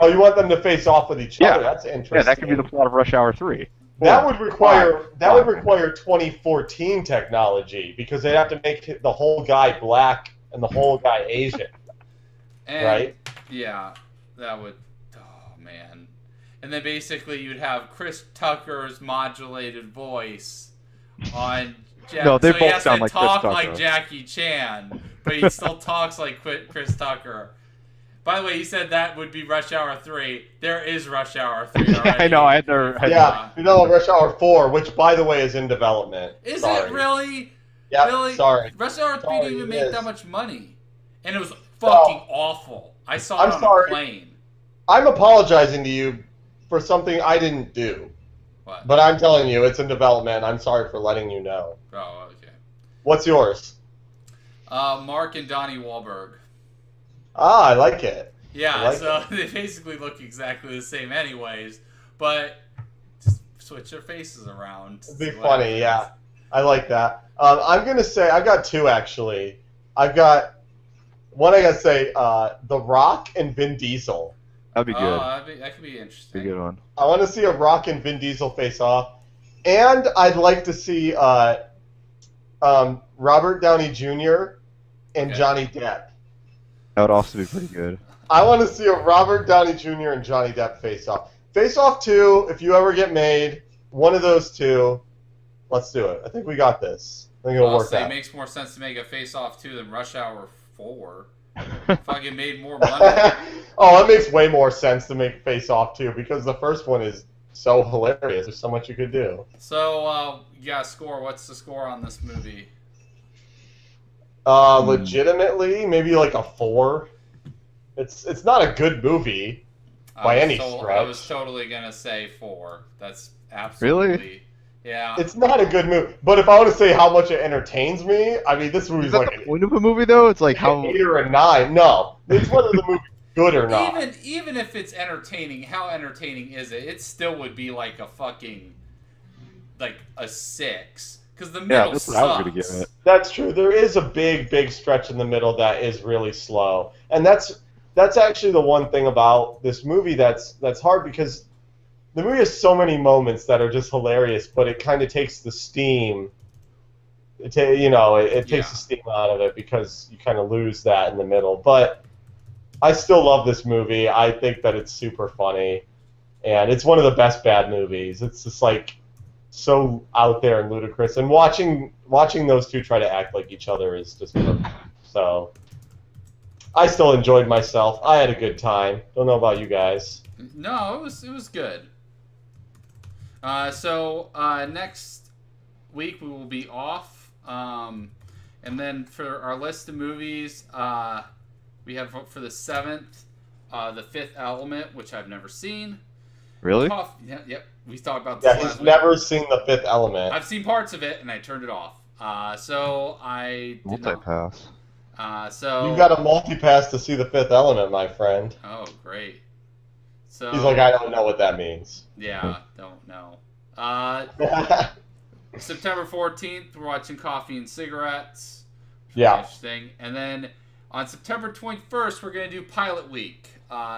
Oh, you want them to face off with each other? That's interesting. Yeah, that could be the plot of Rush Hour 3. That would require 2014 technology because they'd have to make the whole guy black and the whole guy Asian, And, right? Yeah, that would. Oh man! And then basically you'd have Chris Tucker's modulated voice on. No, they so he both has sound to like Chris talk Tucker. like Jackie Chan, but he still talks like Chris Tucker. By the way, you said that would be Rush Hour 3. There is Rush Hour 3 already. I know. I had to. Yeah, Rush Hour 4, which by the way is in development. Is Sorry. it really? Yeah, Really? sorry. Rush Hour 3 didn't even it make is. that much money, and it was fucking awful. I saw it I'm on sorry. a plane. I'm apologizing to you for something I didn't do, What? but I'm telling you it's in development. I'm sorry for letting you know. Oh, okay. What's yours? Mark and Donnie Wahlberg. Ah, I like it. Yeah, I like so they basically look exactly the same anyways, but just switch their faces around. It'd be See what funny, happens. yeah. I like that. I'm gonna say I got two actually. I've got one. I gotta say, The Rock and Vin Diesel. That'd be good. That could be interesting. Be a good one. I want to see a Rock and Vin Diesel face off, and I'd like to see Robert Downey Jr. and Okay. Johnny Depp. That would also be pretty good. I want to see a Robert Downey Jr. and Johnny Depp face off. Face Off 2, if you ever get made, one of those two, let's do it. I think we got this. I think it'll work Honestly, out. it makes more sense to make a face-off 2 than Rush Hour 4. Fucking made more money. Oh, it makes way more sense to make Face Off 2 because the first one is so hilarious. There's so much you could do. So, you got a score. What's the score on this movie? Legitimately, maybe like a 4. It's not a good movie by any stretch. I was totally gonna say 4. That's absolutely. Really? Yeah. It's not a good movie, but if I want to say how much it entertains me, I mean, this Is movie's that like the point of a movie, though? It's like how... an 8 or a 9. No, it's whether the movie's good or not. Even if it's entertaining, how entertaining is it? It still would be like a fucking like a 6 because the middle that's sucks. what I was gonna give it. That's true. There is a big stretch in the middle that is really slow, and that's actually the one thing about this movie that's hard because the movie has so many moments that are just hilarious, but it kind of takes the steam. It takes the steam out of it because you kind of lose that in the middle. But I still love this movie. I think that it's super funny, and it's one of the best bad movies. It's just like so out there and ludicrous, and watching those two try to act like each other is just perfect. So I still enjoyed myself. I had a good time. Don't know about you guys. No, it was good. So next week we will be off, and then for our list of movies, we have for the 7th, The Fifth Element, which I've never seen, Really? Yeah, yep. We talked about this Yeah, last he's week. never seen The Fifth Element. I've seen parts of it and I turned it off. So I did not. Multipass. So You got a multi-pass to see The Fifth Element, my friend. Oh, great. So He's like, I don't know what that means. Yeah, don't know. September 14th, we're watching Coffee and Cigarettes. Yeah. Interesting. And then on September 21st, we're going to do Pilot Week.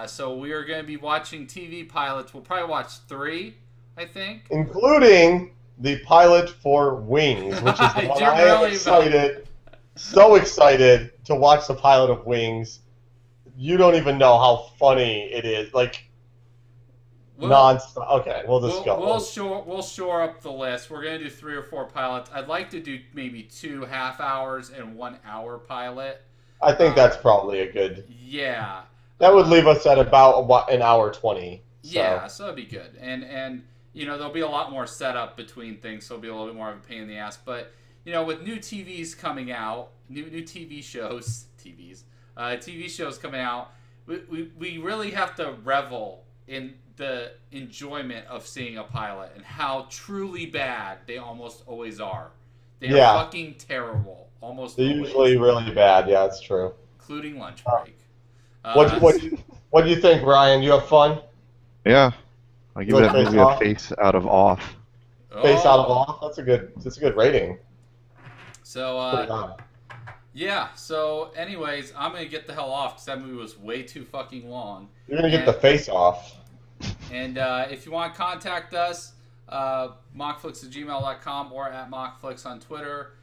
So we are going to be watching TV pilots. We'll probably watch 3, I think. Including the pilot for Wings, which is the one I am excited, so excited to watch the pilot of Wings. You don't even know how funny it is. Like, non-stop. Okay, we'll just go. We'll shore up the list. We're going to do 3 or 4 pilots. I'd like to do maybe 2 half hours and 1 hour pilot. I think that's probably a good... Yeah. That would leave us at about an hour 20. So. Yeah, so that'd be good. And you know, there'll be a lot more setup between things, so it'll be a little bit more of a pain in the ass. But, you know, with new TVs coming out, new TV shows, TV shows coming out, we really have to revel in the enjoyment of seeing a pilot and how truly bad they almost always are. They are fucking terrible. Almost They're always. usually really bad, yeah, that's true. Including lunch break. What do you think, Ryan? You have fun? Yeah. I'll give that movie a face out of off. Face out of off? That's a good rating. So, yeah, so anyways, I'm going to get the hell off because that movie was way too fucking long. You're going to get the face off. And if you want to contact us, mockflix@gmail.com or at mockflix on Twitter.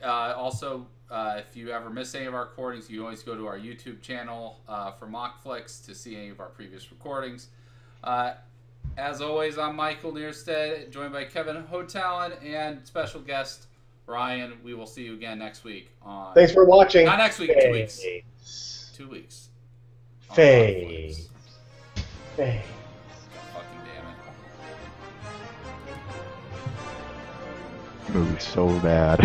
Also, if you ever miss any of our recordings, you can always go to our YouTube channel for Mockflix to see any of our previous recordings. As always, I'm Michael Nearstead, joined by Kevin Hotalon and special guest Ryan. We will see you again next week. Thanks for watching. Not next week, 2 weeks. 2 weeks. Face. Face. Fucking damn it. Movie's so bad.